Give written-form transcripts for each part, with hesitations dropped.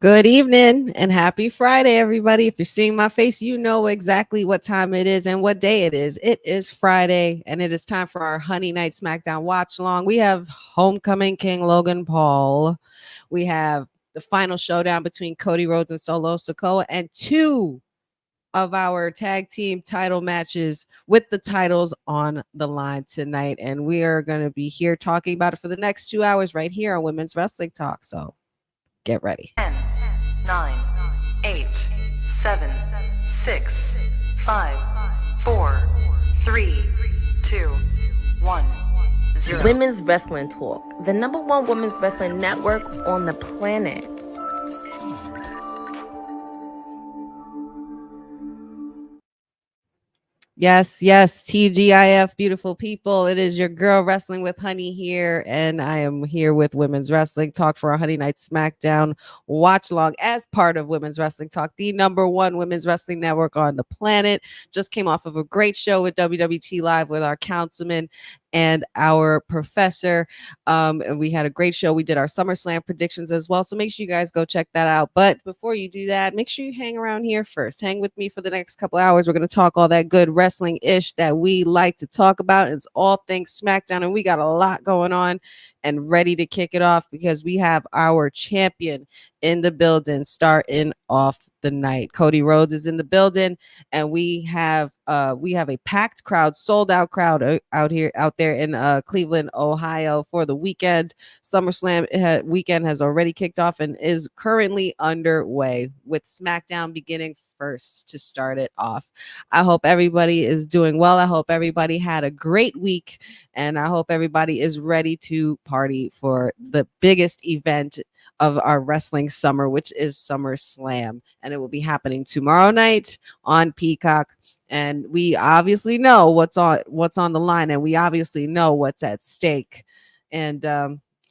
Good evening and happy Friday, everybody. If you're seeing my face, you know exactly what time it is and what day it is. It is Friday, and it is time for our Honey Night SmackDown watch along. We have Homecoming King Logan Paul. We have the final showdown between Cody Rhodes and Solo Sikoa, and two of our tag team title matches with the titles on the line tonight. And we are going to be here talking about it for the next 2 hours right here on Women's Wrestling Talk. So get ready. 10, 9, 8, 7, 6, 5, 4, 3, 2, 1, 0. Women's Wrestling Talk, the #1 women's wrestling network on the planet. Yes, yes, TGIF, beautiful people. It is your girl Wrestling with Honey here, and I am here with Women's Wrestling Talk for a Honey Night SmackDown watch along as part of Women's Wrestling Talk, the #1 women's wrestling network on the planet. Just came off of a great show with WWT Live with our councilman and our professor. And we had a great show. We did our SummerSlam predictions as well. So make sure you guys go check that out. But before you do that, make sure you hang around here first. Hang with me for the next couple hours. We're going to talk all that good wrestling-ish that we like to talk about. It's all things SmackDown. And we got a lot going on and ready to kick it off because we have our champion in the building starting off the night. Cody Rhodes is in the building, and we have a packed crowd, sold out crowd out there in Cleveland, Ohio for the weekend. SummerSlam weekend has already kicked off and is currently underway with SmackDown beginning first to start it off. I hope everybody is doing well. I hope everybody had a great week, and I hope everybody is ready to party for the biggest event of our wrestling summer, which is SummerSlam, and it will be happening tomorrow night on Peacock. And we obviously know what's on the line, and we obviously know what's at stake. And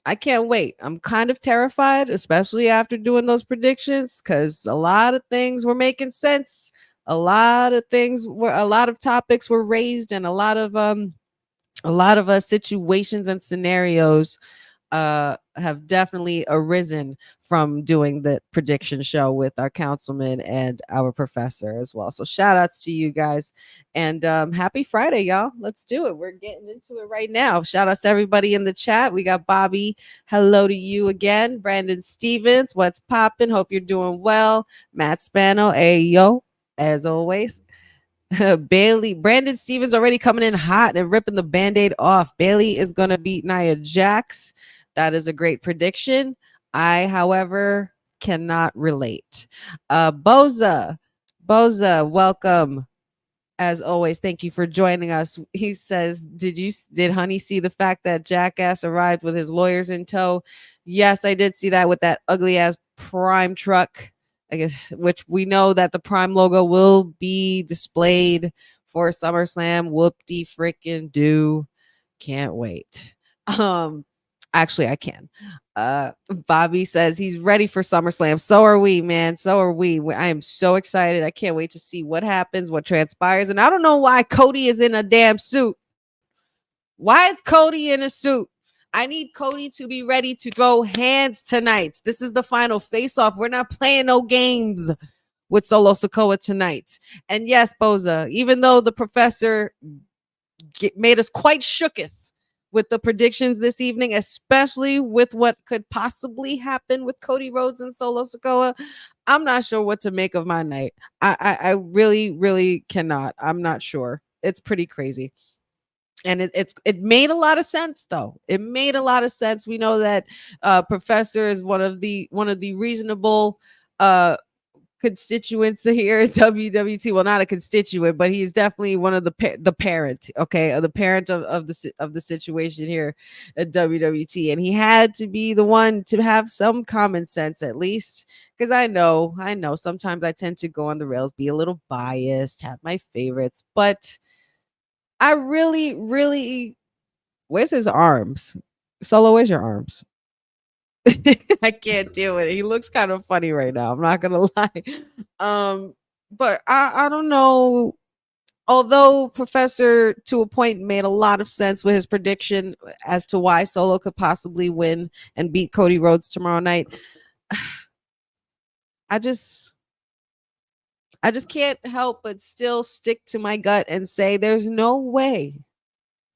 I can't wait. I'm kind of terrified, especially after doing those predictions, because a lot of things were making sense. A lot of topics were raised, and a lot of situations and scenarios have definitely arisen from doing the prediction show with our councilman and our professor as well. So shout outs to you guys, and happy Friday, y'all. Let's do it. We're getting into it right now. Shout outs to everybody in the chat. We got Bobby, hello to you again. Brandon Stevens, what's popping? Hope you're doing well. Matt Spano, ayo, as always. Brandon Stevens already coming in hot and ripping the band-aid off. Bailey is going to beat Nia Jax. That is a great prediction. I, however, cannot relate. Boza, welcome. As always, thank you for joining us. He says, did Honey see the fact that Jackass arrived with his lawyers in tow? Yes, I did see that with that ugly ass Prime truck. I guess, which we know that the Prime logo will be displayed for SummerSlam. Whoop-de frickin' do. Can't wait. Actually, I can. Bobby says he's ready for SummerSlam. So are we, man. So are we. I am so excited. I can't wait to see what happens, what transpires. And I don't know why Cody is in a damn suit. Why is Cody in a suit? I need Cody to be ready to go hands tonight. This is the final face-off. We're not playing no games with Solo Sikoa tonight. And yes, Boza, even though the professor made us quite shooketh with the predictions this evening, especially with what could possibly happen with Cody Rhodes and Solo Sikoa, I'm not sure what to make of my night. I really, really cannot. I'm not sure. It's pretty crazy. And it made a lot of sense, though. It made a lot of sense. We know that Professor is one of the reasonable constituents here at WWT. Well, not a constituent, but he's definitely one of the parent. Okay, the parent of the situation here at WWT, and he had to be the one to have some common sense at least, because I know sometimes I tend to go on the rails, be a little biased, have my favorites, but I really, really, where's his arms? Solo, where's your arms? I can't deal with it. He looks kind of funny right now. I'm not gonna lie. But I don't know. Although Professor to a point made a lot of sense with his prediction as to why Solo could possibly win and beat Cody Rhodes tomorrow night, I just can't help but still stick to my gut and say there's no way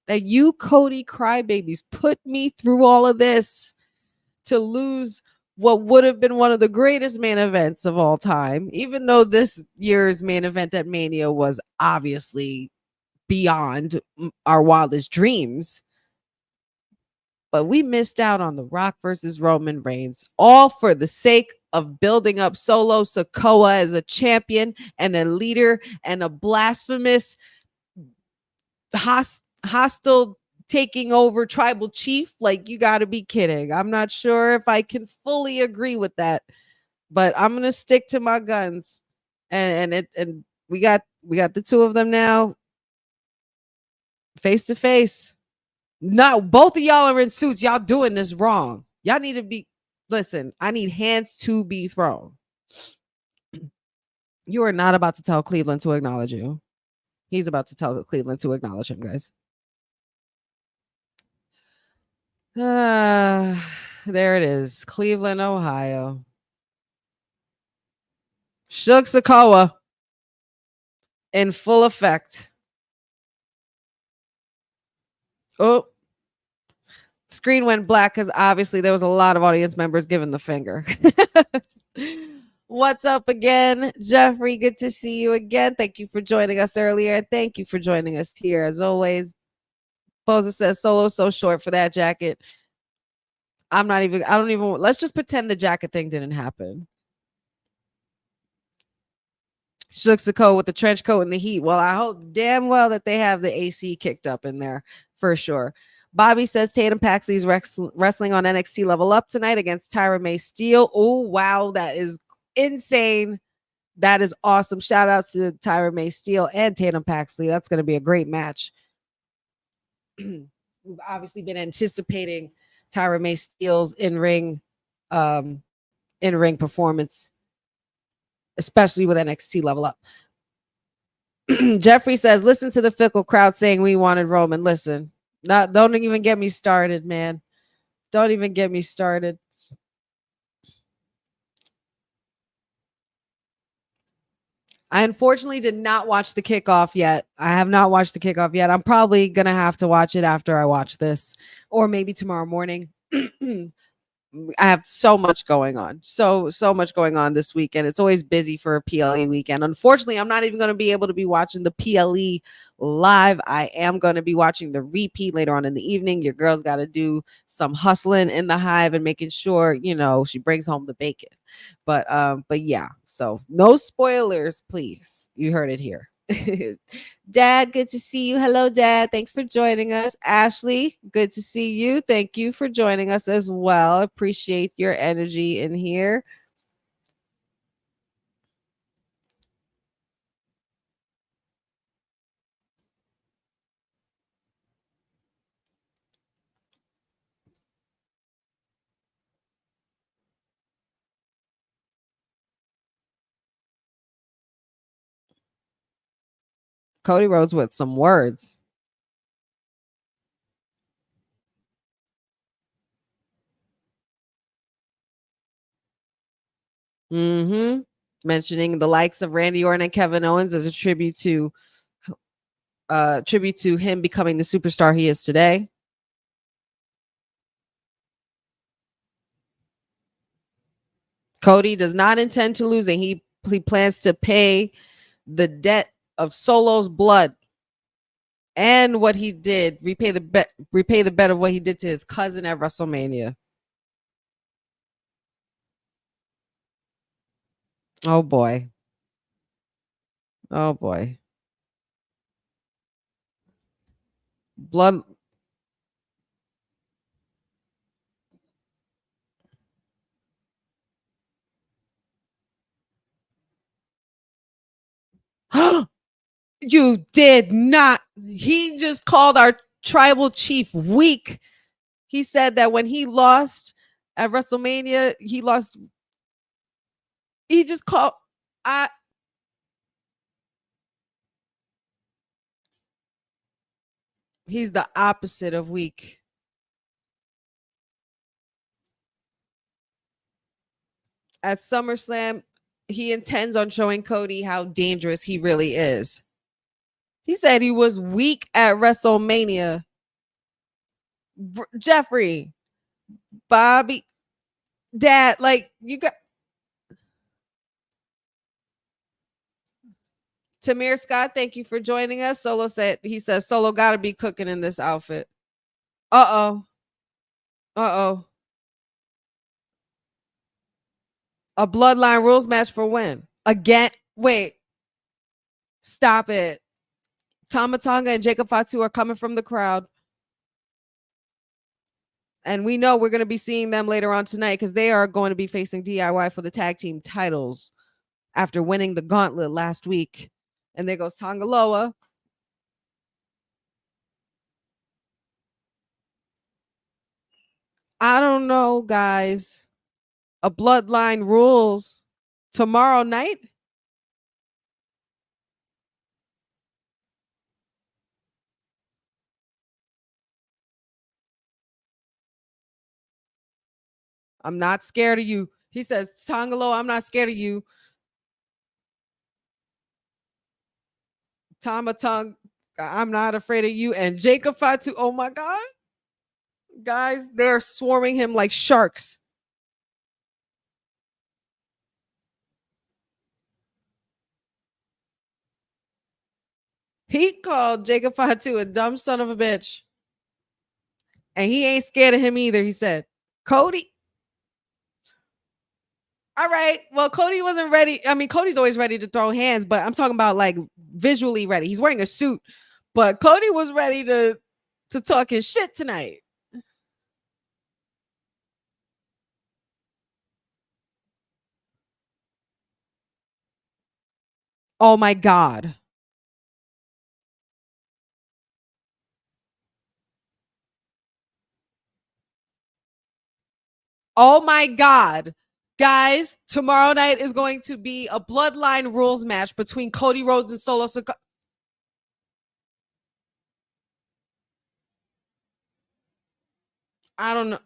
that you Cody crybabies put me through all of this to lose what would have been one of the greatest main events of all time, even though this year's main event at Mania was obviously beyond our wildest dreams. But we missed out on The Rock versus Roman Reigns, all for the sake of building up Solo Sikoa as a champion and a leader and a blasphemous, hostile taking over tribal chief. Like, you got to be kidding. I'm not sure if I can fully agree with that, but I'm gonna stick to my guns. And we got the two of them now face to face. No, both of y'all are in suits. Y'all doing this wrong. Y'all need to be, listen, I need hands to be thrown. You are not about to tell Cleveland to acknowledge you. He's about to tell Cleveland to acknowledge him, guys. There it is. Cleveland, Ohio. Shook Sikoa in full effect. Oh, screen went black because obviously there was a lot of audience members giving the finger. What's up again, Jeffrey? Good to see you again. Thank you for joining us earlier. Thank you for joining us here as always. Posa says Solo so short for that jacket. I don't even, let's just pretend the jacket thing didn't happen. Shook Sikoa with the trench coat and the heat. Well, I hope damn well that they have the AC kicked up in there for sure. Bobby says Tatum Paxley's wrestling on NXT Level Up tonight against Tyra May Steele. Oh, wow. That is insane. That is awesome. Shout outs to Tyra May Steele and Tatum Paxley. That's going to be a great match. We've obviously been anticipating Tyra May Steele's in-ring performance, especially with NXT Level Up. Jeffrey says, listen to the fickle crowd saying we wanted Roman. Listen, don't even get me started, man. Don't even get me started. I unfortunately did not watch the kickoff yet. I have not watched the kickoff yet. I'm probably going to have to watch it after I watch this, or maybe tomorrow morning. I have so much going on. So much going on this weekend. It's always busy for a PLE weekend. Unfortunately, I'm not even going to be able to be watching the PLE live. I am going to be watching the repeat later on in the evening. Your girl's got to do some hustling in the hive and making sure, she brings home the bacon. But yeah, so no spoilers, please. You heard it here. Dad, good to see you. Hello, Dad. Thanks for joining us. Ashley, good to see you. Thank you for joining us as well. Appreciate your energy in here. Cody Rhodes with some words. Mentioning the likes of Randy Orton and Kevin Owens as a tribute to him becoming the superstar he is today. Cody does not intend to lose, and he plans to pay the debt of Solo's blood and what he did, repay the bet of what he did to his cousin at WrestleMania. Oh boy. Oh boy. Blood. You did not. He just called our tribal chief weak. He said that when he lost at WrestleMania, he just called. He's the opposite of weak. At SummerSlam, he intends on showing Cody how dangerous he really is. He said he was weak at WrestleMania. Jeffrey, Bobby, Dad, like you got Tamir Scott, thank you for joining us. Solo says Solo gotta be cooking in this outfit. Uh-oh. Uh-oh. A bloodline rules match for when? Again. Wait. Stop it. Tama Tonga and Jacob Fatu are coming from the crowd. And we know we're going to be seeing them later on tonight because they are going to be facing DIY for the tag team titles after winning the gauntlet last week. And there goes Tongaloa. I don't know, guys. A bloodline rules tomorrow night. I'm not scared of you. He says, Tongalo, I'm not scared of you. Tama Tongue, I'm not afraid of you. And Jacob Fatu, oh my God. Guys, they're swarming him like sharks. He called Jacob Fatu a dumb son of a bitch. And he ain't scared of him either, he said. Cody. All right. Well, Cody wasn't ready. I mean, Cody's always ready to throw hands, but I'm talking about like visually ready. He's wearing a suit, but Cody was ready to talk his shit tonight. Oh my God. Oh my God. Guys, tomorrow night is going to be a bloodline rules match between Cody Rhodes and Solo Sikoa. I don't know.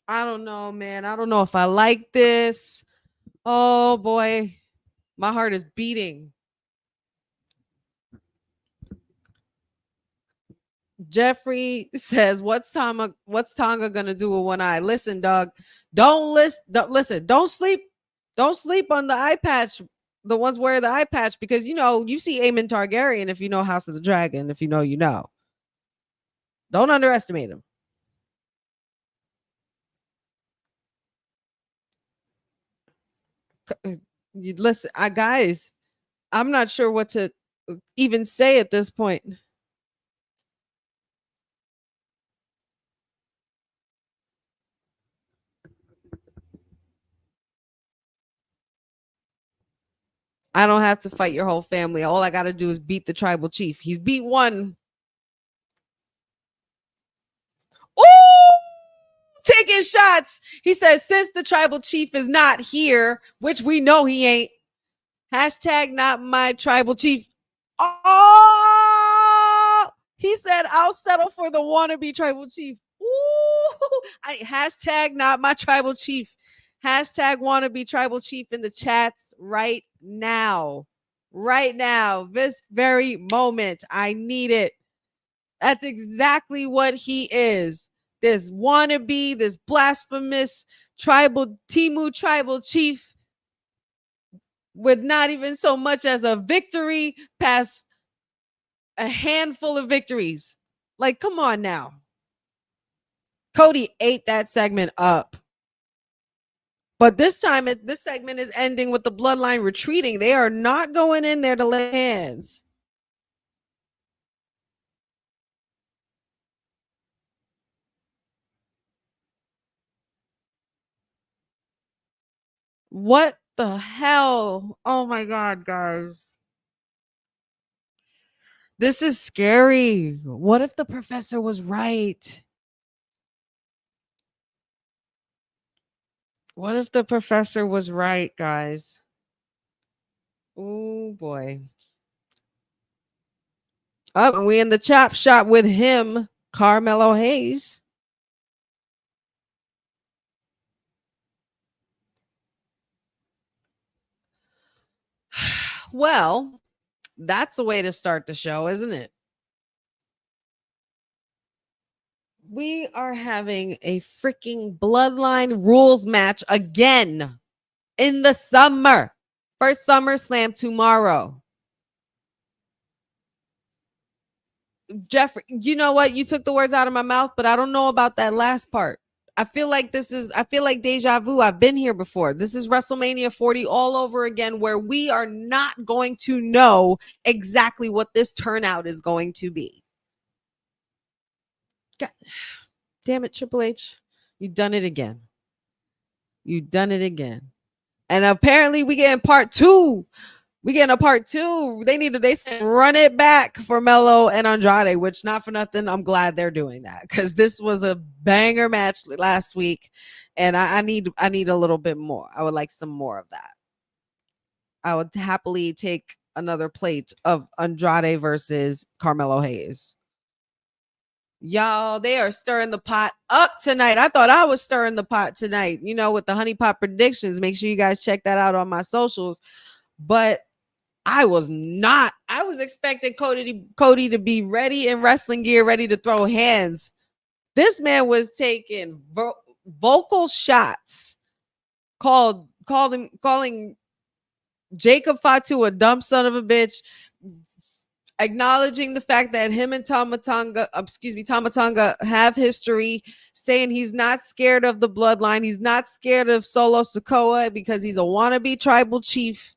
I don't know, man. I don't know if I like this. Oh boy. My heart is beating. Jeffrey says, "What's Tonga gonna do with one eye?" Listen, dog. Listen. Don't sleep. Don't sleep on the eye patch. The ones wearing the eye patch because you see Aemon Targaryen if you know House of the Dragon. If you know, you know. Don't underestimate him. Listen, guys. I'm not sure what to even say at this point. I don't have to fight your whole family. All I got to do is beat the tribal chief. He's beat one. Ooh, taking shots. He says, since the tribal chief is not here, which we know he ain't, hashtag not my tribal chief. Oh, he said, I'll settle for the wannabe tribal chief. Ooh, hashtag not my tribal chief. Hashtag wannabe tribal chief in the chats right now. Right now. This very moment. I need it. That's exactly what he is. This wannabe, this blasphemous Timu tribal chief with not even so much as a victory past a handful of victories. Like, come on now. Cody ate that segment up. But this time, this segment is ending with the bloodline retreating. They are not going in there to lay hands. What the hell? Oh my God, guys. This is scary. What if the professor was right? What if the professor was right, guys? Oh boy. Oh, and we in the chop shop with him, Carmelo Hayes. Well, that's a way to start the show, isn't it? We are having a freaking bloodline rules match again in the summer. First SummerSlam tomorrow. Jeffrey, you know what? You took the words out of my mouth, but I don't know about that last part. I feel like deja vu. I've been here before. This is WrestleMania 40 all over again, where we are not going to know exactly what this turnout is going to be. God, damn it, Triple H. You done it again. You done it again. And apparently we get in part 2. We get a part 2. They said run it back for Melo and Andrade, which not for nothing. I'm glad they're doing that because this was a banger match last week. And I need a little bit more. I would like some more of that. I would happily take another plate of Andrade versus Carmelo Hayes. Y'all, they are stirring the pot up tonight. I thought I was stirring the pot tonight, with the honey pot predictions. Make sure you guys check that out on my socials. But I was not. I was expecting Cody to be ready in wrestling gear, ready to throw hands. This man was taking vocal shots, calling Jacob Fatu a dumb son of a bitch, acknowledging the fact that him and Tama Tonga have history, saying he's not scared of the bloodline. He's not scared of Solo Sikoa because he's a wannabe tribal chief.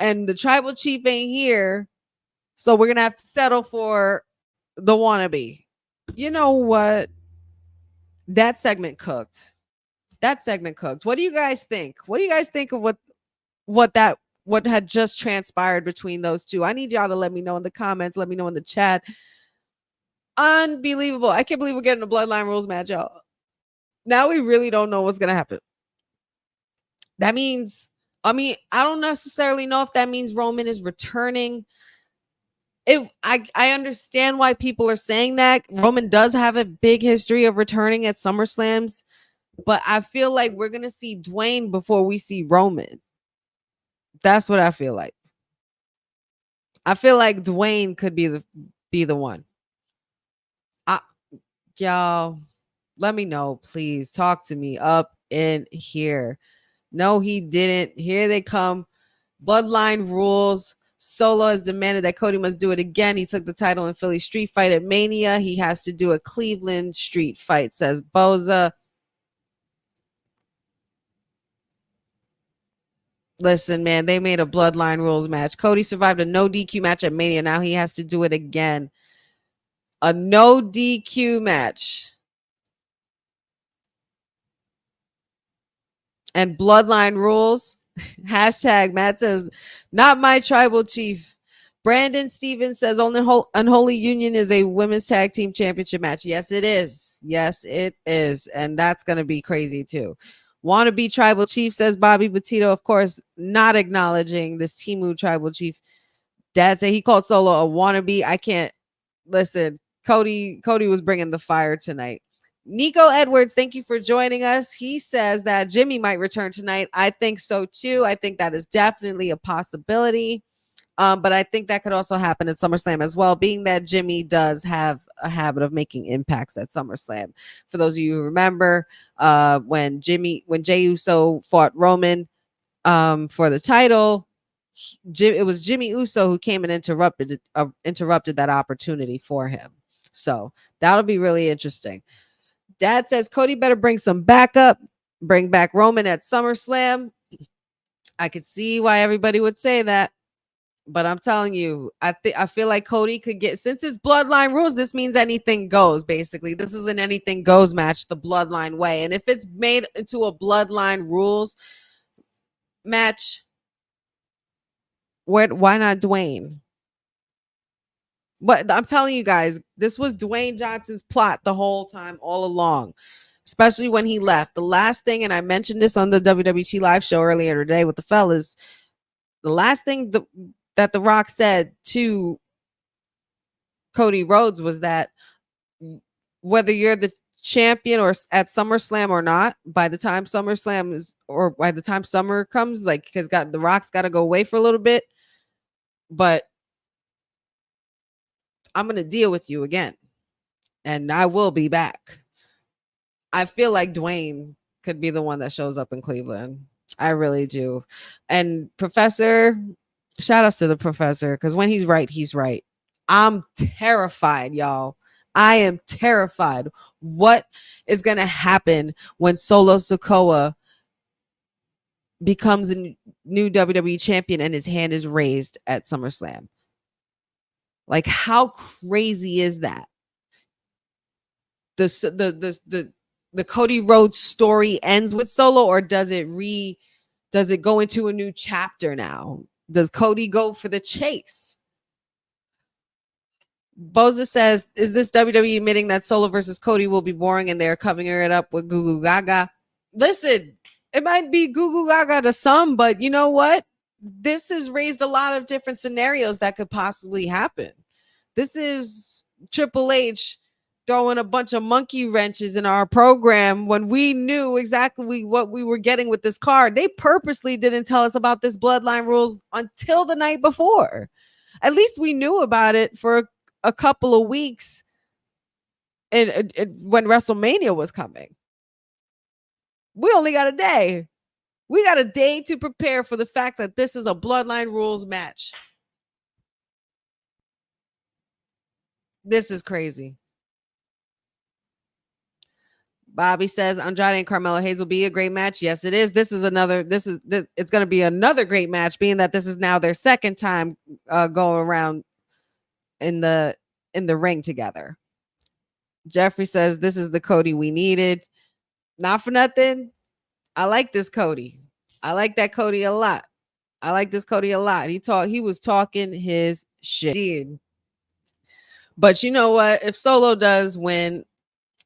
And the tribal chief ain't here. So we're going to have to settle for the wannabe. You know what? That segment cooked. What do you guys think? What do you guys think of what had just transpired between those two? I need y'all to let me know in the comments. Let me know in the chat. Unbelievable. I can't believe we're getting a bloodline rules match, y'all. Now we really don't know what's going to happen. That means... I don't necessarily know if that means Roman is returning. I understand why people are saying that. Roman does have a big history of returning at SummerSlams, but I feel like we're going to see Dwayne before we see Roman. That's what I feel like. I feel like Dwayne could be the one. Y'all, let me know, please. Talk to me up in here. No, he didn't. Here they come. Bloodline rules. Solo has demanded that Cody must do it again. He took the title in Philly Street Fight at Mania. He has to do a Cleveland Street Fight, says Boza. Listen, man, they made a bloodline rules match. Cody survived a no DQ match at Mania. Now he has to do it again. A no DQ match. And bloodline rules. Hashtag Matt says, not my tribal chief. Brandon Stevens says, only Unholy Union is a women's tag team championship match. Yes, it is. Yes, it is. And that's going to be crazy too. Wannabe tribal chief, says Bobby Petito. Of course, not acknowledging this Timu tribal chief. Dad said he called Solo a wannabe. I can't listen. Cody was bringing the fire tonight. Nico Edwards, thank you for joining us. He says that Jimmy might return tonight. I think so too. I think that is definitely a possibility. But I think that could also happen at SummerSlam as well, being that Jimmy does have a habit of making impacts at SummerSlam. For those of you who remember, when Jey Uso fought Roman for the title, it was Jimmy Uso who came and interrupted that opportunity for him. So that'll be really interesting. Dad says Cody better bring some backup, bring back Roman at SummerSlam. I could see why everybody would say that, but I'm telling you, I feel like Cody could get, since it's bloodline rules, this means anything goes. Basically, this is an anything goes match the bloodline way, and if it's made into a bloodline rules match, why not Dwayne? But I'm telling you guys, this was Dwayne Johnson's plot the whole time, all along, especially when he left. The last thing, and I mentioned this on the WWT live show earlier today with the fellas, the last thing that The Rock said to Cody Rhodes was that whether you're the champion or at SummerSlam or not, by the time SummerSlam is, or by the time summer comes, like, because The Rock's got to go away for a little bit, but I'm going to deal with you again. And I will be back. I feel like Dwayne could be the one that shows up in Cleveland. I really do. And Professor, shout outs to the Professor, because when he's right, he's right. I'm terrified, y'all. I am terrified. What is going to happen when Solo Sikoa becomes a new WWE champion and his hand is raised at SummerSlam? Like, how crazy is that? The Cody Rhodes story ends with Solo, or does it go into a new chapter now? Does Cody go for the chase? Boza says, is this WWE admitting that Solo versus Cody will be boring and they're covering it up with Goo Goo Gaga? Listen, it might be Goo Goo Gaga to some, but you know what? This has raised a lot of different scenarios that could possibly happen. This is Triple H throwing a bunch of monkey wrenches in our program when we knew exactly what we were getting with this card. They purposely didn't tell us about this bloodline rules until the night before. At least we knew about it for a couple of weeks when WrestleMania was coming. We only got a day. We got a day to prepare for the fact that this is a bloodline rules match. This is crazy. Bobby says Andrade and Carmelo Hayes will be a great match. Yes, it is. It's going to be another great match, being that this is now their second time going around in the ring together. Jeffrey says this is the Cody we needed. Not for nothing. I like this Cody. I like that Cody a lot. I like this Cody a lot. He was talking his shit. But you know what? If Solo does win,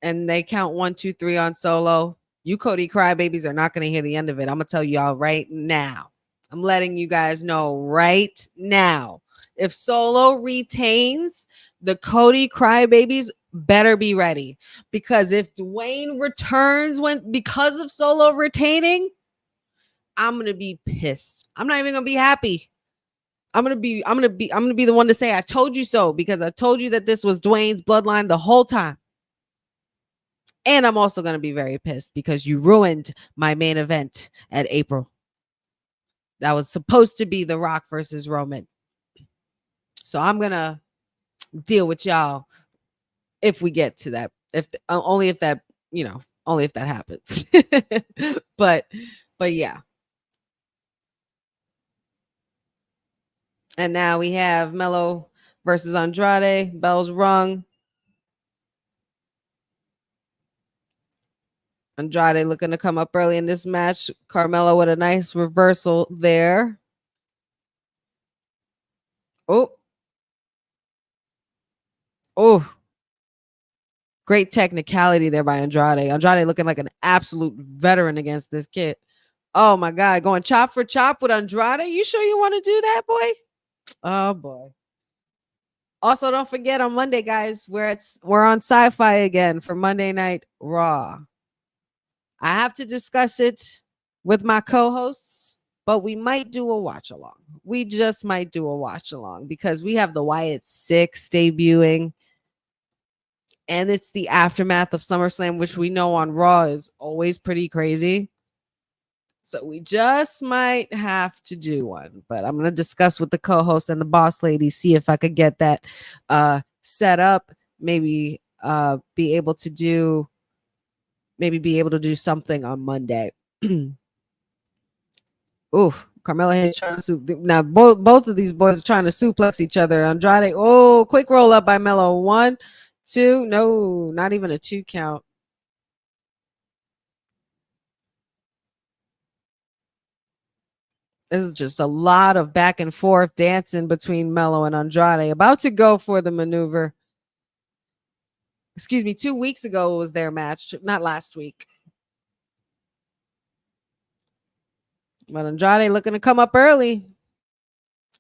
and they count 1, 2, 3 on Solo, you Cody crybabies are not going to hear the end of it. I'm going to tell y'all right now. I'm letting you guys know right now. If Solo retains, the Cody crybabies better be ready. Because if Dwayne returns because of Solo retaining, I'm going to be pissed. I'm not even going to be happy. I'm going to be the one to say I told you so, because I told you that this was Dwayne's bloodline the whole time. And I'm also going to be very pissed because you ruined my main event at April. That was supposed to be The Rock versus Roman. So I'm going to deal with y'all if we get to that. Only if that happens. but yeah. And now we have Melo versus Andrade. Bells rung. Andrade looking to come up early in this match. Carmelo with a nice reversal there. Oh. Great technicality there by Andrade. Andrade looking like an absolute veteran against this kid. Oh my God. Going chop for chop with Andrade. You sure you want to do that, boy? Oh boy. Also, don't forget on Monday, guys, we're on Sci-Fi again for Monday Night Raw. I have to discuss it with my co-hosts, but we might do a watch along. We just might do a watch along because we have the Wyatt 6 debuting, and it's the aftermath of SummerSlam, which we know on Raw is always pretty crazy. So we just might have to do one, but I'm going to discuss with the co-host and the boss lady, see if I could get that set up, maybe be able to do something on Monday. Oof, Carmella Hayes trying to now both of these boys are trying to suplex each other. Andrade, quick roll up by Melo. 1, 2, no, not even a 2 count. This is just a lot of back and forth dancing between Melo and Andrade. About to go for the maneuver. Excuse me, 2 weeks ago was their match, not last week. But Andrade looking to come up early.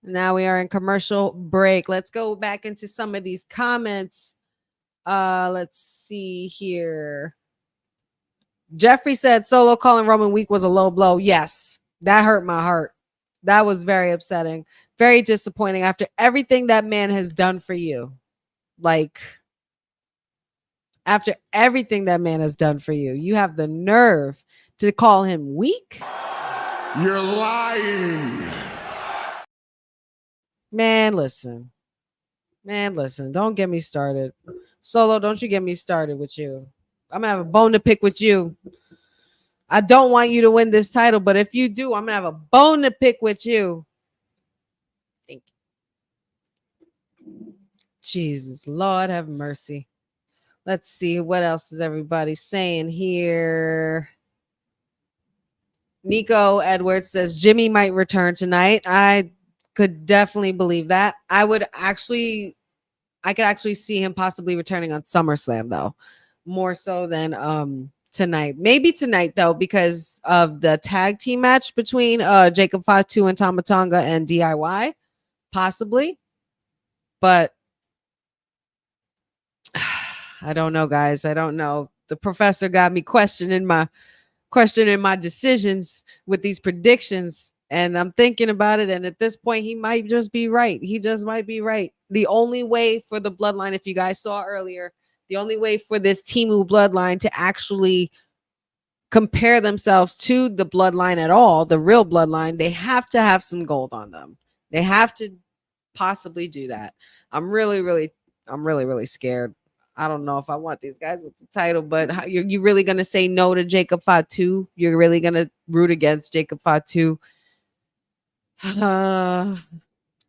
Now we are in commercial break. Let's go back into some of these comments. Let's see here. Jeffrey said Solo calling Roman weak was a low blow. Yes, that hurt my heart. That was very upsetting. Very disappointing after everything that man has done for you. Like, after everything that man has done for you, you have the nerve to call him weak? You're lying. Man, listen. Man, listen. Don't get me started. Solo, don't you get me started with you. I'm going to have a bone to pick with you. I don't want you to win this title, but if you do, I'm going to have a bone to pick with you. Thank you. Jesus, Lord have mercy. Let's see. What else is everybody saying here? Nico Edwards says Jimmy might return tonight. I could definitely believe that. I could actually see him possibly returning on SummerSlam, though, more so than tonight. Maybe tonight, though, because of the tag team match between Jacob Fatu and Tama Tonga and DIY, possibly. But I don't know, guys. I don't know. The professor got me questioning my decisions with these predictions, and I'm thinking about it, and at this point he might just be right. He just might be right. The only way for the bloodline, if you guys saw earlier, the only way for this Timu bloodline to actually compare themselves to the bloodline at all, the real bloodline, they have to have some gold on them. They have to possibly do that. I'm really scared. I don't know if I want these guys with the title, but you're really going to say no to Jacob Fatu? You're really going to root against Jacob Fatu?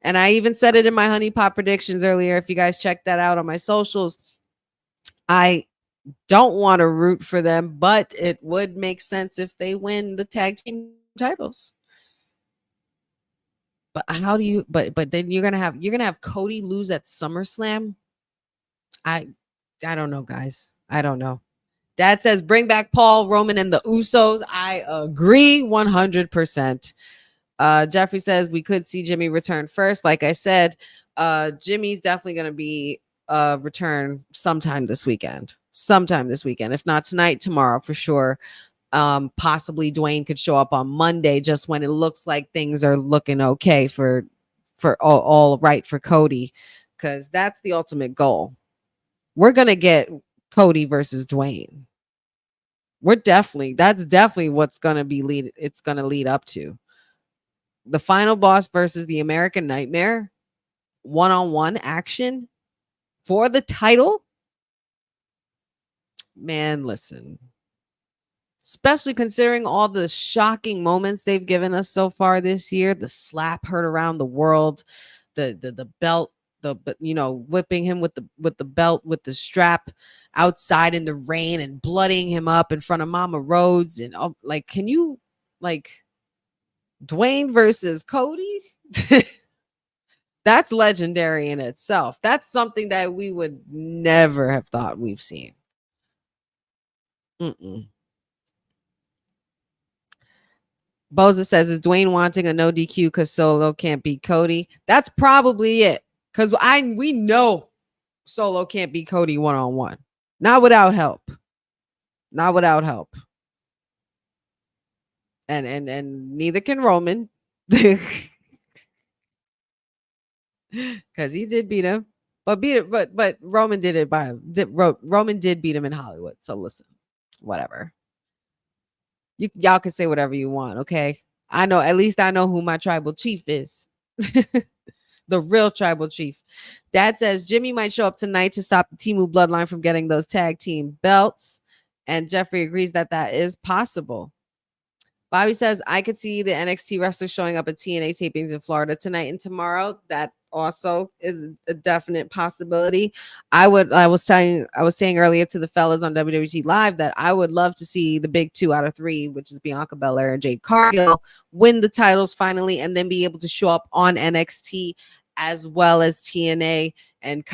And I even said it in my Honey Pot predictions earlier. If you guys check that out on my socials, I don't want to root for them, but it would make sense if they win the tag team titles. But how do you? But then you're gonna have Cody lose at SummerSlam. I don't know, guys. I don't know. Dad says bring back Paul, Roman, and the Usos. I agree 100%. Jeffrey says we could see Jimmy return first. Like I said, Jimmy's definitely going to be return sometime this weekend. If not tonight, tomorrow for sure. Possibly Dwayne could show up on Monday just when it looks like things are looking okay for all right for Cody, because that's the ultimate goal. We're going to get Cody versus Dwayne. That's definitely what's going to it's going to lead up to. The final boss versus the American Nightmare, one-on-one action for the title. Man, listen. Especially considering all the shocking moments they've given us so far this year, the slap heard around the world, the belt, whipping him with the belt with the strap outside in the rain and blooding him up in front of Mama Rhodes, and can you Dwayne versus Cody? That's legendary in itself. That's something that we would never have thought we've seen. Boza says, is Dwayne wanting a no DQ because Solo can't beat Cody? That's probably it. Because we know Solo can't beat Cody one-on-one. Not without help. And neither can Roman. Because he did beat him. But Roman did it Roman did beat him in Hollywood. So listen, whatever. Y'all can say whatever you want, okay? At least I know who my tribal chief is. The real tribal chief. Dad says Jimmy might show up tonight to stop the Timu bloodline from getting those tag team belts. And Jeffrey agrees that is possible. Bobby says, I could see the NXT wrestlers showing up at TNA tapings in Florida tonight and tomorrow. That also is a definite possibility. I was saying earlier to the fellas on WWT Live that I would love to see the big 2 out of 3, which is Bianca Belair and Jade Cargill, win the titles finally and then be able to show up on NXT as well as TNA, and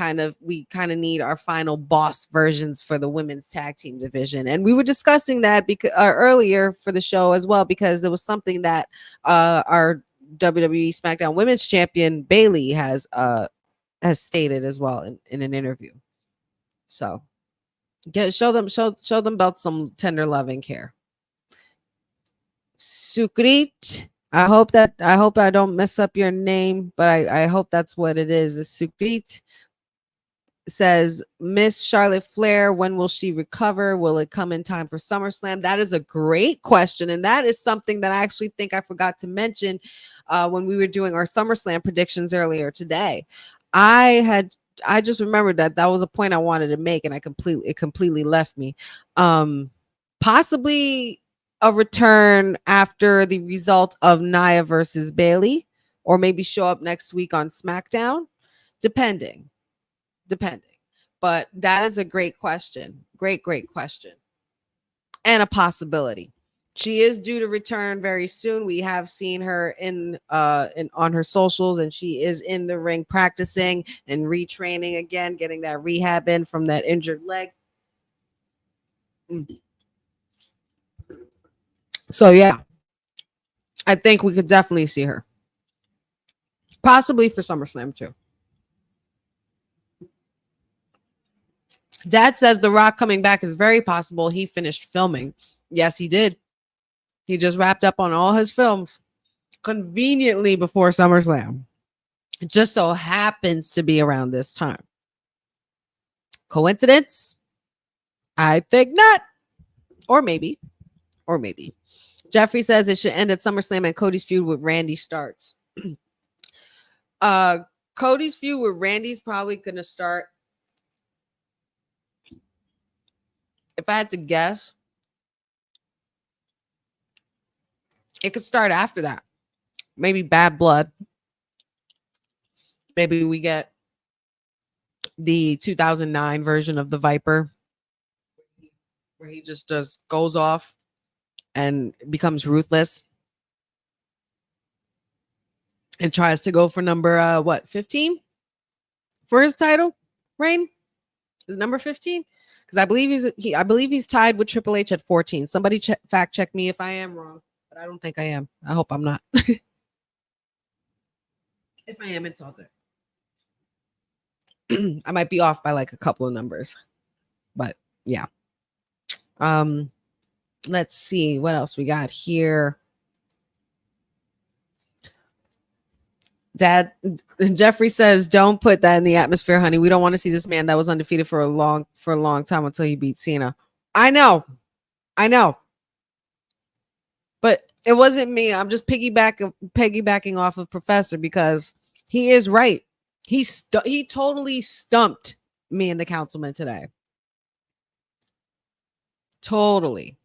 we need our final boss versions for the women's tag team division. And we were discussing that earlier for the show as well, because there was something that our WWE SmackDown Women's Champion Bayley has stated as well in an interview. So show them belts some tender love and care. Sukrit, I hope I don't mess up your name, but I hope that's what it is. It's Sukrit says, Miss Charlotte Flair, when will she recover? Will it come in time for SummerSlam? That is a great question. And that is something that I actually think I forgot to mention when we were doing our SummerSlam predictions earlier today. I just remembered that was a point I wanted to make, and it completely left me. Possibly a return after the result of Nia versus Bailey, or maybe show up next week on SmackDown, depending. But that is a great question. Great question. And a possibility. She is due to return very soon. We have seen her in on her socials, and she is in the ring practicing and retraining again, getting that rehab in from that injured leg. So yeah, I think we could definitely see her. Possibly for SummerSlam too. Dad says The Rock coming back is very possible. He finished filming. Yes, he did. He just wrapped up on all his films conveniently before SummerSlam. It just so happens to be around this time. Coincidence? I think not. Or maybe. Jeffrey says it should end at SummerSlam and Cody's feud with Randy starts. Cody's feud with Randy's probably going to start. If I had to guess, it could start after that. Maybe Bad Blood. Maybe we get the 2009 version of the Viper, where he just goes off and becomes ruthless and tries to go for number 15 for his title reign. Is number 15? Because I believe he's tied with Triple H at 14. Somebody fact check me if I am wrong, but I don't think I am. I hope I'm not. If I am, it's all good. I might be off by like a couple of numbers, but yeah. Let's see what else we got here. Dad, Jeffrey says, don't put that in the atmosphere, honey. We don't want to see this man that was undefeated for a long time until he beat Cena. I know. But it wasn't me. I'm just piggybacking off of Professor, because he is right. He totally stumped me and the councilman today. Totally.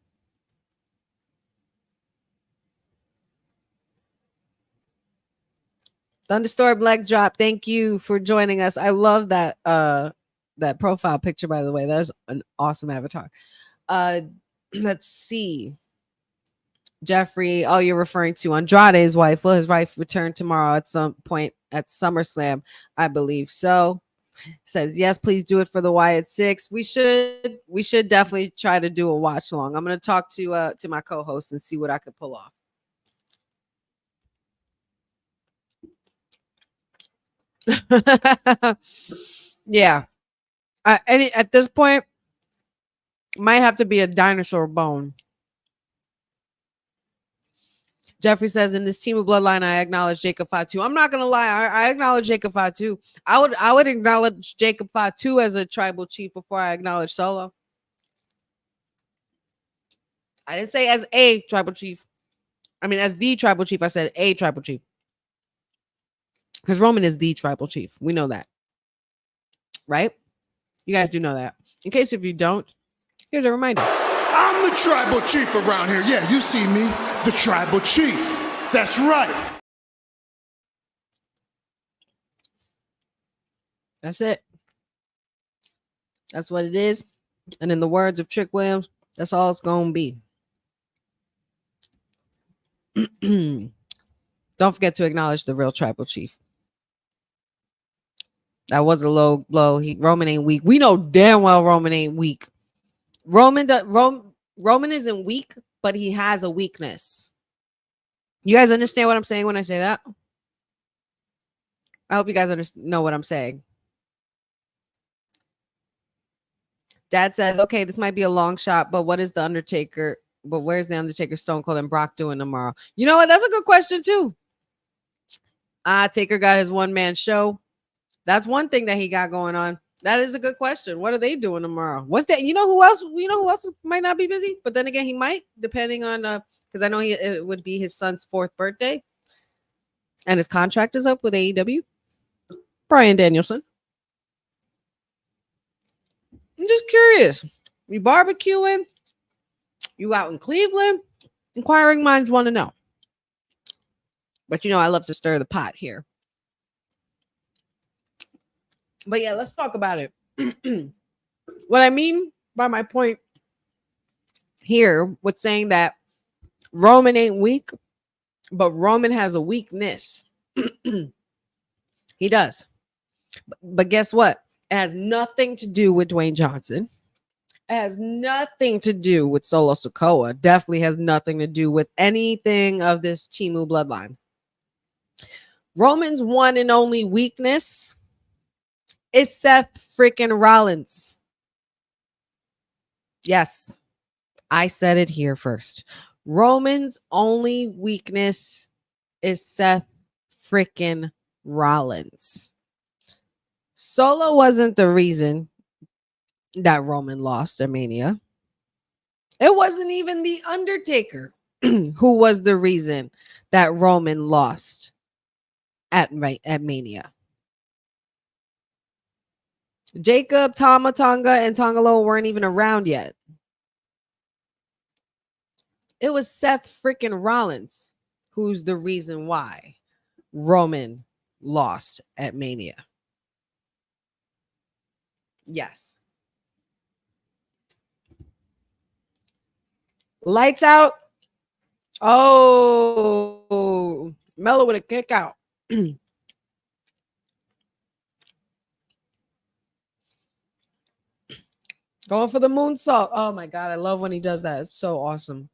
Thunderstorm Black Drop, thank you for joining us. I love that that profile picture, by the way. That was an awesome avatar. Let's see. Jeffrey, oh, you're referring to Andrade's wife. Will his wife return tomorrow at some point at SummerSlam? I believe so. Says, yes, please do it for the Wyatt 6. We should definitely try to do a watch along. I'm going to talk to my co-host and see what I could pull off. Yeah. At this point, might have to be a dinosaur bone. Jeffrey says, in this team of Bloodline, I acknowledge Jacob Fatu. I'm not gonna lie, I acknowledge Jacob Fatu. I would acknowledge Jacob Fatu as a tribal chief before I acknowledge Solo. I didn't say as a tribal chief. I mean, as the tribal chief. I said a tribal chief. Because Roman is the tribal chief. We know that. Right? You guys do know that. In case if you don't, here's a reminder. I'm the tribal chief around here. Yeah, you see me, the tribal chief. That's right. That's it. That's what it is. And in the words of Trick Williams, that's all it's going to be. Don't forget to acknowledge the real tribal chief. That was a low blow. Roman ain't weak. We know damn well Roman ain't weak. Roman isn't weak, but he has a weakness. You guys understand what I'm saying when I say that? I hope you guys know what I'm saying. Dad says, okay, this might be a long shot, but what is the Undertaker But where's the Undertaker, Stone Cold, and Brock doing tomorrow? You know what? That's a good question too. Taker got his one-man show. That's one thing that he got going on. That is a good question. What are they doing tomorrow? What's that? You know who else? You know who else might not be busy? But then again, he might, depending on because I know it would be his son's 4th birthday, and his contract is up with AEW. Bryan Danielson. I'm just curious. You barbecuing? You out in Cleveland? Inquiring minds want to know. But you know, I love to stir the pot here. But yeah, let's talk about it. What I mean by my point here with saying that Roman ain't weak, but Roman has a weakness. He does. But guess what? It has nothing to do with Dwayne Johnson. It has nothing to do with Solo Sikoa. Definitely has nothing to do with anything of this Temu bloodline. Roman's one and only weakness is Seth freaking Rollins. Yes, I said it here first. Roman's only weakness is Seth freaking Rollins. Solo wasn't the reason that Roman lost at Mania. It wasn't even The Undertaker who was the reason that Roman lost at Mania. Jacob, Tama Tonga, and Tongalo weren't even around yet. It was Seth freaking Rollins who's the reason why Roman lost at Mania. Yes. Lights out. Oh, Mello with a kick out. Going for the moonsault. Oh my God, I love when he does that. It's so awesome.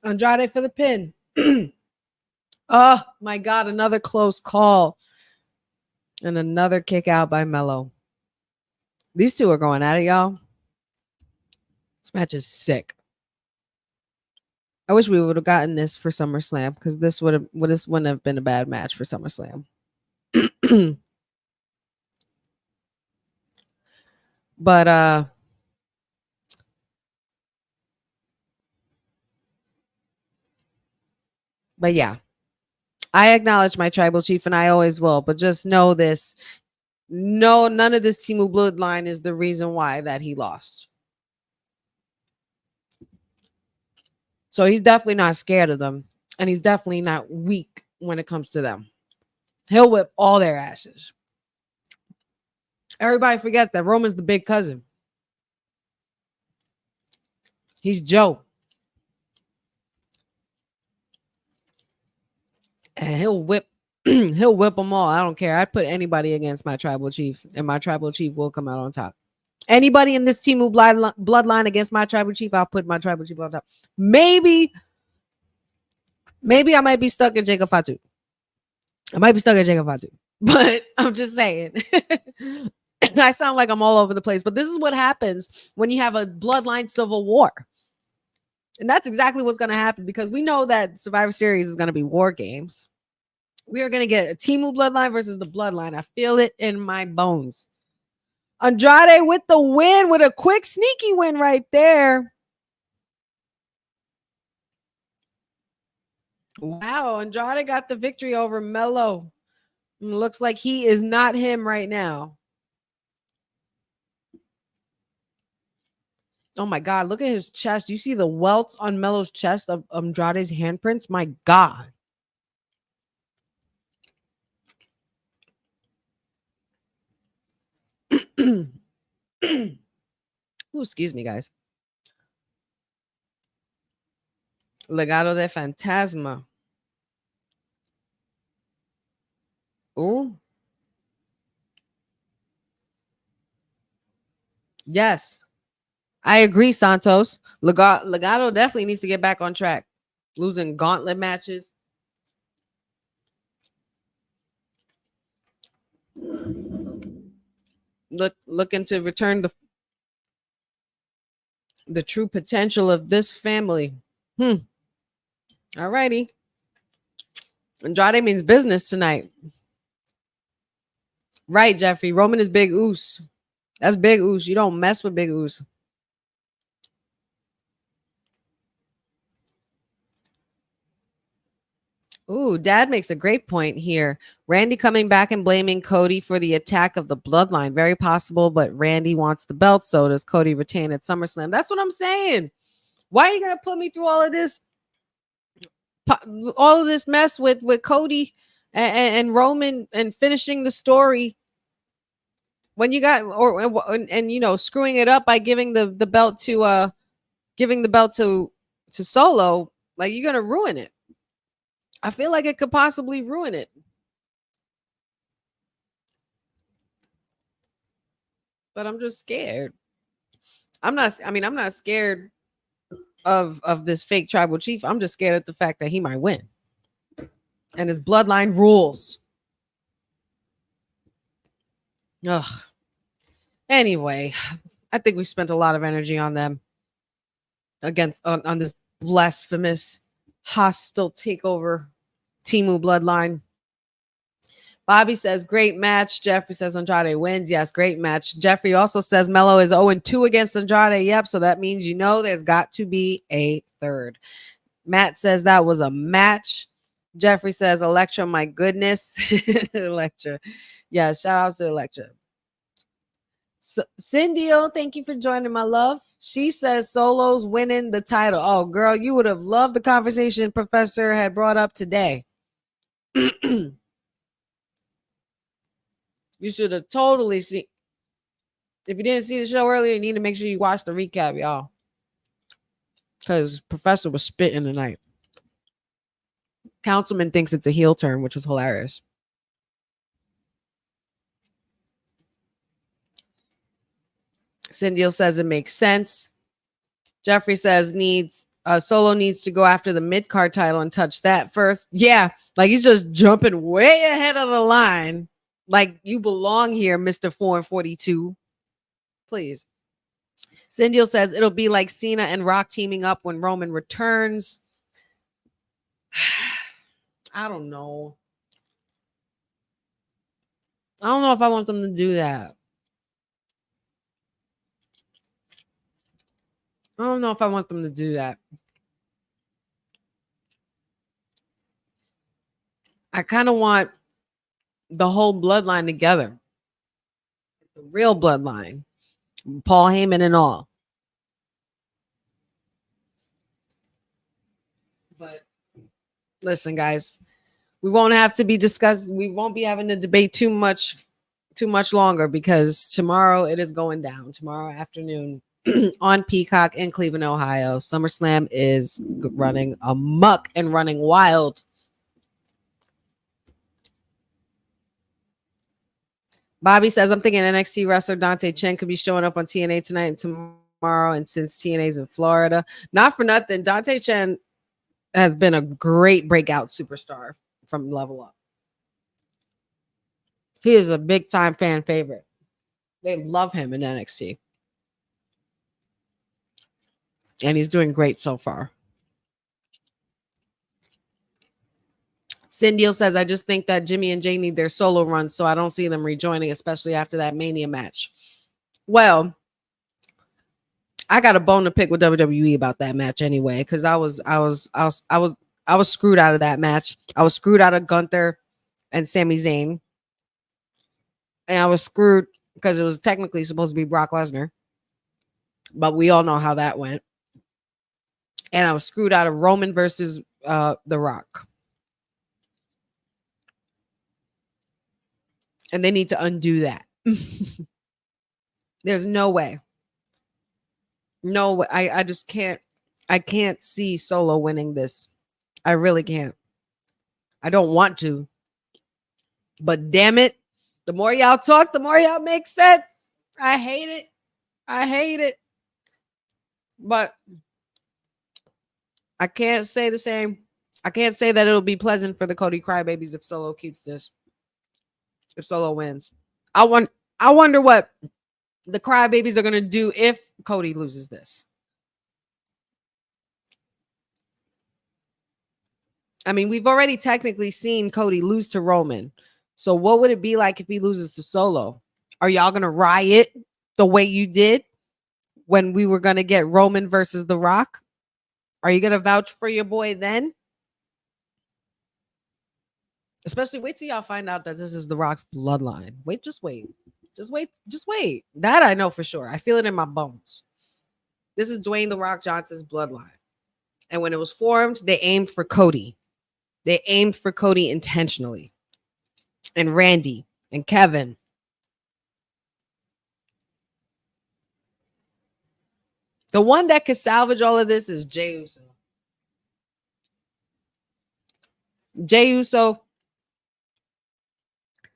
Andrade for the pin. Oh my God, another close call. And another kick out by Mello. These two are going at it, y'all. This match is sick. I wish we would have gotten this for SummerSlam because this wouldn't have been a bad match for SummerSlam. But yeah, I acknowledge my tribal chief and I always will, but just know this. No, none of this Temu bloodline is the reason why that he lost. So he's definitely not scared of them. And he's definitely not weak when it comes to them. He'll whip all their asses. Everybody forgets that Roman's the big cousin. He's Joe. And he'll whip them all. I don't care. I'd put anybody against my tribal chief, and my tribal chief will come out on top. Anybody in this Temu bloodline against my tribal chief, I'll put my tribal chief on top. Maybe I might be stuck in Jacob Fatu. But I'm just saying. I sound like I'm all over the place, but this is what happens when you have a bloodline civil war. And that's exactly what's going to happen because we know that Survivor Series is going to be war games. We are going to get a Temu bloodline versus the bloodline. I feel it in my bones. Andrade with the win, with a quick, sneaky win right there. Wow, Andrade got the victory over Mello. Looks like he is not him right now. Oh my God, look at his chest. You see the welts on Mello's chest of Andrade's handprints? My God. Ooh, excuse me, guys. Legado de Fantasma. Ooh. Yes. I agree, Santos. Legado definitely needs to get back on track. Losing gauntlet matches. Looking to return the The true potential of this family. All righty. Andrade means business tonight. Right, Jeffrey. Roman is Big Oos. That's Big Oos. You don't mess with Big Oos. Ooh, Dad makes a great point here. Randy coming back and blaming Cody for the attack of the bloodline. Very possible, but Randy wants the belt, so does Cody retain at SummerSlam. That's what I'm saying. Why are you going to put me through all of this mess with Cody and Roman and finishing the story when you got and you know, screwing it up by giving the belt to Solo? Like, you're going to ruin it. I feel like it could possibly ruin it. But I'm just scared. I'm not scared of this fake tribal chief. I'm just scared of the fact that he might win. And his bloodline rules. Ugh. Anyway, I think we spent a lot of energy on them on this blasphemous, hostile takeover Temu bloodline. Bobby says, great match. Jeffrey says Andrade wins. Yes, great match. Jeffrey also says Melo is 0-2 against Andrade. Yep, so that means, you know, there's got to be a third. Matt says that was a match. Jeffrey says, Electra, my goodness. Electra. Yeah, shout out to Electra. So, Cindy, thank you for joining, my love. She says Solo's winning the title. Oh, girl, you would have loved the conversation Professor had brought up today. You should have totally seen. If you didn't see the show earlier, you need to make sure you watch the recap, y'all. Because Professor was spitting tonight. Councilman thinks it's a heel turn, which was hilarious. Cindy says it makes sense. Jeffrey says Solo needs to go after the mid-card title and touch that first. Yeah, like he's just jumping way ahead of the line. Like, you belong here, Mr. 4 and 42. Please. Cindy says it'll be like Cena and Rock teaming up when Roman returns. I don't know. I don't know if I want them to do that. I don't know if I want them to do that. I kind of want the whole bloodline together. The real bloodline. Paul Heyman and all. But listen, guys, we won't have to be discussing. We won't be having to debate too much longer, because tomorrow it is going down. Tomorrow afternoon on Peacock in Cleveland, Ohio. SummerSlam is running amok and running wild. Bobby says, I'm thinking NXT wrestler Dante Chen could be showing up on TNA tonight and tomorrow. And since TNA's in Florida, not for nothing, Dante Chen has been a great breakout superstar from Level Up. He is a big time fan favorite. They love him in NXT. And he's doing great so far. Cindy says, I just think that Jimmy and Jay need their solo runs, so I don't see them rejoining, especially after that Mania match. Well, I got a bone to pick with WWE about that match anyway, because I was screwed out of that match. I was screwed out of Gunther and Sami Zayn. And I was screwed because it was technically supposed to be Brock Lesnar. But we all know how that went. And I was screwed out of Roman versus The Rock. And they need to undo that. There's no way. No way. I just can't. I can't see Solo winning this. I really can't. I don't want to. But damn it. The more y'all talk, the more y'all make sense. I hate it. I hate it. But I can't say the same. I can't say that it'll be pleasant for the Cody Crybabies if Solo keeps this. If Solo wins. I wonder what the Crybabies are going to do if Cody loses this. I mean, we've already technically seen Cody lose to Roman. So what would it be like if he loses to Solo? Are y'all going to riot the way you did when we were going to get Roman versus The Rock? Are you going to vouch for your boy then? Especially wait till y'all find out that this is The Rock's bloodline. Wait, just wait. Just wait. Just wait. That I know for sure. I feel it in my bones. This is Dwayne The Rock Johnson's bloodline. And when it was formed, they aimed for Cody. They aimed for Cody intentionally. And Randy and Kevin. The one that could salvage all of this is Jey Uso. Jey Uso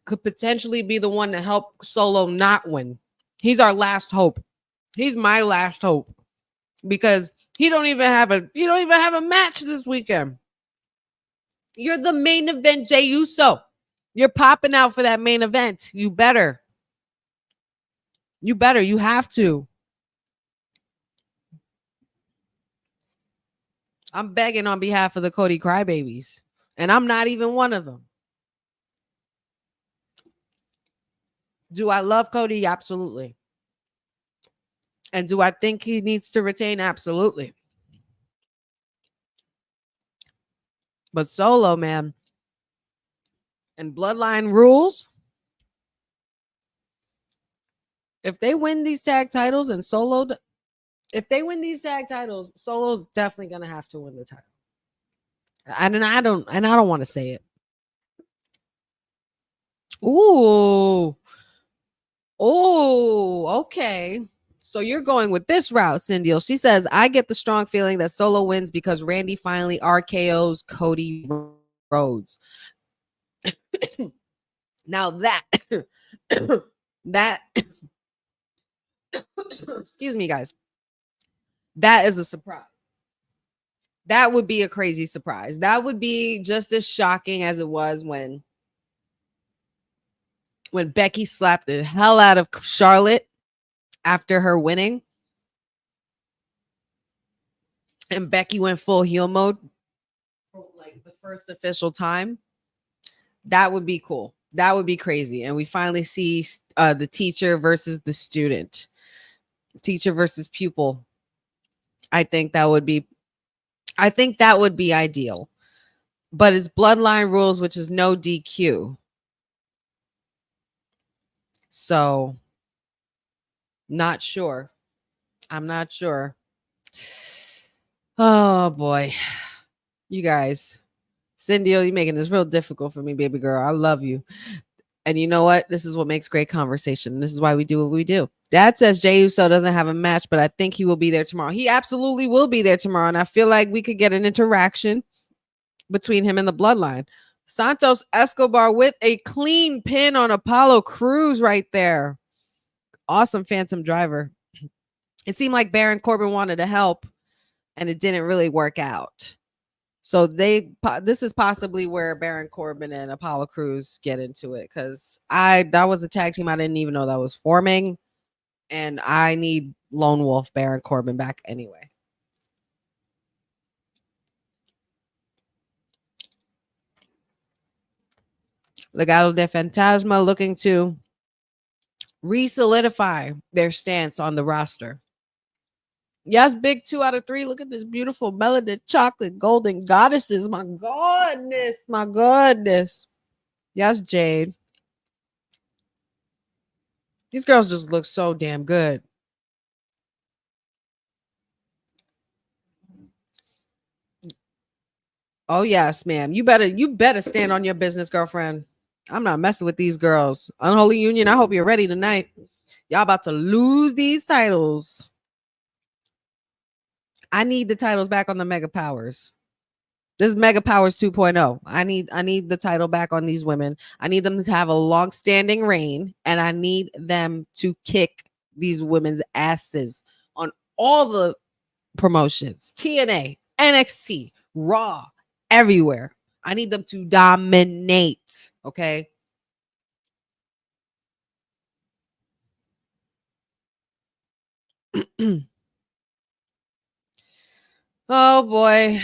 could potentially be the one to help Solo not win. He's our last hope. He's my last hope because he don't even have a match this weekend. You're the main event, Jey Uso. You're popping out for that main event. You better. You have to. I'm begging on behalf of the Cody Crybabies, and I'm not even one of them. Do I love Cody? Absolutely. And do I think he needs to retain? Absolutely. But Solo, man, and Bloodline rules. If they win these tag titles and Solo, if they win these tag titles, Solo's definitely gonna have to win the title. And I don't want to say it. Ooh. Oh, okay. So you're going with this route, Cindy. She says, I get the strong feeling that Solo wins because Randy finally RKO's Cody Rhodes. Now that that excuse me, guys. That is a surprise. That would be a crazy surprise. That would be just as shocking as it was when Becky slapped the hell out of Charlotte after her winning. And Becky went full heel mode for like the first official time. That would be cool. That would be crazy. And we finally see the teacher versus the student. Teacher versus pupil. I think that would be ideal. But it's bloodline rules, which is no DQ. So not sure. I'm not sure. Oh boy. You guys. Cindy, you're making this real difficult for me, baby girl. I love you. And you know what? This is what makes great conversation. This is why we do what we do. Dad says Jey Uso doesn't have a match, but I think he will be there tomorrow. He absolutely will be there tomorrow. And I feel like we could get an interaction between him and the bloodline. Santos Escobar with a clean pin on Apollo Crews right there. Awesome Phantom Driver. It seemed like Baron Corbin wanted to help, and it didn't really work out. So this is possibly where Baron Corbin and Apollo Crews get into it, because that was a tag team I didn't even know that was forming, and I need Lone Wolf Baron Corbin back anyway. Legado de Fantasma looking to re-solidify their stance on the roster. Yes, big 2 out of 3. Look at this beautiful melanin chocolate golden goddesses. My goodness. My goodness. Yes, Jade. These girls just look so damn good. Oh, yes, ma'am. You better stand on your business, girlfriend. I'm not messing with these girls. Unholy Union, I hope you're ready tonight. Y'all about to lose these titles. I need the titles back on the Mega Powers. This is Mega Powers 2.0. I need the title back on these women. I need them to have a long-standing reign, and I need them to kick these women's asses on all the promotions. TNA, NXT, Raw, everywhere. I need them to dominate, okay? Oh boy.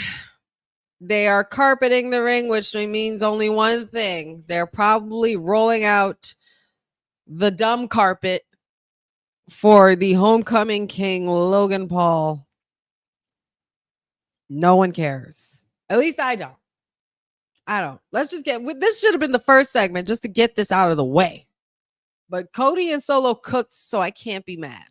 They are carpeting the ring, which means only one thing. They're probably rolling out the dumb carpet for the homecoming king, Logan Paul. No one cares. At least I don't. Let's just this should have been the first segment just to get this out of the way. But Cody and Solo cooked, so I can't be mad.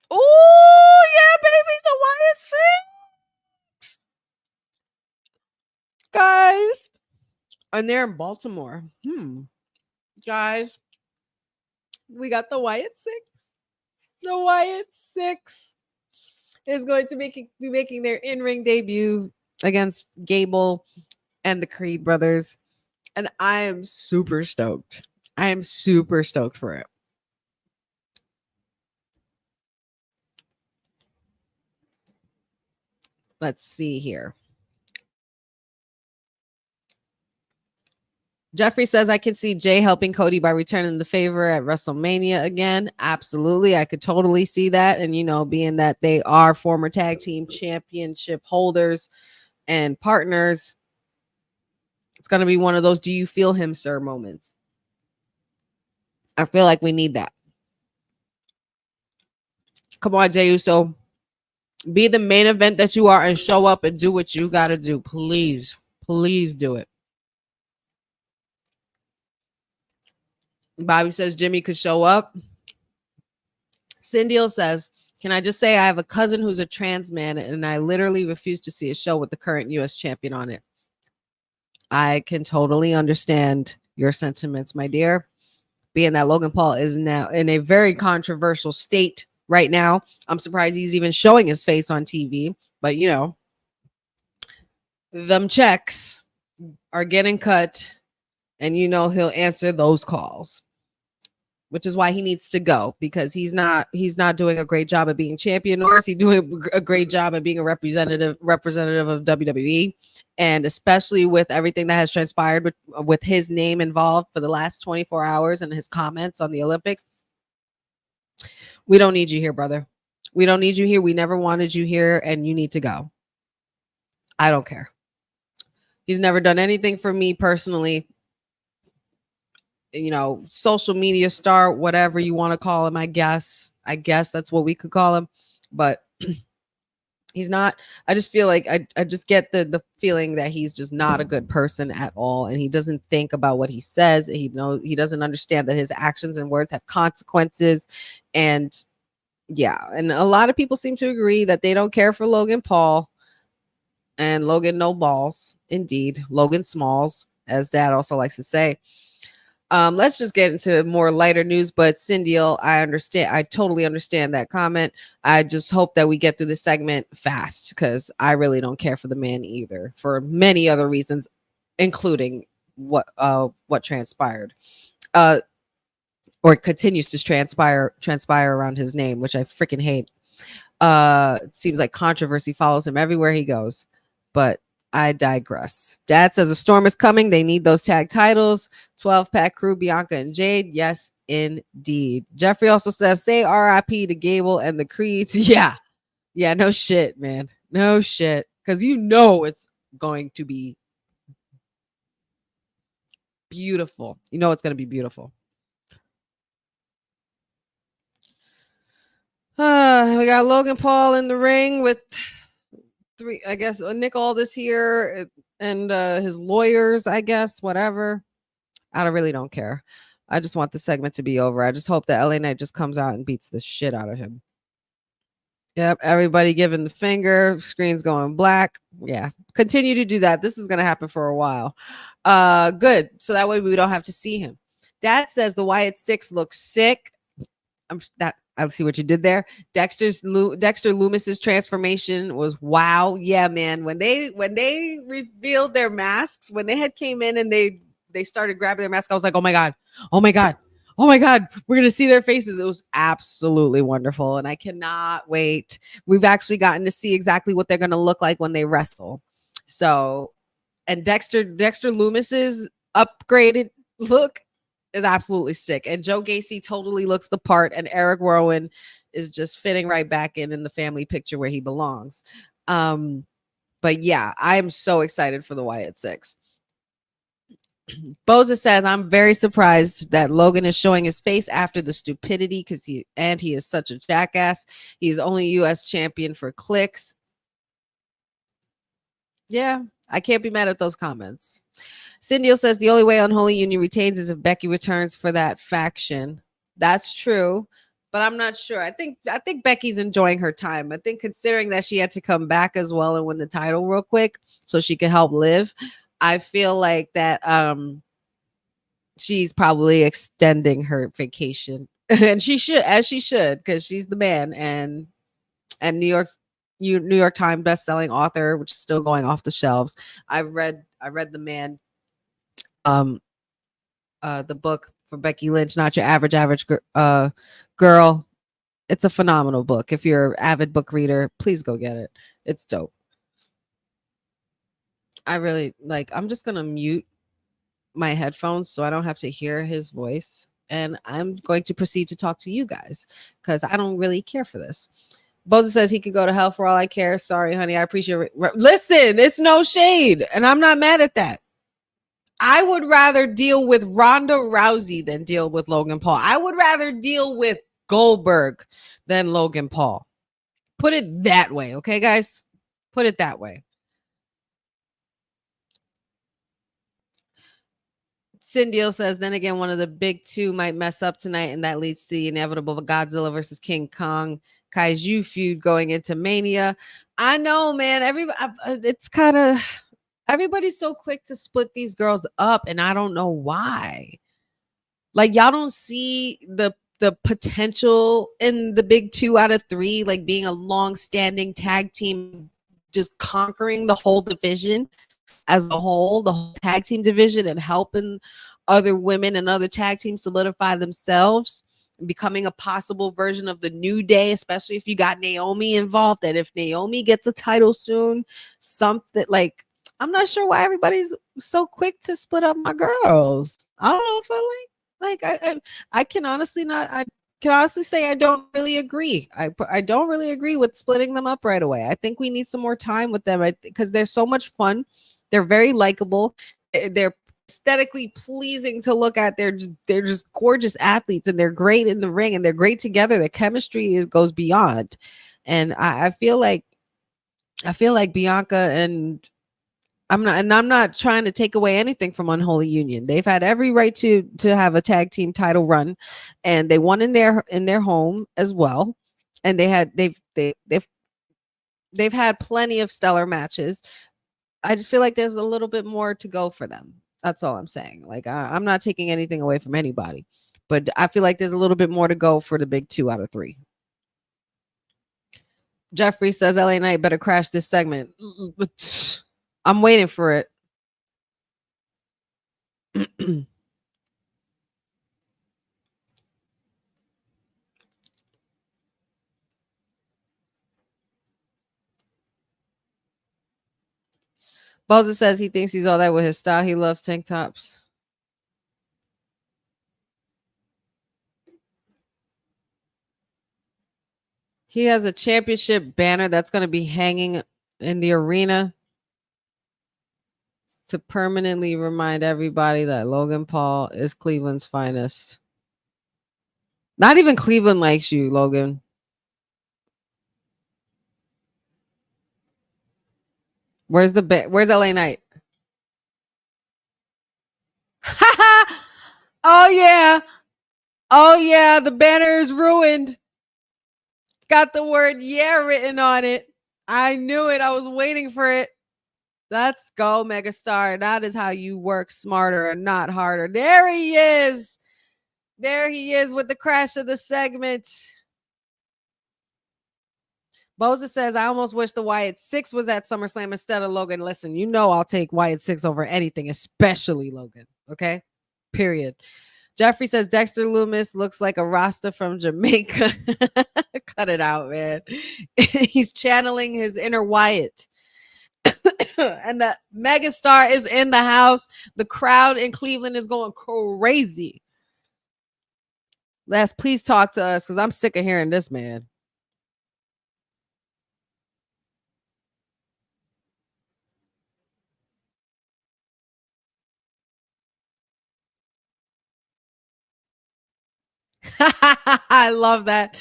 Oh, yeah, baby, the Wyatt Six. Guys. And they're in Baltimore. Guys, we got the Wyatt Six. The Wyatt Six is going to be making their in-ring debut against Gable and the Creed brothers. And I am super stoked. I am super stoked for it. Let's see here. Jeffrey says, I can see Jay helping Cody by returning the favor at WrestleMania again. Absolutely. I could totally see that. And, you know, being that they are former tag team championship holders and partners, it's going to be one of those, do you feel him, sir, moments. I feel like we need that. Come on, Jey Uso. Be the main event that you are and show up and do what you got to do. Please. Please do it. Bobby says Jimmy could show up. Cindy says, can I just say I have a cousin who's a trans man and I literally refuse to see a show with the current U.S. champion on it. I can totally understand your sentiments, my dear. Being that Logan Paul is now in a very controversial state right now. I'm surprised he's even showing his face on TV. But, you know, them checks are getting cut and, you know, he'll answer those calls. Which is why he needs to go, because he's not doing a great job at being champion, nor is he doing a great job at being a representative of WWE. And especially with everything that has transpired with his name involved for the last 24 hours and his comments on the Olympics. We don't need you here, brother. We don't need you here. We never wanted you here, and you need to go. I don't care. He's never done anything for me personally. You know, social media star, whatever you want to call him, I guess that's what we could call him. But he's not. I just feel like I just get the feeling that he's just not a good person at all, and he doesn't think about what he says. He doesn't understand that his actions and words have consequences. And yeah, and a lot of people seem to agree that they don't care for Logan Paul and Logan no balls. Indeed, Logan Smalls, as Dad also likes to say. Let's just get into more lighter news. But Cindy, I totally understand that comment. I just hope that we get through this segment fast, because I really don't care for the man either, for many other reasons, including what transpired, or continues to transpire around his name, which I freaking hate. It seems like controversy follows him everywhere he goes, but I digress. Dad says a storm is coming. They need those tag titles. 12-pack crew, Bianca and Jade. Yes, indeed. Jeffrey also says, say RIP to Gable and the Creeds. Yeah, no shit, man. No shit. Because you know it's going to be beautiful. You know it's going to be beautiful. We got Logan Paul in the ring with three, I guess, Nick Aldis here and his lawyers, I guess, whatever. I really don't care. I just want the segment to be over. I just hope that LA Knight just comes out and beats the shit out of him. Yep, everybody giving the finger, screen's going black. Yeah, continue to do that. This is going to happen for a while. Good. So that way we don't have to see him. Dad says the Wyatt Six looks sick. I see what you did there. Dexter Loomis's transformation was wow. Yeah, man. When they revealed their masks, when they had came in and they started grabbing their mask, I was like, oh my god, we're gonna see their faces. It was absolutely wonderful, and I cannot wait. We've actually gotten to see exactly what they're gonna look like when they wrestle. So, and Dexter Loomis's upgraded look is absolutely sick. And Joe Gacy totally looks the part, and Eric Rowan is just fitting right back in the family picture where he belongs. But yeah, I'm so excited for the Wyatt Six. Boza says, I'm very surprised that Logan is showing his face after the stupidity because he is such a jackass. He's only US champion for clicks. Yeah, I can't be mad at those comments. Cindy says the only way Unholy Union retains is if Becky returns for that faction. That's true, but I'm not sure. I think Becky's enjoying her time. I think considering that she had to come back as well and win the title real quick so she could help Liv, I feel like that she's probably extending her vacation. And she should, because she's the man, and New York Times best-selling author, which is still going off the shelves. I read the man the book for Becky Lynch, Not Your Average Girl. It's a phenomenal book. If you're an avid book reader, please go get it. It's dope. I really I'm just gonna mute my headphones so I don't have to hear his voice, and I'm going to proceed to talk to you guys because I don't really care for this. Boza says he could go to hell for all I care. Sorry, honey. I appreciate it. Listen, it's no shade, and I'm not mad at that. I would rather deal with Ronda Rousey than deal with Logan Paul. I would rather deal with Goldberg than Logan Paul. Put it that way, okay, guys? Put it that way. Cindy says, then again, one of the big two might mess up tonight, and that leads to the inevitable Godzilla versus King Kong Kaiju feud going into Mania. I know, man. It's kind of... Everybody's so quick to split these girls up, and I don't know why. Like, y'all don't see the potential in the big 2 out of 3, like being a long-standing tag team, just conquering the whole division as a whole, the whole tag team division, and helping other women and other tag teams solidify themselves, becoming a possible version of the New Day, especially if you got Naomi involved. And if Naomi gets a title soon, something like... I'm not sure why everybody's so quick to split up my girls. I don't know if I can honestly say I don't really agree. I don't really agree with splitting them up right away. I think we need some more time with them because they're so much fun. They're very likable. They're aesthetically pleasing to look at. They're just gorgeous athletes, and they're great in the ring, and they're great together. Their chemistry goes beyond. And I feel like Bianca and... I'm not trying to take away anything from Unholy Union. They've had every right to have a tag team title run, and they won in their home as well. And they've had plenty of stellar matches. I just feel like there's a little bit more to go for them. That's all I'm saying. Like, I'm not taking anything away from anybody, but I feel like there's a little bit more to go for the big 2 out of 3. Jeffrey says LA Knight better crash this segment. I'm waiting for it. Boza says he thinks he's all that with his style. He loves tank tops. He has a championship banner that's going to be hanging in the arena to permanently remind everybody that Logan Paul is Cleveland's finest. Not even Cleveland likes you, Logan. Where's LA Knight? Oh yeah, the banner is ruined. It's got the word "yeah" written on it. I knew it. I was waiting for it. Let's go, Megastar. That is how you work smarter and not harder. There he is. There he is with the crash of the segment. Boza says, I almost wish the Wyatt 6 was at SummerSlam instead of Logan. Listen, you know I'll take Wyatt 6 over anything, especially Logan. Okay? Period. Jeffrey says, Dexter Loomis looks like a Rasta from Jamaica. Cut it out, man. He's channeling his inner Wyatt. And the megastar is in the house. The crowd in Cleveland is going crazy. Les, please talk to us because I'm sick of hearing this man. I love that.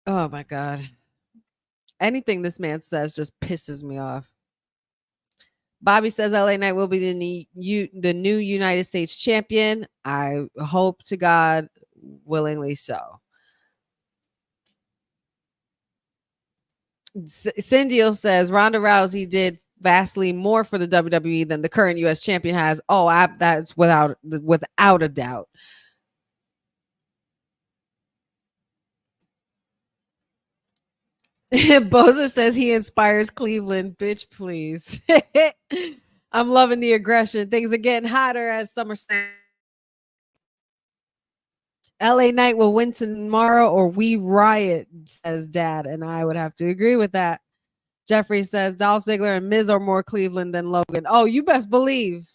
Oh my God. Anything this man says just pisses me off. Bobby says LA Knight will be the new United States champion. I hope to God, willingly so. Cindy says Ronda Rousey did vastly more for the WWE than the current U.S. champion has. Oh, that's without a doubt. Boza says he inspires Cleveland. Bitch, please. I'm loving the aggression. Things are getting hotter as SummerSlam. LA Knight will win tomorrow or we riot, says Dad. And I would have to agree with that. Jeffrey says Dolph Ziggler and Miz are more Cleveland than Logan. Oh, you best believe.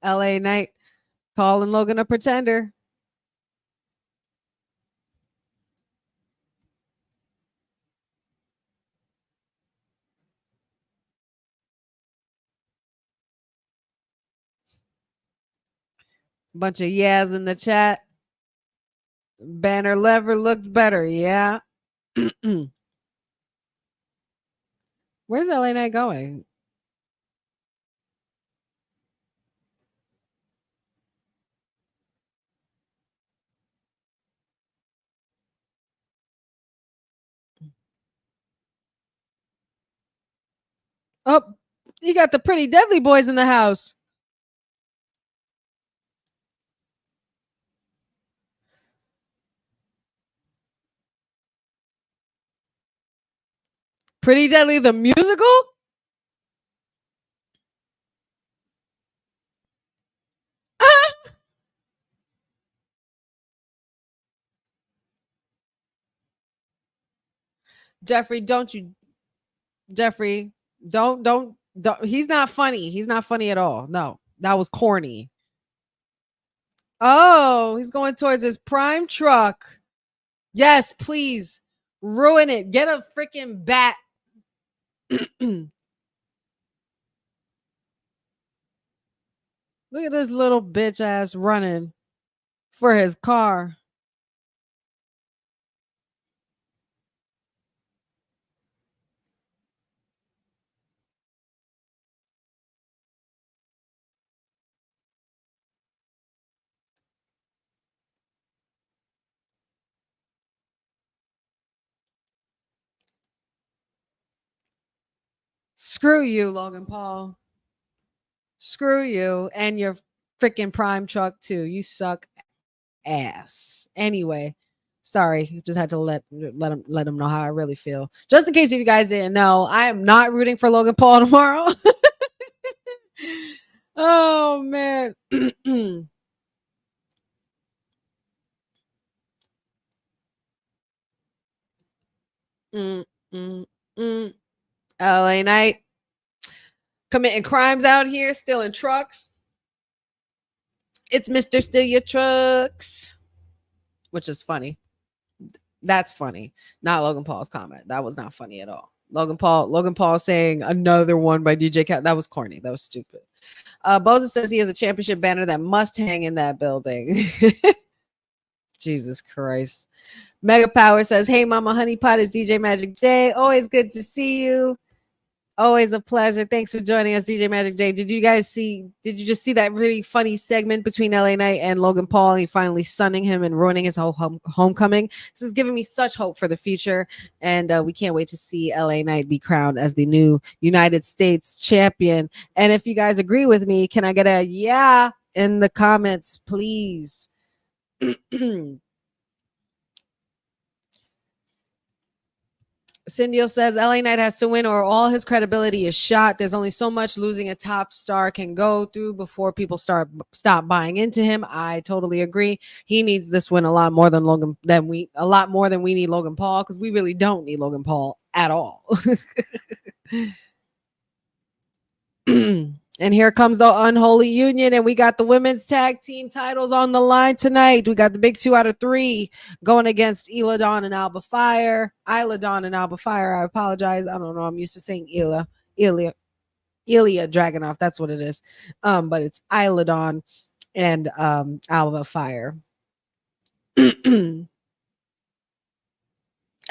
LA Knight calling Logan a pretender. Bunch of yeahs in the chat. Banner lever looked better. Yeah. Where's LA Knight going? Oh, you got the Pretty Deadly Boys in the house. Pretty Deadly the musical? Jeffrey, don't. He's not funny. He's not funny at all. No, that was corny. Oh, he's going towards his prime truck. Yes, please ruin it. Get a freaking bat. Look at this little bitch ass running for his car. Screw you, Logan Paul. Screw you and your freaking prime truck too. You suck ass. Anyway, sorry, just had to let him know how I really feel. Just in case if you guys didn't know, I am not rooting for Logan Paul tomorrow. Oh man. LA Knight committing crimes out here, stealing trucks. It's Mr. Steal Your Trucks, which is funny. That's funny. Not Logan Paul's comment. That was not funny at all. Logan Paul saying another one by DJ Cat. That was corny. That was stupid. Boza says he has a championship banner that must hang in that building. Jesus Christ. Mega Power says, hey, Mama Honeypot, is DJ Magic J. Always good to see you. Always a pleasure. Thanks for joining us, DJ Magic J. Did you just see that really funny segment between LA Knight and Logan Paul? He finally sunning him and ruining his whole homecoming. This is giving me such hope for the future. And we can't wait to see LA Knight be crowned as the new United States champion. And if you guys agree with me, can I get a yeah in the comments, please? Cindy says LA Knight has to win or all his credibility is shot. There's only so much losing a top star can go through before people stop buying into him. I totally agree. He needs this win a lot more than we need Logan Paul, because we really don't need Logan Paul at all. And here comes the unholy union, and we got the women's tag team titles on the line tonight. We got the big 2 out of 3 going against Isla Dawn and Alba Fire. I apologize. I don't know. I'm used to saying Ilya Dragunov. That's what it is. But it's Isla Dawn and Alba Fire. A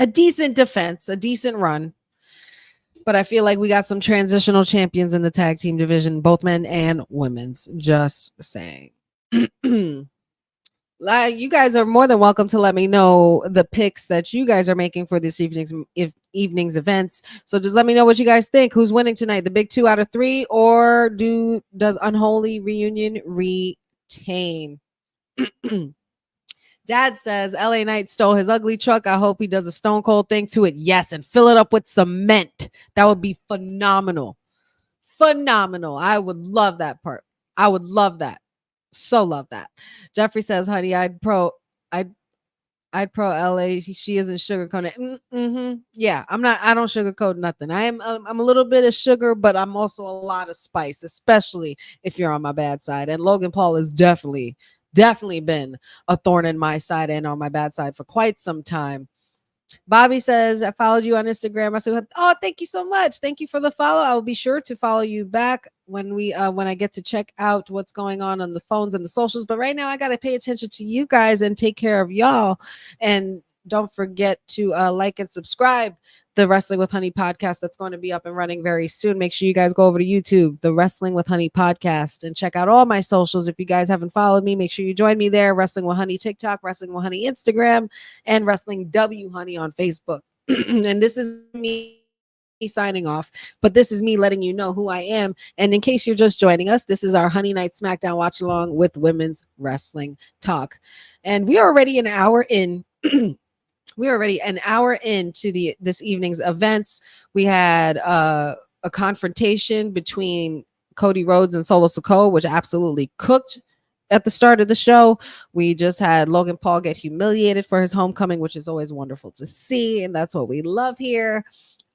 decent defense, a decent run. But I feel like we got some transitional champions in the tag team division, both men and women's. Just saying. You guys are more than welcome to let me know the picks that you guys are making for this evening's events. So just let me know what you guys think. Who's winning tonight? The big 2 out of 3, or does Unholy Reunion retain? Dad says LA Knight stole his ugly truck. I hope he does a Stone Cold thing to it. Yes, and fill it up with cement. That would be phenomenal. Phenomenal. I would love that part. I would love that. So love that. Jeffrey says, honey, I'd pro LA. She isn't sugarcoating. Yeah, I don't sugarcoat nothing. I'm a little bit of sugar, but I'm also a lot of spice, especially if you're on my bad side. And Logan Paul is definitely been a thorn in my side and on my bad side for quite some time. Bobby says, I followed you on Instagram. I said, oh, thank you so much. Thank you for the follow. I will be sure to follow you back when I get to check out what's going on the phones and the socials. But right now I got to pay attention to you guys and take care of y'all. And don't forget to like and subscribe the Wrestling with Honey podcast that's going to be up and running very soon. Make sure you guys go over to YouTube, the Wrestling with Honey podcast, and check out all my socials. If you guys haven't followed me, make sure you join me there. Wrestling with Honey TikTok, Wrestling with Honey Instagram, and Wrestling W Honey on Facebook. And this is me signing off, but this is me letting you know who I am. And in case you're just joining us, this is our Honey Night SmackDown watch along with women's wrestling talk. And we are already an hour in. We're already an hour into this evening's events. We had a confrontation between Cody Rhodes and Solo Sikoa, which absolutely cooked at the start of the show. We just had Logan Paul get humiliated for his homecoming, which is always wonderful to see, and that's what we love here.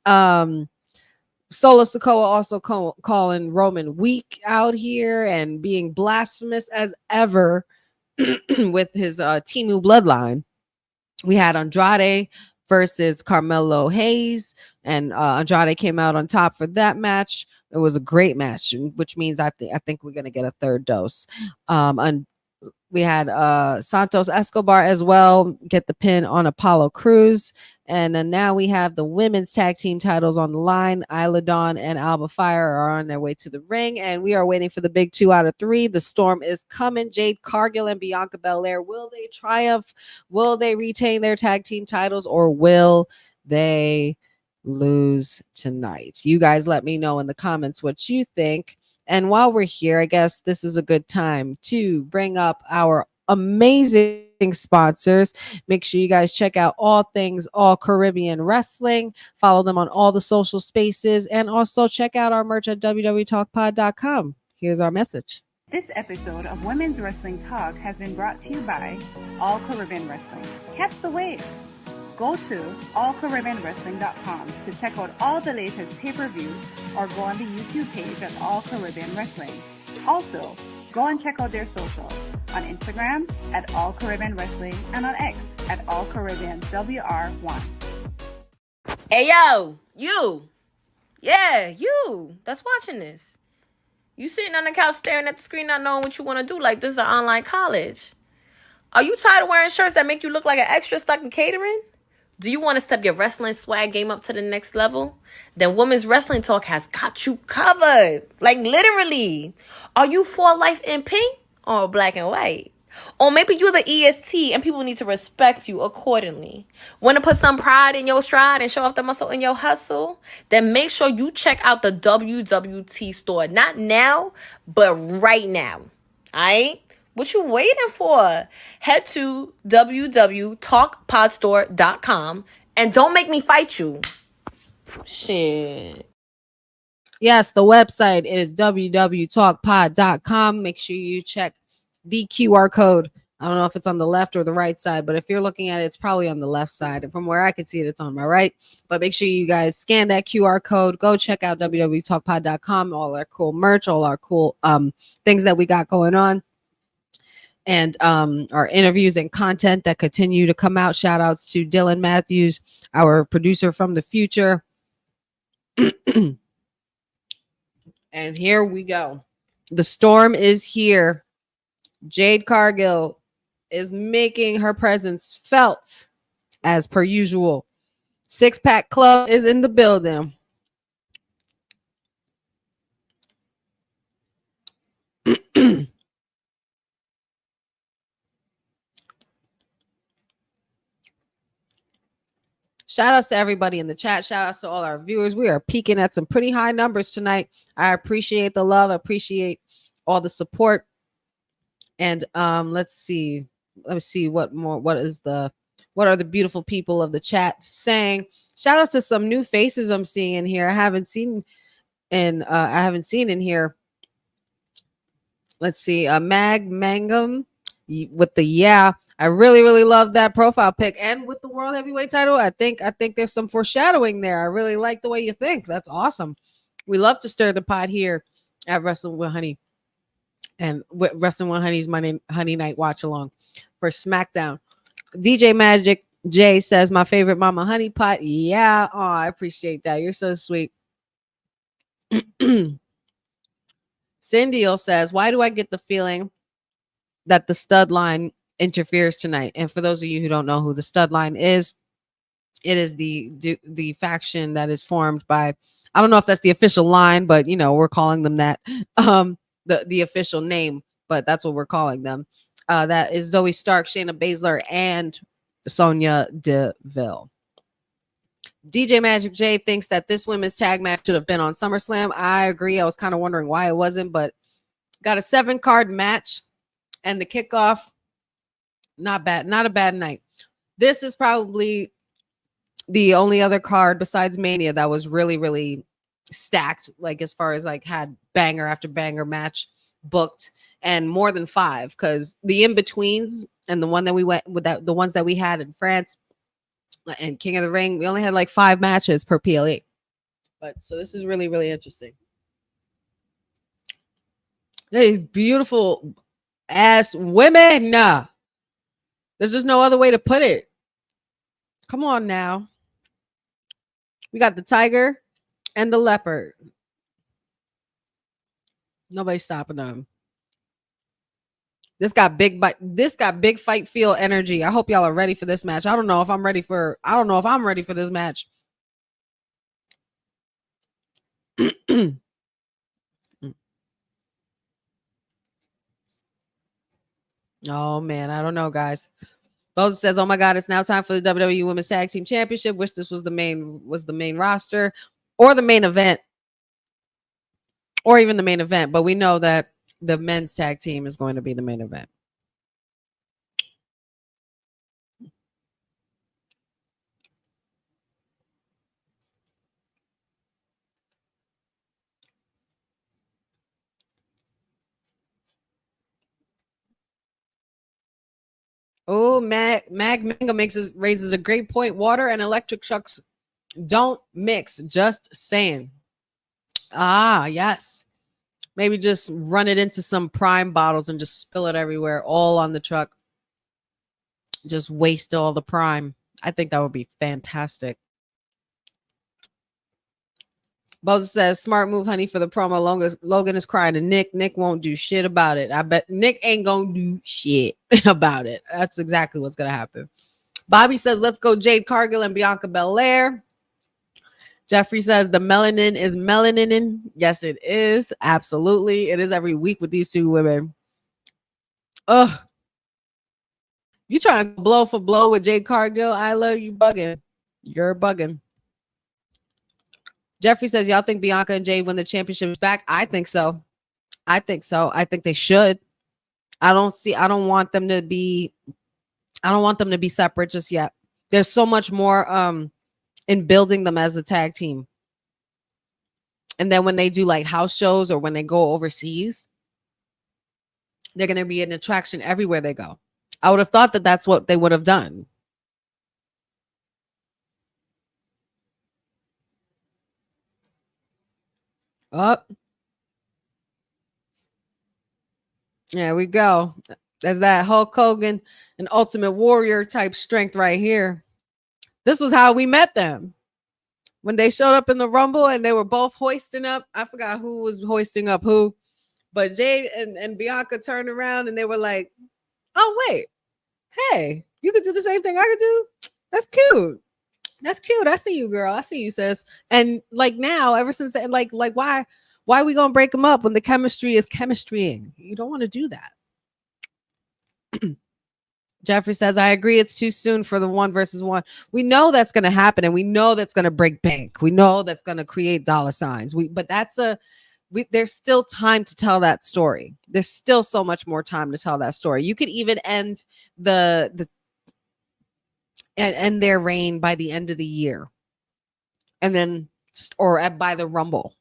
Solo Sikoa also calling Roman weak out here and being blasphemous as ever with his Timu bloodline. We had Andrade versus Carmelo Hayes, and Andrade came out on top for that match. It was a great match, which means I think we're going to get a third dose. And we had Santos Escobar as well get the pin on Apollo Crews. And then now we have the women's tag team titles on the line. Isla Dawn and Alba Fire are on their way to the ring, and we are waiting for the big 2 out of 3. The storm is coming. Jade Cargill and Bianca Belair, will they triumph? Will they retain their tag team titles, or will they lose tonight? You guys let me know in the comments what you think. And while we're here, I guess this is a good time to bring up our amazing sponsors. Make sure you guys check out All Things All Caribbean Wrestling. Follow them on all the social spaces, and also check out our merch at www.talkpod.com. Here's our message. This episode of Women's Wrestling Talk has been brought to you by All Caribbean Wrestling. Catch the wave. Go to allcaribbeanwrestling.com to check out all the latest pay-per-views, or go on the YouTube page at All Caribbean Wrestling. Also, go and check out their socials on Instagram at All Caribbean Wrestling and on X at All Caribbean WR1. Hey, yo, you. Yeah, you that's watching this. You sitting on the couch staring at the screen not knowing what you want to do like this is an online college. Are you tired of wearing shirts that make you look like an extra stuck in catering? Do you want to step your wrestling swag game up to the next level? Then Women's Wrestling Talk has got you covered. Like literally. Are you for life in pink or black and white? Or maybe you're the EST and people need to respect you accordingly. Want to put some pride in your stride and show off the muscle in your hustle? Then make sure you check out the WWT store. Not now, but right now. Alright? What you waiting for? Head to www.talkpodstore.com and don't make me fight you. Shit. Yes, the website is www.talkpod.com. Make sure you check the QR code. I don't know if it's on the left or the right side, but if you're looking at it, it's probably on the left side. And from where I can see it, it's on my right. But make sure you guys scan that QR code. Go check out www.talkpod.com, all our cool merch, all our cool things that we got going on. And our interviews and content that continue to come out. Shout outs to Dylan Matthews, our producer from the future. And here we go. The storm is here. Jade Cargill is making her presence felt as per usual. Six Pack Club is in the building. Shout outs to everybody in the chat. Shout outs to all our viewers. We are peaking at some pretty high numbers tonight. I appreciate the love. Appreciate all the support. And let's see what are the beautiful people of the chat saying. Shout outs to some new faces I'm seeing in here. I haven't seen in here. Let's see. Mangum with the I really love that profile pic, and with the world heavyweight title, I think there's some foreshadowing there. I really like the way you think. That's awesome. We love to stir the pot here at Wrestling with Honey, and with Wrestling with Honey's Monday Honey Night watch along for SmackDown. DJ Magic J says my favorite Mama Honey Pot. Yeah, oh, I appreciate that. You're so sweet. Cindy says, why do I get the feeling that the stud line interferes tonight? And for those of you who don't know who the stud line is, it is the faction that is formed by, I don't know if that's the official line, but we're calling them that, the official name, but that's what we're calling them. That is Zoe Stark, Shayna Baszler, and Sonya Deville. DJ Magic J thinks that this women's tag match should have been on SummerSlam. I agree. I was kind of wondering why it wasn't, but got a 7-card match and the kickoff. Not bad. Not a bad night. This is probably the only other card besides Mania that was really stacked, like as far as like had banger after banger match booked, and more than 5, because the in-betweens and the one that we went with, the ones that we had in France and King of the Ring, we only had like 5 matches per PLE. But so this is really interesting. These beautiful ass women. There's just no other way to put it. Come on now. We got the tiger and the leopard. Nobody's stopping them. This got big fight feel energy. I hope y'all are ready for this match. I don't know if I'm ready for this match. Oh man, I don't know, guys. Boza says, "Oh my God, it's now time for the WWE Women's Tag Team Championship. Wish this was the main roster or the main event, or even the main event. But we know that the men's tag team is going to be the main event." Oh, Mango raises a great point. Water and electric shocks don't mix. Just saying. Ah, yes. Maybe just run it into some Prime bottles and just spill it everywhere, all on the truck. Just waste all the Prime. I think that would be fantastic. Boza says, smart move, honey, for the promo. Logan is crying to Nick. Nick won't do shit about it. I bet Nick ain't gonna do shit about it. That's exactly what's gonna happen. Bobby says, let's go Jade Cargill and Bianca Belair. Jeffrey says, the melanin is melanin. Yes, it is. Absolutely. It is every week with these two women. Ugh. You trying to blow for blow with Jade Cargill? I love you bugging. You're bugging. Jeffrey says, y'all think Bianca and Jade win the championship back? I think so. I think they should. I don't want them to be separate just yet. There's so much more in building them as a tag team. And then when they do like house shows or when they go overseas, they're going to be an attraction everywhere they go. I would have thought that that's what they would have done. Up. There we go. There's that Hulk Hogan and Ultimate Warrior type strength right here. This was how we met them. When they showed up in the Rumble and they were both hoisting up. I forgot who was hoisting up who. But Jade and Bianca turned around and they were like, oh, wait. Hey, you could do the same thing I could do? That's cute. That's cute. I see you, girl. I see you, sis. And like now, ever since then, like why are we gonna break them up when the chemistry is chemistrying? You don't want to do that. Jeffrey says, I agree. It's too soon for the 1 versus 1. We know that's going to happen, and we know that's going to break bank. We know that's going to create dollar signs. But there's still time to tell that story. There's still so much more time to tell that story. You could even end end their reign by the end of the year, and then by the Rumble,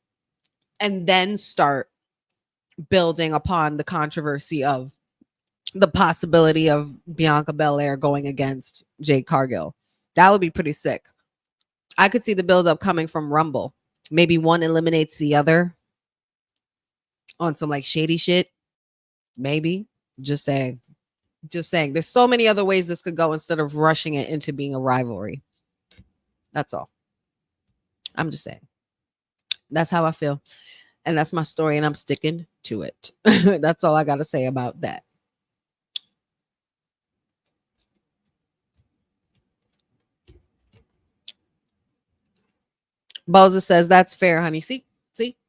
and then start building upon the controversy of the possibility of Bianca Belair going against Jade Cargill. That would be pretty sick. I could see the buildup coming from Rumble. Maybe one eliminates the other on some like shady shit. Maybe. Just saying. There's so many other ways this could go instead of rushing it into being a rivalry. That's all. I'm just saying. That's how I feel. And that's my story, and I'm sticking to it. That's all I got to say about that. Boza says that's fair, honey. See,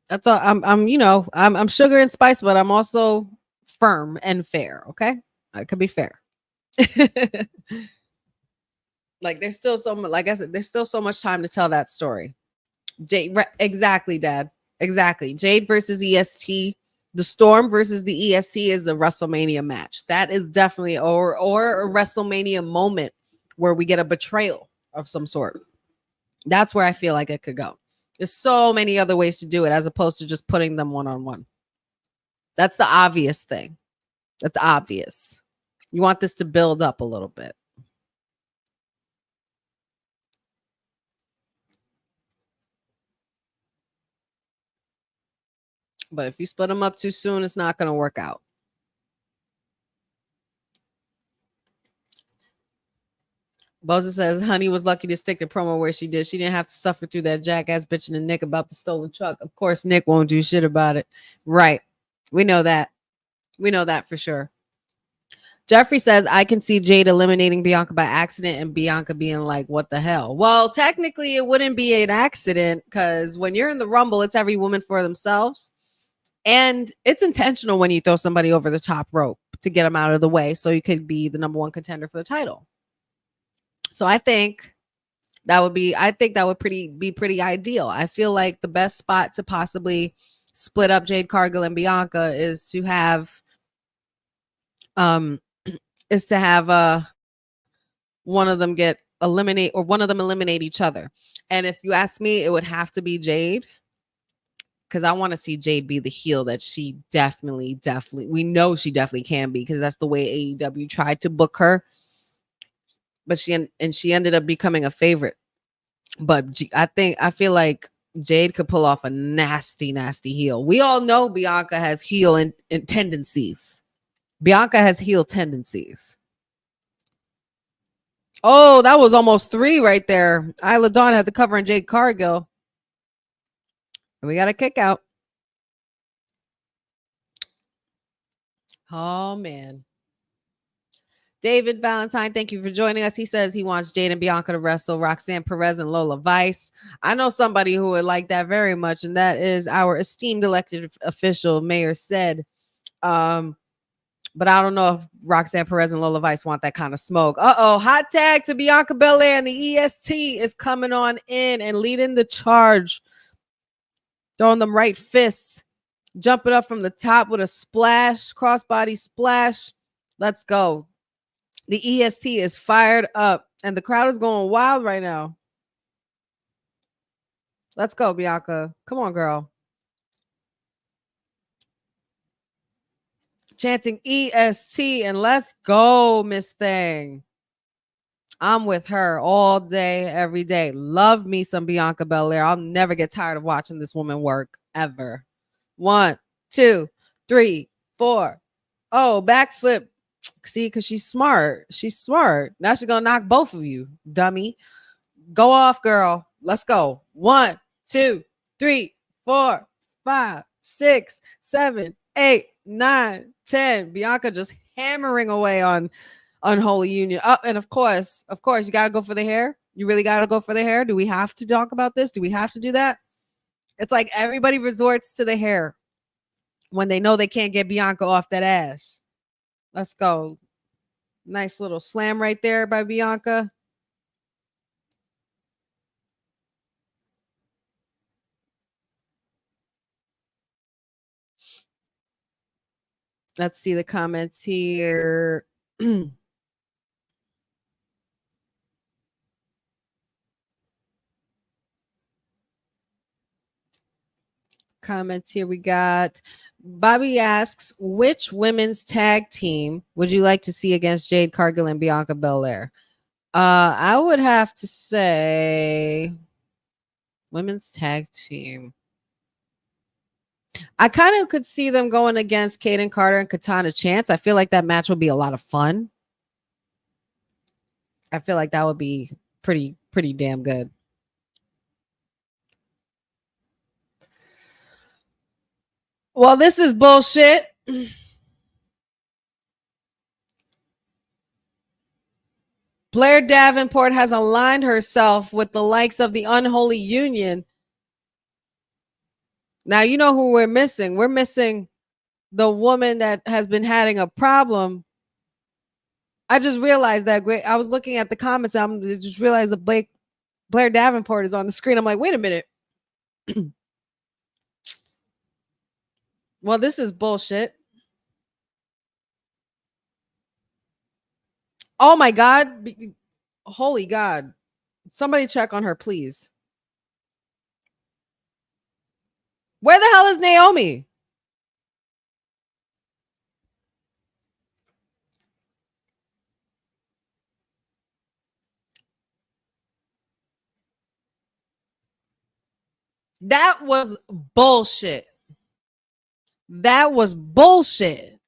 that's all. I'm sugar and spice, but I'm also firm and fair. Okay, I could be fair. Like there's still so much. Like I said, there's still so much time to tell that story. Exactly, Dad. Exactly. Jade versus EST. The Storm versus the EST is a WrestleMania match. That is definitely or a WrestleMania moment where we get a betrayal of some sort. That's where I feel like it could go. There's so many other ways to do it as opposed to just putting them one-on-one. That's the obvious thing. That's obvious. You want this to build up a little bit. But if you split them up too soon, it's not going to work out. Boza says, honey was lucky to stick the promo where she did. She didn't have to suffer through that jackass bitching to Nick about the stolen truck. Of course, Nick won't do shit about it. Right. We know that. We know that for sure. Jeffrey says, I can see Jade eliminating Bianca by accident and Bianca being like, what the hell? Well, technically, it wouldn't be an accident because when you're in the Rumble, it's every woman for themselves. And it's intentional when you throw somebody over the top rope to get them out of the way so you could be the number 1 contender for the title. So I think that would be pretty ideal. I feel like the best spot to possibly split up Jade Cargill and Bianca is to have one of them eliminate each other. And if you ask me, it would have to be Jade, because I want to see Jade be the heel that she definitely, we know she definitely can be, because that's the way AEW tried to book her. But she ended up becoming a favorite. But I feel like Jade could pull off a nasty, nasty heel. We all know Bianca has heel and tendencies. Bianca has heel tendencies. Oh, that was almost 3 right there. Isla Dawn had the cover on Jade Cargill. And we got a kick out. Oh, man. David Valentine, thank you for joining us. He says he wants Jade and Bianca to wrestle Roxanne Perez and Lola Vice. I know somebody who would like that very much, and that is our esteemed elected official, Mayor said. But I don't know if Roxanne Perez and Lola Vice want that kind of smoke. Hot tag to Bianca Belair, and the EST is coming on in and leading the charge. Throwing them right fists. Jumping up from the top with a splash, crossbody splash. Let's go. The EST is fired up, and the crowd is going wild right now. Let's go, Bianca. Come on, girl. Chanting EST and let's go, Miss Thing. I'm with her all day, every day. Love me some Bianca Belair. I'll never get tired of watching this woman work ever. 1, 2, 3, 4. Oh, backflip. See, because she's smart. She's smart. Now she's going to knock both of you, dummy. Go off, girl. Let's go. 1, 2, 3, 4, 5, 6, 7, 8, 9, 10. Bianca just hammering away on Unholy Union. And of course, you got to go for the hair. You really got to go for the hair. Do we have to talk about this? Do we have to do that? It's like everybody resorts to the hair when they know they can't get Bianca off that ass. Let's go. Nice little slam right there by Bianca. Let's see the comments here. Comments here we got. Bobby asks, which women's tag team would you like to see against Jade Cargill and Bianca Belair? I would have to say women's tag team. I kind of could see them going against Kaden Carter and Katana Chance. I feel like that match would be a lot of fun. I feel like that would be pretty damn good. Well, this is bullshit. Blair Davenport has aligned herself with the likes of the Unholy Union. Now, you know who we're missing. We're missing the woman that has been having a problem. I just realized that. I was looking at the comments. I just realized that Blair Davenport is on the screen. I'm like, wait a minute. Well, this is bullshit. Oh my God. Holy God. Somebody check on her, please. Where the hell is Naomi? That was bullshit. That was bullshit.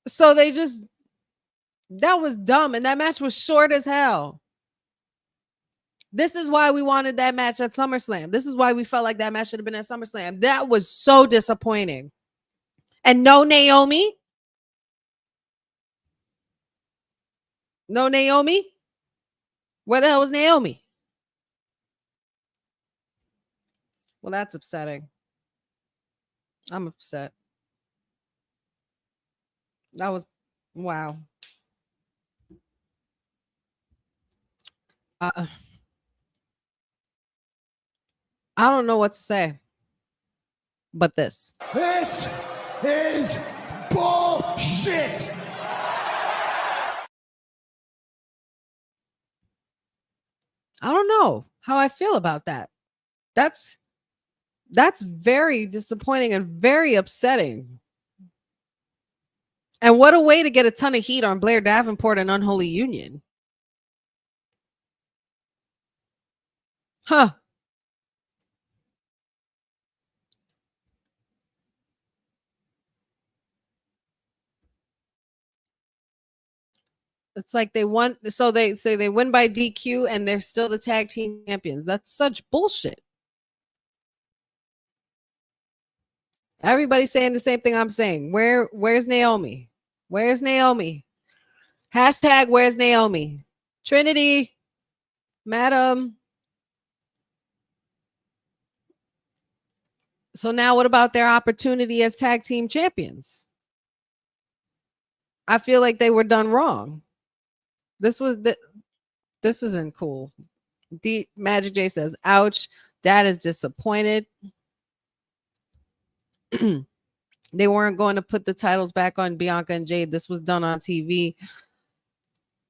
So that was dumb. And that match was short as hell. This is why we wanted that match at SummerSlam. This is why we felt like that match should have been at SummerSlam. That was so disappointing. And no Naomi. No Naomi. Where the hell was Naomi? Well, that's upsetting. I'm upset. That was, wow. I don't know what to say, but this. This is bullshit. I don't know how I feel about that. That's very disappointing and very upsetting. And what a way to get a ton of heat on Blair Davenport and Unholy Union. Huh. It's like they won. So they say they win by DQ and they're still the tag team champions. That's such bullshit. Everybody's saying the same thing I'm saying. Where's Naomi? Where's Naomi? Hashtag where's Naomi? Trinity, madam. So now what about their opportunity as tag team champions? I feel like they were done wrong. This isn't cool. Magic J says, ouch, Dad is disappointed. They weren't going to put the titles back on Bianca and Jade. This was done on TV.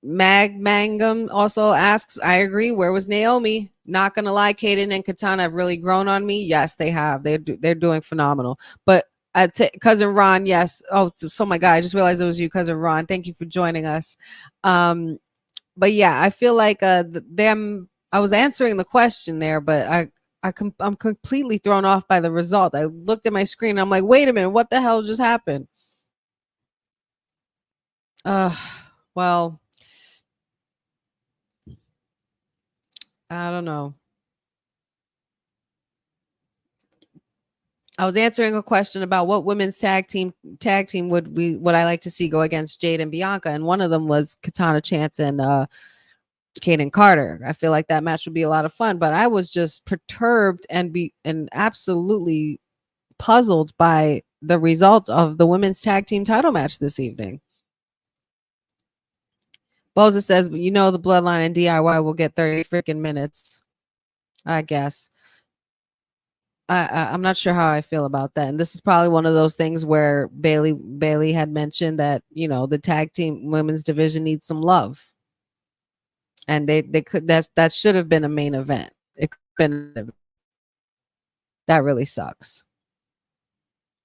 Mangum also asks, I agree. Where was Naomi? Not gonna lie, Kaden and Katana have really grown on me. Yes, they have. They're doing phenomenal. But cousin Ron, yes. Oh, so my God, I just realized it was you, cousin Ron. Thank you for joining us. But yeah, I feel like them. I was answering the question there, but I'm completely thrown off by the result. I looked at my screen. And I'm like, wait a minute, what the hell just happened? Well, I don't know. I was answering a question about what women's tag team would I like to see go against Jade and Bianca, and one of them was Katana Chance and Kaden Carter. I feel like that match would be a lot of fun, but I was just perturbed and absolutely puzzled by the result of the women's tag team title match this evening. Boza says, the Bloodline and DIY will get 30 freaking minutes. I guess. I'm not sure how I feel about that. And this is probably one of those things where Bailey had mentioned that, the tag team women's division needs some love. And they could that should have been a main event. It could have been. That really sucks.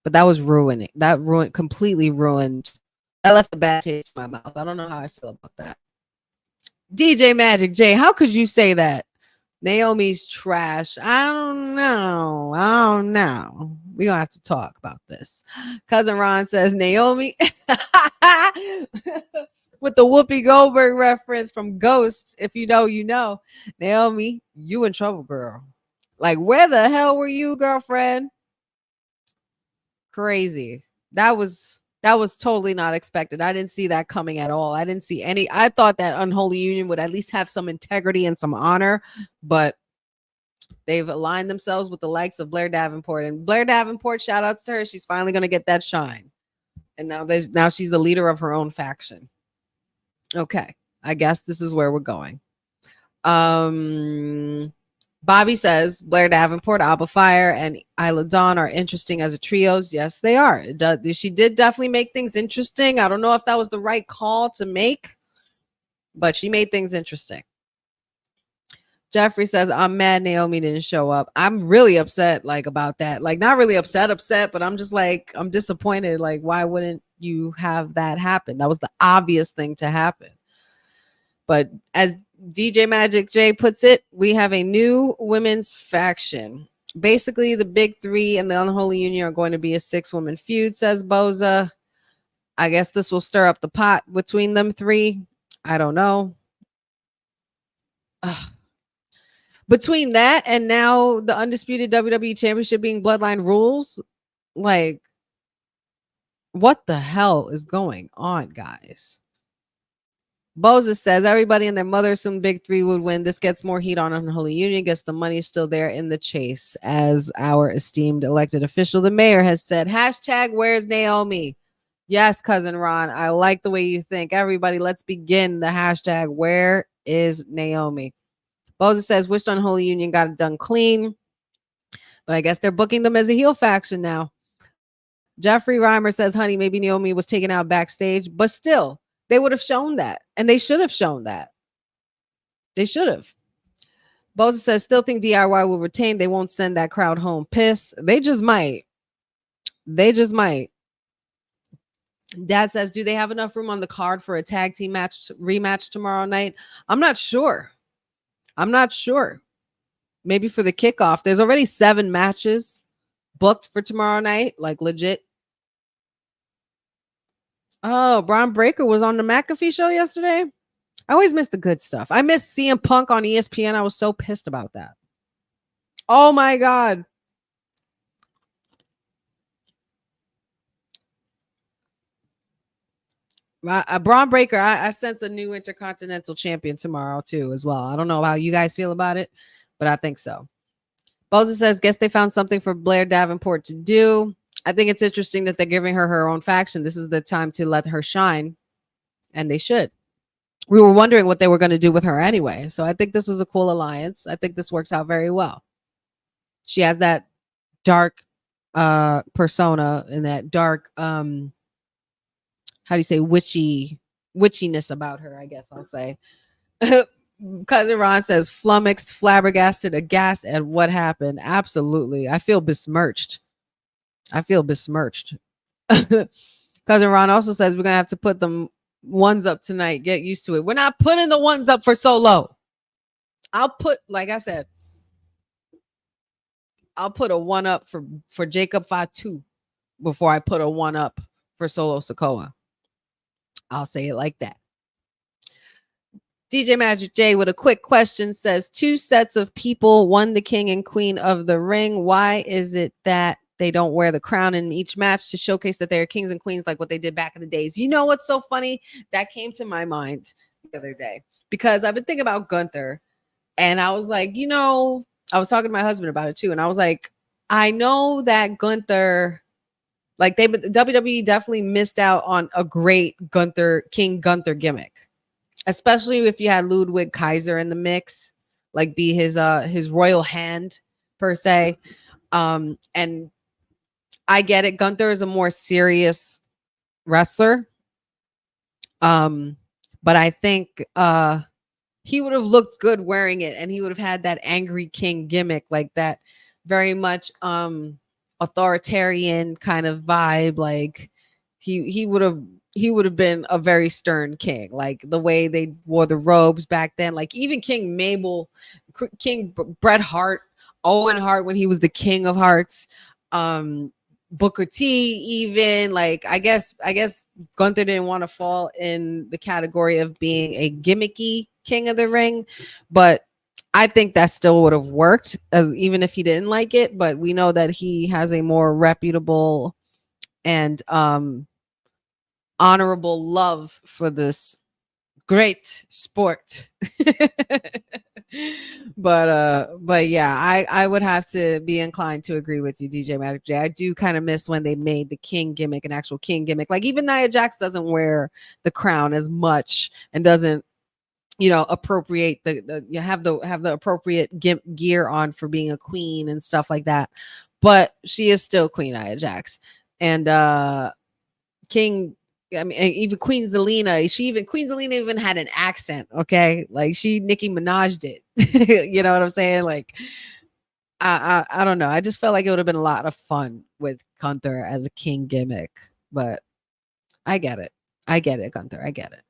But that was ruining. That completely ruined. That left a bad taste in my mouth. I don't know how I feel about that. DJ Magic J, how could you say that? Naomi's trash. I don't know. We're gonna have to talk about this. Cousin Ron says Naomi with the Whoopi Goldberg reference from Ghost. If you know, you know. Naomi, you in trouble, girl. Like, where the hell were you, girlfriend? Crazy. That was totally not expected. I didn't see that coming at all. I didn't see any. I thought that Unholy Union would at least have some integrity and some honor, but they've aligned themselves with the likes of Blair Davenport. And Blair Davenport, shout outs to her. She's finally going to get that shine. And now she's the leader of her own faction. Okay. I guess this is where we're going. Bobby says Blair Davenport, Alba Fire, and Isla Dawn are interesting as a trios. Yes, they are. She did definitely make things interesting. I don't know if that was the right call to make, but she made things interesting. Jeffrey says, I'm mad Naomi didn't show up. I'm really upset, about that. Not really upset, but I'm just I'm disappointed. Why wouldn't you have that happen? That was the obvious thing to happen. But as DJ Magic J puts it, we have a new women's faction. Basically, the big three and the Unholy Union are going to be a 6-woman feud, says Boza. I guess this will stir up the pot between them three. I don't know. Ugh. Between that and now the undisputed WWE Championship being Bloodline rules, what the hell is going on, guys? Boza says everybody and their mother assumed big three would win. This gets more heat on Unholy Union. Guess the money's still there in the chase. As our esteemed elected official, the mayor, has said, hashtag where's Naomi? Yes, cousin Ron, I like the way you think. Everybody, let's begin the hashtag where is Naomi? Boza says wished Unholy Union got it done clean, but I guess they're booking them as a heel faction now. Jeffrey Reimer says, honey, maybe Naomi was taken out backstage, but still, they would have shown that. And they should have shown that. They should have. Boza says, still think DIY will retain. They won't send that crowd home pissed. They just might. Dad says, do they have enough room on the card for a tag team rematch tomorrow night? I'm not sure. Maybe for the kickoff. There's already 7 matches booked for tomorrow night. Legit. Oh, Braun Breaker was on the McAfee show yesterday. I always miss the good stuff. I miss CM Punk on ESPN. I was so pissed about that. Oh my God. Braun Breaker, I sense a new Intercontinental Champion tomorrow too as well. I don't know how you guys feel about it, but I think so. Boza says, guess they found something for Blair Davenport to do. I think it's interesting that they're giving her own faction. This is the time to let her shine, and they should. We were wondering what they were going to do with her anyway, so I think this is a cool alliance. I think this works out very well. She has that dark persona and that dark, how do you say, witchy witchiness about her, I guess I'll say. Cousin Ron says flummoxed, flabbergasted, aghast at what happened. Absolutely. I feel besmirched. Cousin Ron also says we're gonna have to put them ones up tonight. Get used to it. We're not putting the ones up for Solo. I'll put, like I said, I'll put a one up for Jacob Fatu before I put a one up for Solo Sokoa. I'll say it like that. DJ Magic J with a quick question says 2 sets of people, one the king and queen of the ring. Why is it that they don't wear the crown in each match to showcase that they're kings and queens like what they did back in the days? You know what's so funny? That came to my mind the other day because I've been thinking about Gunther, and I was like, I was talking to my husband about it too, and I was like, I know that Gunther, like WWE definitely missed out on a great King Gunther gimmick, especially if you had Ludwig Kaiser in the mix, like be his royal hand per se. And I get it. Gunther is a more serious wrestler. But I think he would have looked good wearing it, and he would have had that angry king gimmick, like that very much authoritarian kind of vibe. Like he would have been a very stern king, like the way they wore the robes back then. Like even King Bret Hart, Owen Hart when he was the King of Hearts, Booker T, even like I guess Gunther didn't want to fall in the category of being a gimmicky king of the ring, but I think that still would have worked, as even if he didn't like it. But we know that he has a more reputable and honorable love for this great sport. But yeah, I would have to be inclined to agree with you, DJ Magic J. I do kind of miss when they made the king gimmick an actual king gimmick. Like even Nia Jax doesn't wear the crown as much and doesn't appropriate you have the appropriate gear on for being a queen and stuff like that, but she is still Queen Nia Jax. And even Queen Zelina even had an accent. Okay, like Nicki Minaj did. You know what I'm saying? Like I don't know. I just felt like it would have been a lot of fun with Gunther as a king gimmick, but I get it, Gunther. I get it.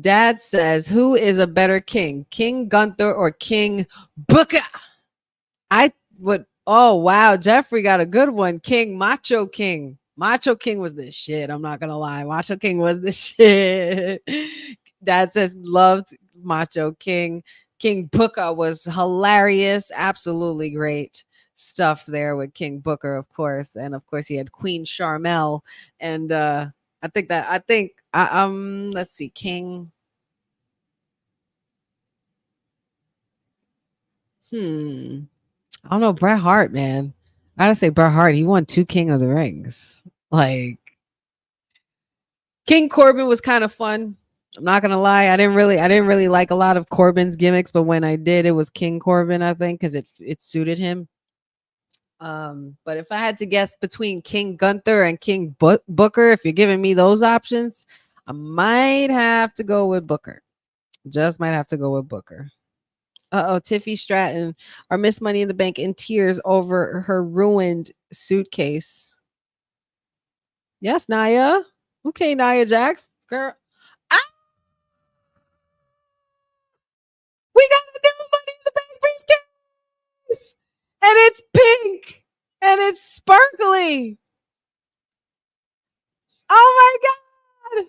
Dad says, who is a better king, King Gunther or King Booker? I would. Oh wow, Jeffrey got a good one. King Macho King. Macho King was the shit. I'm not gonna lie. Macho King was the shit. Dad says loved Macho King. King Booker was hilarious. Absolutely great stuff there with King Booker, of course. And of course he had Queen Charmel. And let's see, King. I don't know, Bret Hart, man. I gotta say Bret Hart, he won 2 King of the Rings. Like King Corbin was kind of fun. I'm not gonna lie. I didn't really like a lot of Corbin's gimmicks, but when I did, it was King Corbin, I think, because it suited him. But if I had to guess between King Gunther and King Booker, if you're giving me those options, I might have to go with Booker. Just might have to go with Booker. Tiffy Stratton or Miss Money in the Bank in tears over her ruined suitcase. Yes, Nia. Okay, Nia Jax. Girl. Ah! We got a new Money in the Bank briefcase. And it's pink. And it's sparkly. Oh my God.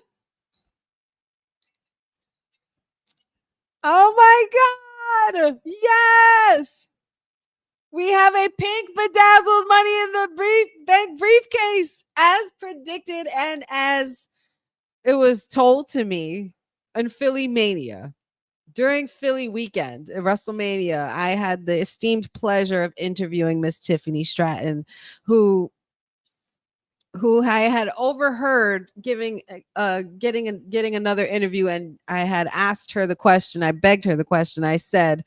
Oh my God. Yes. We have a pink bedazzled Money in the Bank briefcase as predicted and as it was told to me in Philly Mania. During Philly weekend at WrestleMania, I had the esteemed pleasure of interviewing Miss Tiffany Stratton, who I had overheard getting another interview, and I had asked her the question. I begged her the question. I said,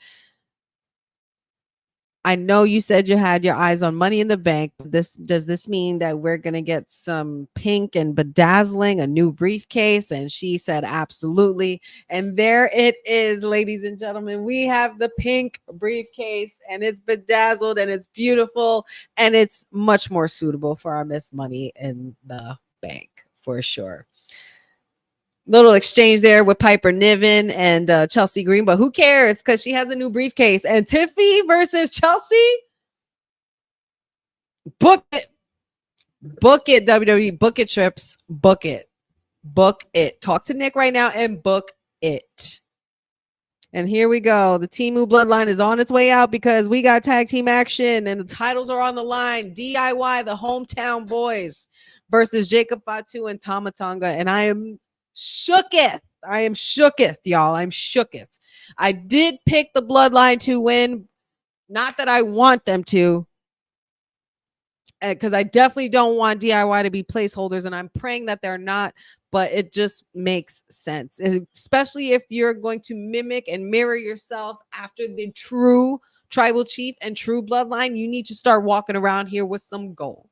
I know you said you had your eyes on Money in the Bank. But does this mean that we're gonna get some pink and bedazzling, a new briefcase? And she said absolutely. And there it is, ladies and gentlemen. We have the pink briefcase, and it's bedazzled and it's beautiful, and it's much more suitable for our Miss Money in the Bank for sure. Little exchange there with Piper Niven and Chelsea Green, but who cares? Because she has a new briefcase. And Tiffy versus Chelsea, book it, WWE, book it, Trips, book it, Talk to Nick right now and book it. And here we go. The Temu Bloodline is on its way out because we got tag team action and the titles are on the line. DIY, the hometown boys, versus Jacob Fatu and Tama Tonga, and I am shooketh. Y'all. I'm shooketh. I did pick the Bloodline to win. Not that I want them to, because I definitely don't want DIY to be placeholders, and I'm praying that they're not, but it just makes sense, especially if you're going to mimic and mirror yourself after the true tribal chief and true Bloodline. You need to start walking around here with some gold.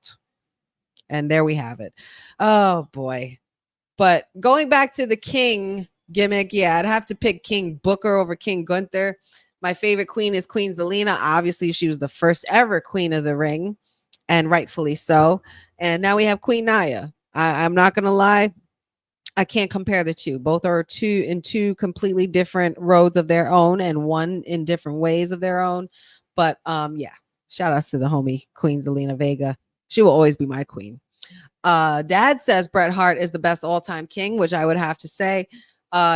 And there we have it. Oh, boy. But going back to the King gimmick, yeah, I'd have to pick King Booker over King Gunther. My favorite queen is Queen Zelina. Obviously, she was the first ever queen of the ring, and rightfully so. And now we have Queen Nia. I'm not going to lie. I can't compare the two. Both are two completely different roads of their own, and one in different ways of their own. But yeah, shout outs to the homie Queen Zelina Vega. She will always be my queen. Dad says Bret Hart is the best all-time king, which I would have to say.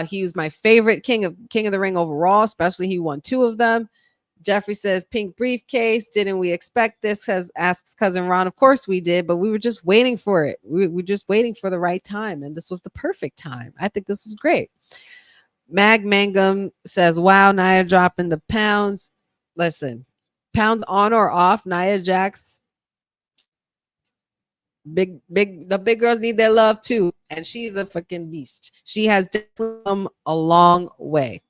He was my favorite king of the ring overall, especially he won 2 of them. Jeffrey says pink briefcase. Didn't we expect this? Asks cousin Ron. Of course we did, but we were just waiting for it. We were just waiting for the right time, and this was the perfect time. I think this was great. Mag Mangum says, wow, Nia dropping the pounds. Listen, pounds on or off, Nia Jax, the big girls need their love too, and she's a fucking beast. She has come a long way,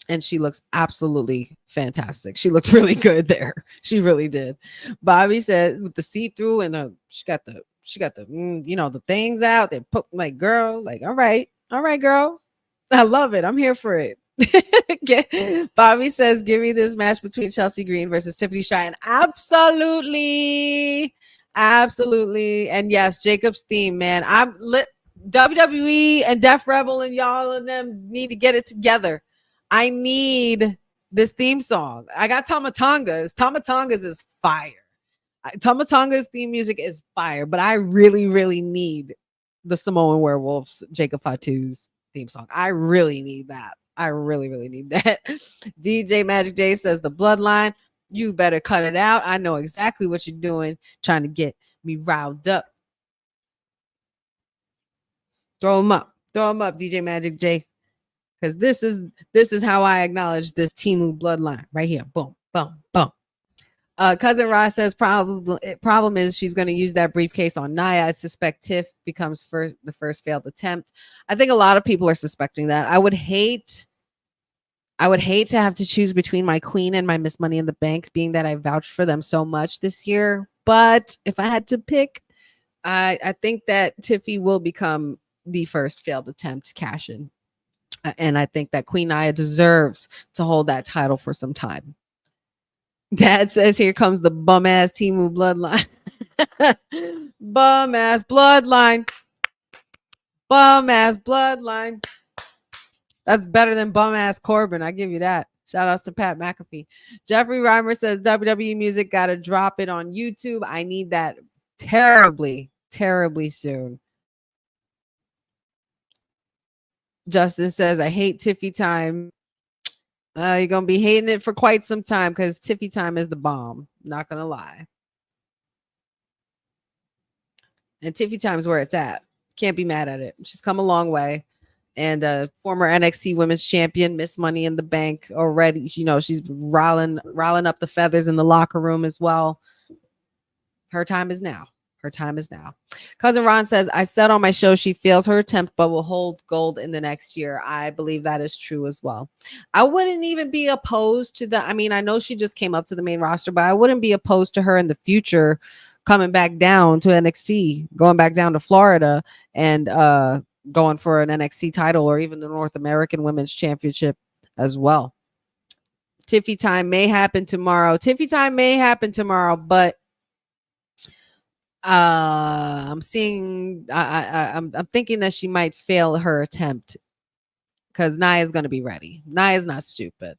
and she looks absolutely fantastic. She looked really good there. She really did. Bobby said with the see-through and she got the the things out. They put like, girl, like, all right, girl, I love it. I'm here for it. Bobby says, give me this match between Chelsea Green versus Tiffany Stratton. Absolutely. And yes, Jacob's theme, man. I'm lit. WWE and Def Rebel and y'all and them need to get it together. I need this theme song. I got Tama Tonga's. Tama Tonga's is fire. Tama Tonga's theme music is fire, but I really, really need the Samoan Werewolves, Jacob Fatu's theme song. I really need that. I really, really need that. DJ Magic J says the Bloodline. You better cut it out. I know exactly what you're doing, trying to get me riled up. Throw them up, DJ Magic J. Because this is how I acknowledge this Temu Bloodline right here. Boom, boom, boom. Cousin Ross says problem is she's going to use that briefcase on Nia. I suspect Tiff becomes the first failed attempt. I think a lot of people are suspecting that. I would hate to have to choose between my queen and my Miss Money in the Bank, being that I vouched for them so much this year. But if I had to pick, I think that Tiffy will become the first failed attempt cash in. And I think that Queen Nia deserves to hold that title for some time. Dad says, here comes the bum ass Temu Bloodline. Bum ass Bloodline. Bum ass Bloodline. That's better than bum ass Corbin. I give you that. Shout outs to Pat McAfee. Jeffrey Reimer says WWE music, gotta drop it on YouTube. I need that terribly, terribly soon. Justin says, I hate Tiffy time. You're gonna be hating it for quite some time because Tiffy time is the bomb. Not gonna lie. And Tiffy time is where it's at. Can't be mad at it. She's come a long way. And former NXT Women's Champion, Miss Money in the Bank already. You know, she's riling up the feathers in the locker room as well. Her time is now. Her time is now. Cousin Ron says, I said on my show she fails her attempt, but will hold gold in the next year. I believe that is true as well. I wouldn't even be opposed to the, I mean, I know she just came up to the main roster, but I wouldn't be opposed to her in the future coming back down to NXT, going back down to Florida and going for an NXT title or even the North American Women's Championship as well. Tiffy time may happen tomorrow. Tiffy time may happen tomorrow, but I'm seeing I'm thinking that she might fail her attempt because Nia's gonna be ready. Nia's not stupid.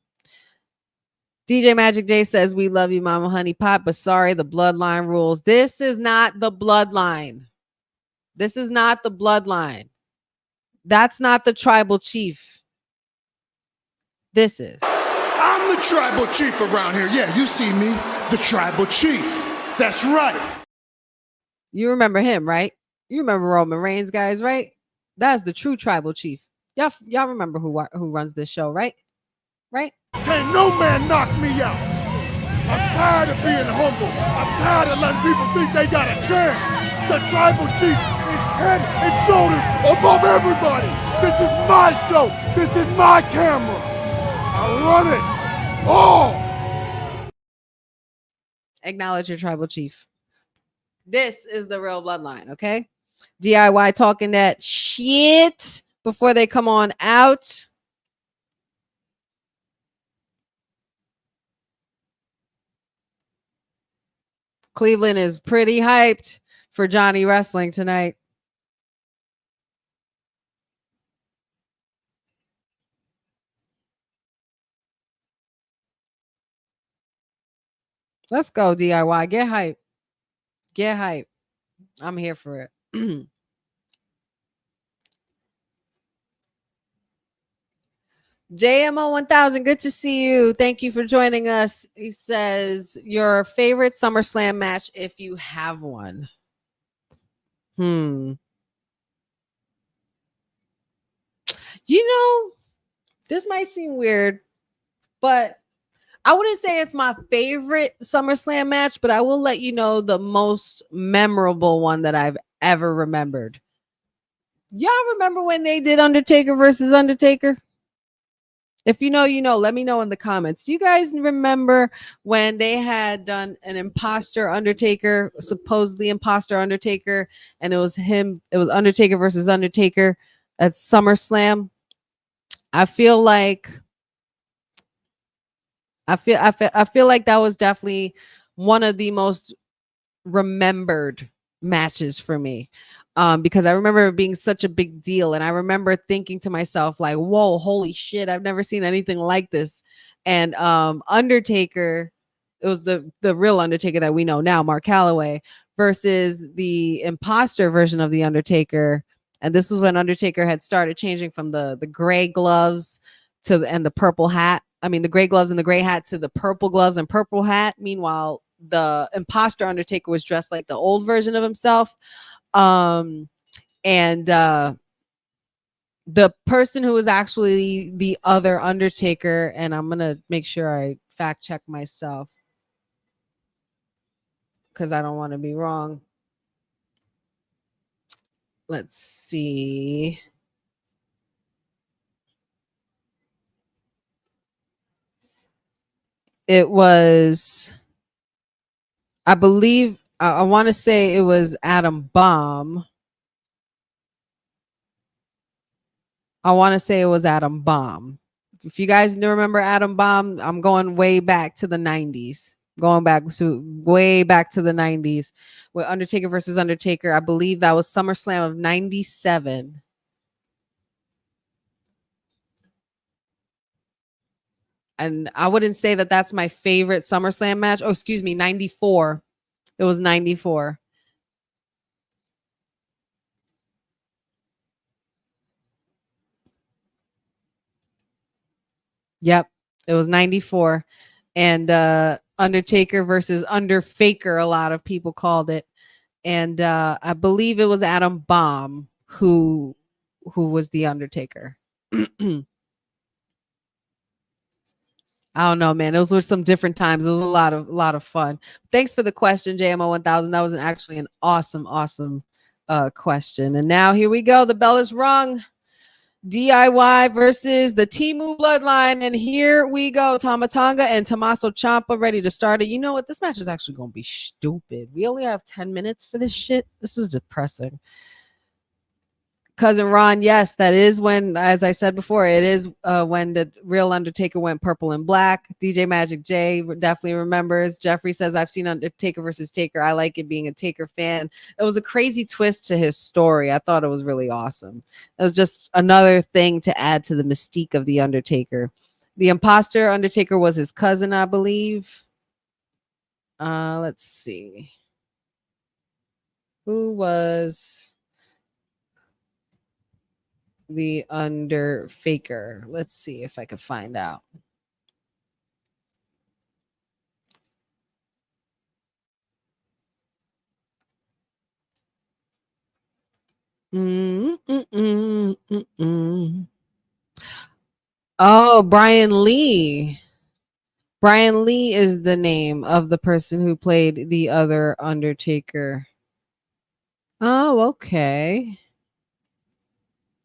DJ Magic J says, we love you, Mama Honey Pot, but sorry, the bloodline rules. This is not the bloodline. This is not the bloodline. That's not the tribal chief. This is. I'm the tribal chief around here. Yeah, you see me, the tribal chief. That's right. You remember him, right? You remember Roman Reigns, guys, right? That's the true tribal chief. Y'all remember who runs this show, right? Right? Can't no man knock me out. I'm tired of being humble. I'm tired of letting people think they got a chance. The tribal chief is head and shoulders above everybody. This is my show. This is my camera. I run it all. Acknowledge your tribal chief. This is the real bloodline, okay? DIY talking that shit before they come on out. Cleveland is pretty hyped for Johnny Wrestling tonight. Let's go, DIY. Get hype. Get hype. I'm here for it. JMO 1000, good to see you. Thank you for joining us. He says, your favorite SummerSlam match if you have one. You know, this might seem weird, but I wouldn't say it's my favorite SummerSlam match, but I will let you know the most memorable one that I've ever remembered. Y'all remember when they did Undertaker versus Undertaker? If you know, you know. Let me know in the comments. Do you guys remember when they had done an imposter Undertaker, supposedly imposter Undertaker, and it was him, it was Undertaker versus Undertaker at SummerSlam? I feel like that was definitely one of the most remembered matches for me. Because I remember it being such a big deal, and I remember thinking to myself, like, whoa, holy shit, I've never seen anything like this. And Undertaker, it was the real Undertaker that we know now, Mark Calloway, versus the imposter version of the Undertaker. And this was when Undertaker had started changing from the gray gloves and the purple hat. I mean, the gray gloves and the gray hat to the purple gloves and purple hat. Meanwhile, the imposter Undertaker was dressed like the old version of himself. And the person who was actually the other Undertaker, and I'm gonna make sure I fact check myself because I don't want to be wrong. Let's see. It was, I believe, I want to say it was Adam Bomb. If you guys remember Adam Bomb, I'm going way back to the 90s. Way back to the 90s with Undertaker versus Undertaker. I believe that was SummerSlam of 97. And I wouldn't say that that's my favorite SummerSlam match. Oh, excuse me, 94. It was 94. Yep, it was 94. And Undertaker versus Underfaker, a lot of people called it. And I believe it was Adam Bomb who was the Undertaker. I don't know, man. Those were some different times. It was a lot of fun. Thanks for the question, JMO 1000. That was actually an awesome question. And now here we go. The bell is rung. DIY versus the Timu Bloodline. And here we go. Tamatanga and Tommaso Ciampa ready to start it. You know what? This match is actually going to be stupid. We only have 10 minutes for this shit. This is depressing. Cousin Ron, yes, that is when, as I said before, it is when the real Undertaker went purple and black. DJ Magic J definitely remembers. Jeffrey says, I've seen Undertaker versus Taker. I like it, being a Taker fan. It was a crazy twist to his story. I thought it was really awesome. It was just another thing to add to the mystique of the Undertaker. The imposter Undertaker was his cousin, I believe. Let's see. Who was the Underfaker? Let's see if I could find out. Oh, Brian Lee. Brian Lee is the name of the person who played the other Undertaker. Oh, okay.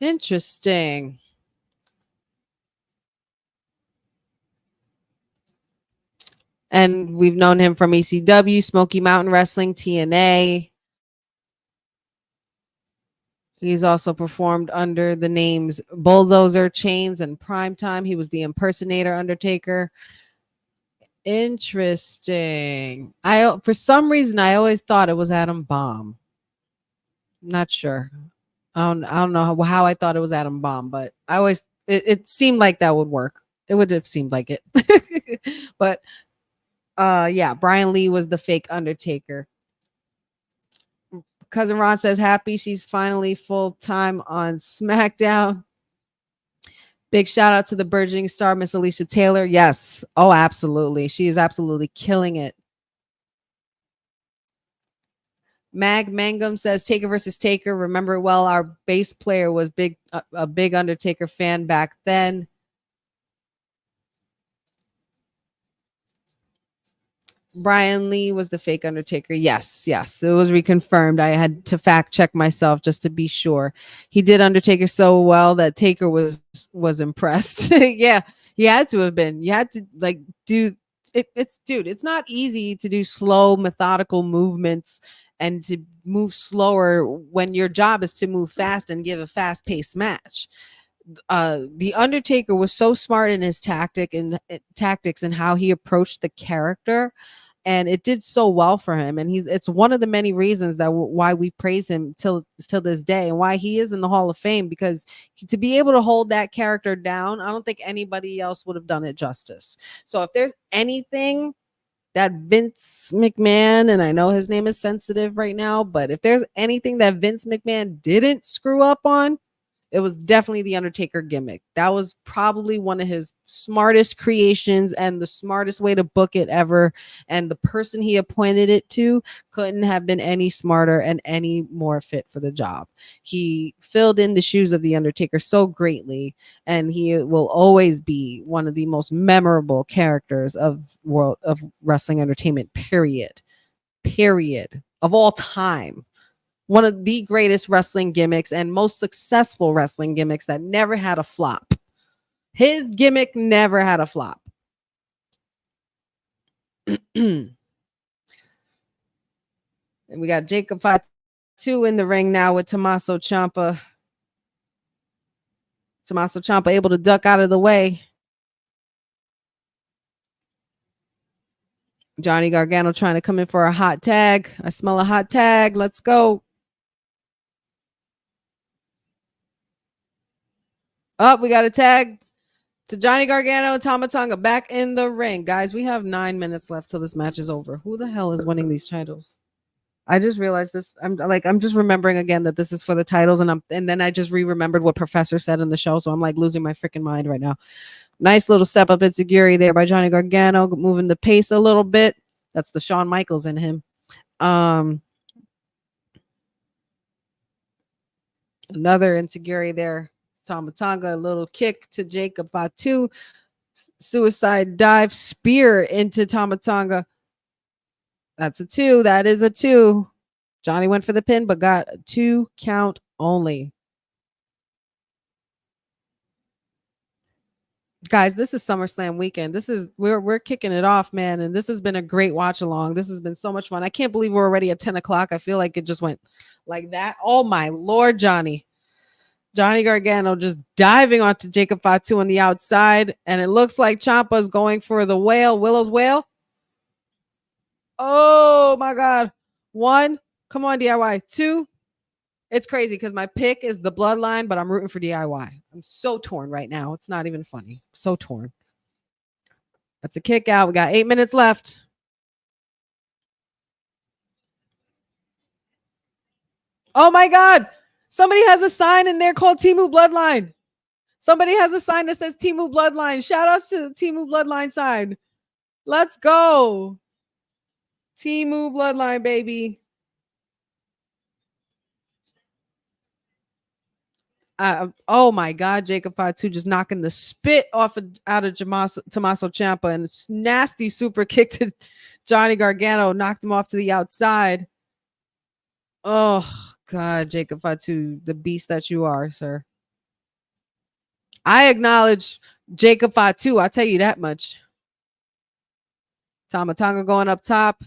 Interesting. And we've known him from ECW, Smoky Mountain Wrestling, TNA. He's also performed under the names Bulldozer, Chains, and Primetime. He was the impersonator Undertaker. Interesting. For some reason, I always thought it was Adam Bomb. Not sure. I don't know how I thought it was Adam Bomb, but it seemed like that would work. It would have seemed like it. But yeah, Brian Lee was the fake Undertaker. Cousin Ron says happy she's finally full time on SmackDown. Big shout out to the burgeoning star, Miss Alicia Taylor. Yes. Oh, absolutely. She is absolutely killing it. Mag Mangum says Taker versus Taker. Remember well, our bass player was a big Undertaker fan back then. Brian Lee was the fake Undertaker. Yes. It was reconfirmed. I had to fact check myself just to be sure. He did Undertaker so well that Taker was impressed. Yeah, he had to have been. You had to do it. It's not easy to do slow, methodical movements and to move slower when your job is to move fast and give a fast-paced match. The Undertaker was so smart in his tactics and how he approached the character, and it did so well for him. And it's one of the many reasons that why we praise him till this day, and why he is in the Hall of Fame, because to be able to hold that character down, I don't think anybody else would have done it justice. So if there's anything that Vince McMahon, and I know his name is sensitive right now, but if there's anything that Vince McMahon didn't screw up on, it was definitely the Undertaker gimmick. That was probably one of his smartest creations and the smartest way to book it ever. And the person he appointed it to couldn't have been any smarter and any more fit for the job. He filled in the shoes of the Undertaker so greatly, and he will always be one of the most memorable characters of wrestling entertainment, period of all time. One of the greatest wrestling gimmicks and most successful wrestling gimmicks that never had a flop. His gimmick never had a flop. And we got Jacob Fatu in the ring now with Tommaso Ciampa. Tommaso Ciampa able to duck out of the way. Johnny Gargano trying to come in for a hot tag. I smell a hot tag. Let's go. Oh, we got a tag to Johnny Gargano and Tamatanga back in the ring. Guys, we have 9 minutes left till this match is over. Who the hell is winning these titles? I just realized this. I'm just remembering again that this is for the titles, and then I just remembered what Professor said in the show, so I'm like losing my freaking mind right now. Nice little step up enziguri there by Johnny Gargano, moving the pace a little bit. That's the Shawn Michaels in him. Another enziguri there. Tamatanga, a little kick to Jacob Fatu. Suicide dive spear into Tamatanga. That's a 2. That is a 2. Johnny went for the pin, but got a 2 count only. Guys, this is SummerSlam weekend. We're kicking it off, man, and this has been a great watch along. This has been so much fun. I can't believe we're already at 10 o'clock. I feel like it just went like that. Oh my Lord, Johnny Gargano just diving onto Jacob Fatu on the outside, and it looks like Ciampa's going for the Willow's Wail. Oh my God. 1, come on, DIY. 2, it's crazy because my pick is the Bloodline, but I'm rooting for DIY. I'm so torn right now. It's not even funny. So torn. That's a kick out. We got 8 minutes left. Oh my God. Somebody has a sign in there called Timu Bloodline. Somebody has a sign that says Timu Bloodline. Shout outs to the Timu Bloodline sign. Let's go. Timu Bloodline, baby. Oh my God, Jacob Fatu just knocking the spit out of Tommaso Ciampa, and it's nasty super kick to Johnny Gargano, knocked him off to the outside. Oh God, Jacob Fatu, the beast that you are, sir. I acknowledge Jacob Fatu, I'll tell you that much. Tamatanga going up top.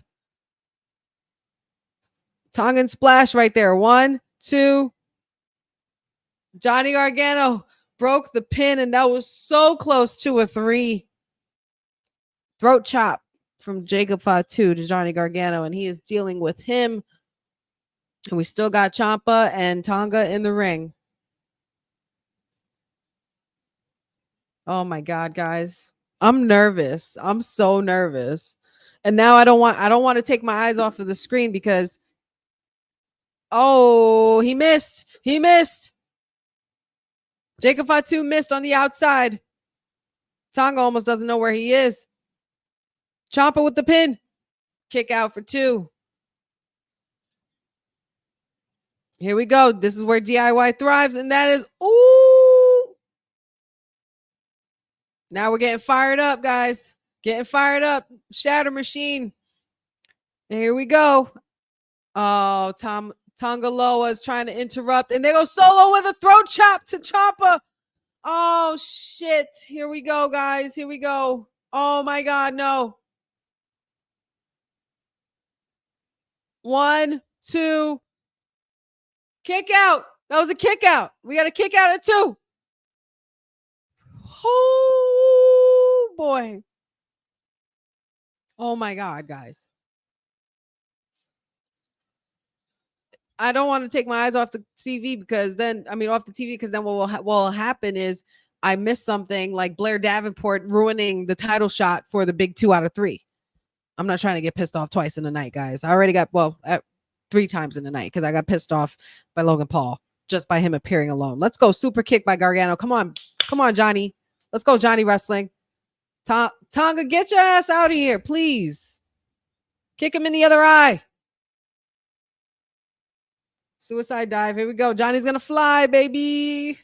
Tongan splash right there. 1, 2. Johnny Gargano broke the pin, and that was so close to a 3. Throat chop from Jacob Fatu to Johnny Gargano, and he is dealing with him. And we still got Ciampa and Tonga in the ring. Oh my God, guys. I'm nervous. I'm so nervous. And now I don't want to take my eyes off of the screen because he missed. He missed. Jacob Fatu missed on the outside. Tonga almost doesn't know where he is. Ciampa with the pin. Kick out for 2. Here we go. This is where DIY thrives, and that is, ooh. Now we're getting fired up, guys. Getting fired up. Shatter Machine. And here we go. Oh, Tonga Loa is trying to interrupt, and they go solo with a throat chop to Ciampa. Oh, shit. Here we go, guys. Here we go. Oh, my God, no. 1, 2. Kick out. That was a kick out. We got a kick out at 2. Oh, boy. Oh, my God, guys. I don't want to take my eyes off the TV because then, off the TV, because then what will happen is I miss something like Blair Davenport ruining the title shot for the big 2 out of 3. I'm not trying to get pissed off twice in the night, guys. I already got, 3 times in the night because I got pissed off by Logan Paul just by him appearing alone. Let's go. Super kick by Gargano. Come on. Come on, Johnny. Let's go, Johnny Wrestling. Tonga, get your ass out of here, please. Kick him in the other eye. Suicide dive. Here we go. Johnny's going to fly, baby.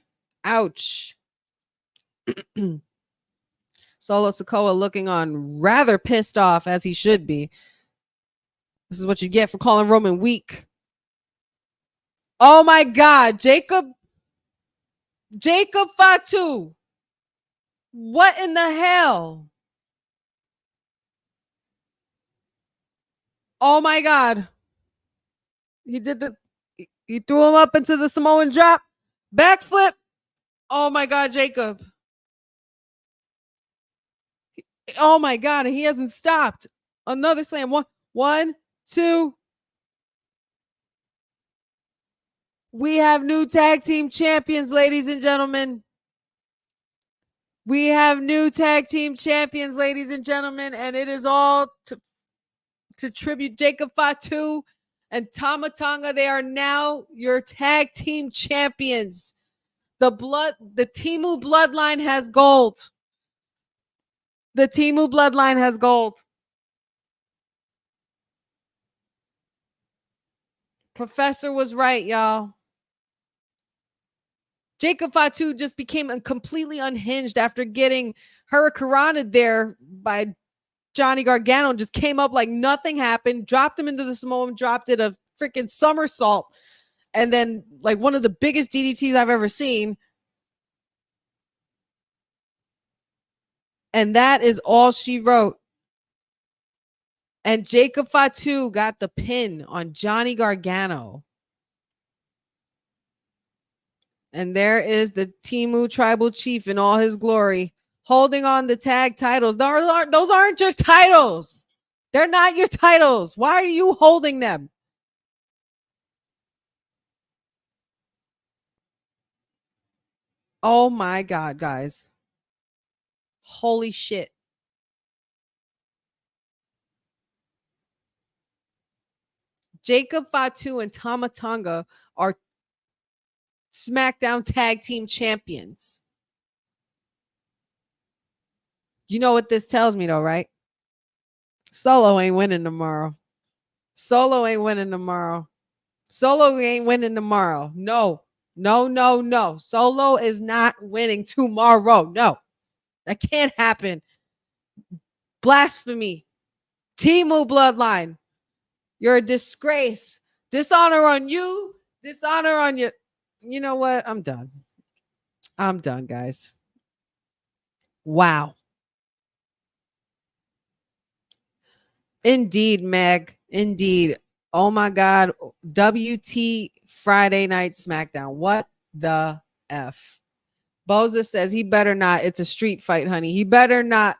Ouch. Solo Sikoa looking on rather pissed off, as he should be. This is what you get for calling Roman weak. Oh my God, Jacob Fatu. What in the hell? Oh my God. He threw him up into the Samoan drop. Backflip. Oh my God, Jacob. Oh my God, and he hasn't stopped. Another slam. 1, 2. We have new tag team champions, ladies and gentlemen. We have new tag team champions, ladies and gentlemen, and it is all to tribute Jacob Fatu and Tamatanga. They are now your tag team champions. The Timu Bloodline has gold. The Timu Bloodline has gold. Professor was right, y'all. Jacob Fatu just became completely unhinged after getting hurricaned there by Johnny Gargano and just came up like nothing happened, dropped him into the Samoan, dropped it a freaking somersault, and then like one of the biggest DDTs I've ever seen. And that is all she wrote. And Jacob Fatu got the pin on Johnny Gargano. And there is the Temu Tribal Chief in all his glory, holding on the tag titles. Those aren't your titles. They're not your titles. Why are you holding them? Oh my God, guys. Holy shit. Jacob Fatu and Tama Tonga are SmackDown Tag Team Champions. You know what this tells me though, right? Solo ain't winning tomorrow. Solo ain't winning tomorrow. Solo ain't winning tomorrow. No. Solo is not winning tomorrow. No. That can't happen. Blasphemy. Temu bloodline. You're a disgrace. Dishonor on you. Dishonor on you. You know what? I'm done. I'm done, guys. Wow. Indeed, Meg. Indeed. Oh my God. WT Friday Night SmackDown. What the F? Boza says he better not. It's a street fight, honey. He better not.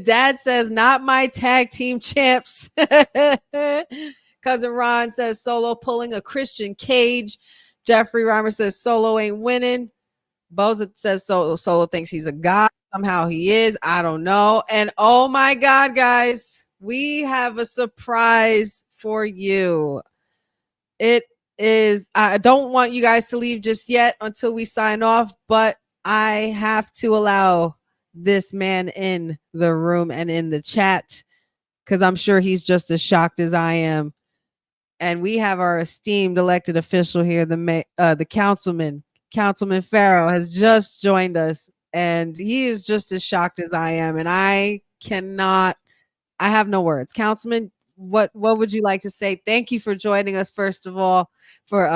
Dad says, not my tag team champs. Cousin Ron says Solo pulling a Christian Cage. Jeffrey Reimer says Solo ain't winning. Boza says Solo thinks he's a god. Somehow he is. I don't know. And oh my God, guys, we have a surprise for you. It is, I don't want you guys to leave just yet until we sign off, but I have to allow this man in the room and in the chat because I'm sure he's just as shocked as I am. And we have our esteemed elected official here, the councilman Farrow has just joined us, and he is just as shocked as I am. And I have no words. Councilman, what would you like to say? Thank you for joining us, first of all, for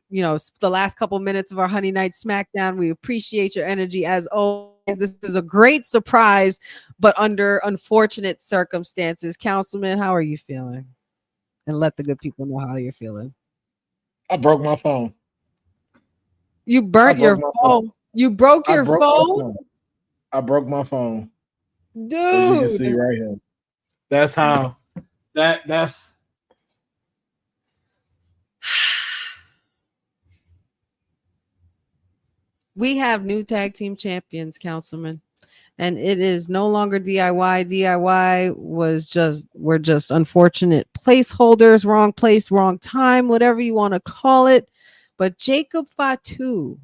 the last couple minutes of our Honey Night SmackDown. We appreciate your energy as always. This is a great surprise, but under unfortunate circumstances. Councilman, how are you feeling? And let the good people know how you're feeling. I broke my phone. You burnt your phone. You broke your phone? I broke my phone. Dude. As you can see right here. That's how that's we have new tag team champions, Councilman. And it is no longer DIY. DIY were just unfortunate placeholders, wrong place, wrong time, whatever you want to call it. But Jacob Fatu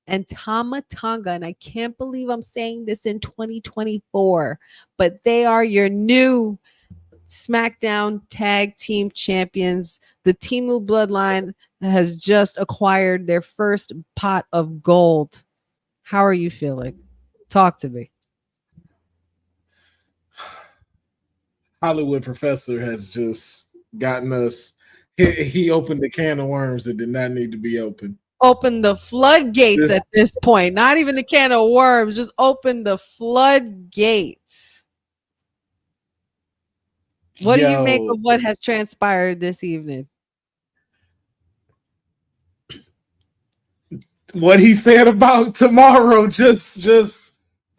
and Tama Tonga, and I can't believe I'm saying this in 2024, but they are your new SmackDown Tag Team Champions. The Temu Bloodline has just acquired their first pot of gold. How are you feeling? Talk to me. Hollywood Professor has just gotten us. He opened a can of worms that did not need to be opened. Open the floodgates at this point. Not even the can of worms. Just open the floodgates. What do you make of what has transpired this evening? What he said about tomorrow just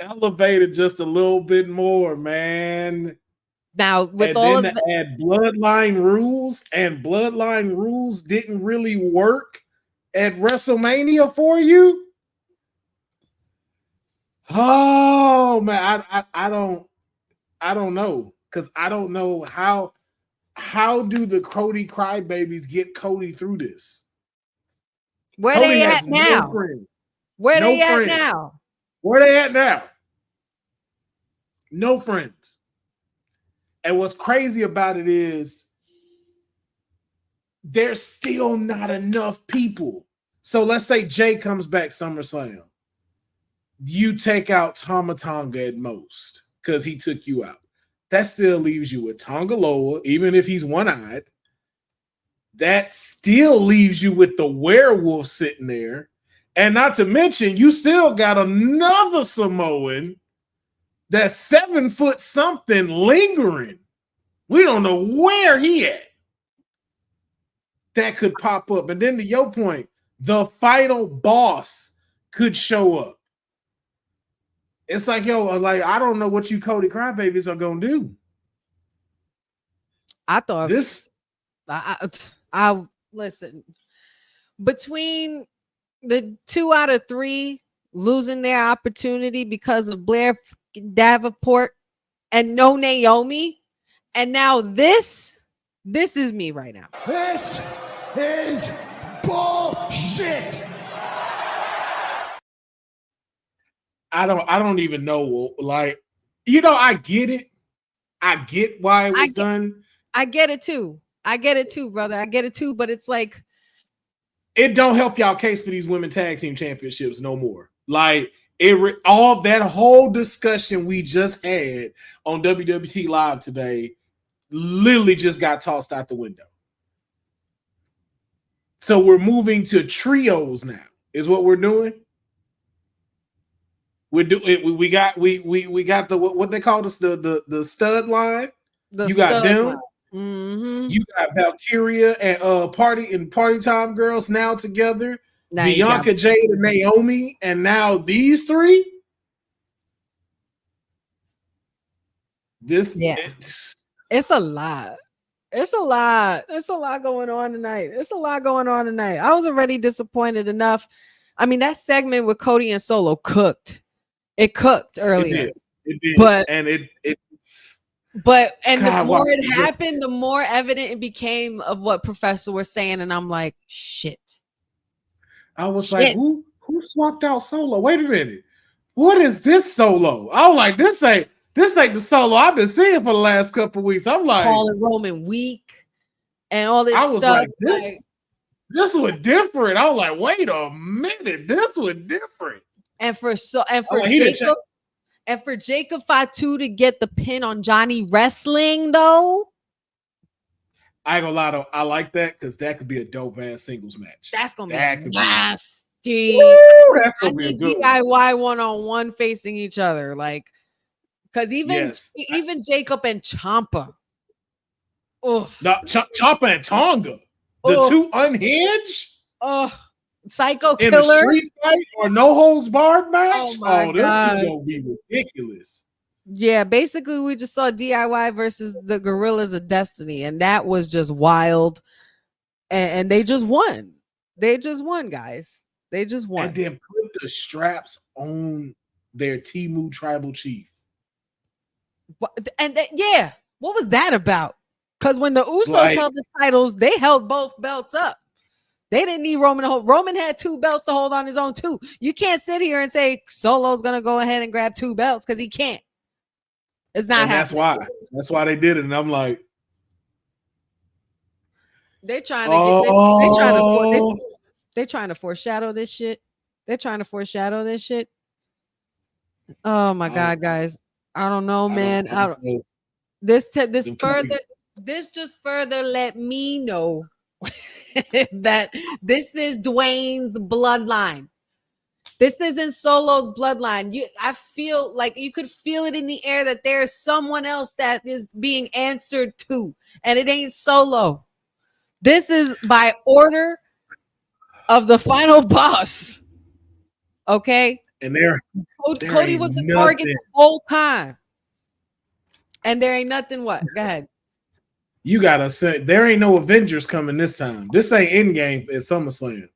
elevated just a little bit more, man. Now, with all of add bloodline rules, and bloodline rules didn't really work at WrestleMania for you. Oh man, I don't know, because I don't know how do the Cody crybabies get Cody through this? Where Cody they at now? Where they at now? Where they at now? No friends. And what's crazy about it is there's still not enough people So let's say Jay comes back SummerSlam. You take out Tama Tonga at most because he took you out. That still leaves you with Tonga Loa, even if he's one-eyed. That still leaves you with the werewolf sitting there. And not to mention, you still got another Samoan that's 7 foot something lingering. We don't know where he at. That could pop up. And then to your point, the final boss could show up. It's like, yo, like, I don't know what you Cody Crybabies are going to do. I thought this. I listen, between the 2 out of 3 losing their opportunity because of Blair Davenport and no Naomi, and now this is me right now. This is bullshit. I don't even know. Like, you know, I get it. I get why it was done. I get it too. I get it too, brother. I get it too, but it's like it don't help y'all case for these women tag team championships no more. Like all that whole discussion we just had on WWT Live today literally just got tossed out the window. So we're moving to trios now. Is what we're doing. We got the what they call this the stud line. You got them. Mm-hmm. You got Valkyria and Party Time Girls now together. Now Bianca, Jade, and Naomi, and now these 3. It's a lot. It's a lot. It's a lot going on tonight. I was already disappointed enough. I mean, that segment with Cody and Solo cooked. It cooked earlier. It did. But God, the more it happened, the more evident it became of what Professor was saying, and I'm like, shit. I was like, who swapped out Solo? Wait a minute. What is this Solo? I was like, this ain't the Solo I've been seeing for the last couple of weeks. I'm like, calling Roman weak and all this stuff. I was like, this was different. I was like, wait a minute, this was different. And for Jacob Fatu to get the pin on Johnny Wrestling, though, I ain't gonna lie though, I like that because that could be a dope ass singles match. That's gonna be nasty. Woo, that's gonna be a good DIY 1-on-1 facing each other, like, because even Jacob and Ciampa, Ciampa and Tonga, the 2 unhinged, Psycho in Killer a street fight or no holds barred match. Oh my this God. is gonna be ridiculous. Yeah, basically we just saw DIY versus the Gorillas of Destiny, and that was just wild. And they just won. They just won, guys. They just won. And then put the straps on their Temu tribal chief. And what was that about? Because when the Usos held the titles, they held both belts up. They didn't need Roman to hold. Roman had 2 belts to hold on his own too. You can't sit here and say Solo's gonna go ahead and grab 2 belts because he can't. It's not happening. That's why they did it. And I'm like, they're trying to foreshadow this shit. Oh my God, guys. I don't know, man. This just further let me know that this is Dwayne's bloodline. This isn't Solo's bloodline. I feel like you could feel it in the air that there's someone else that is being answered to, and it ain't Solo. This is by order of the final boss. Okay? And Cody was the target the whole time. And there ain't nothing what? Go ahead. You gotta say there ain't no Avengers coming this time. This ain't Endgame at SummerSlam.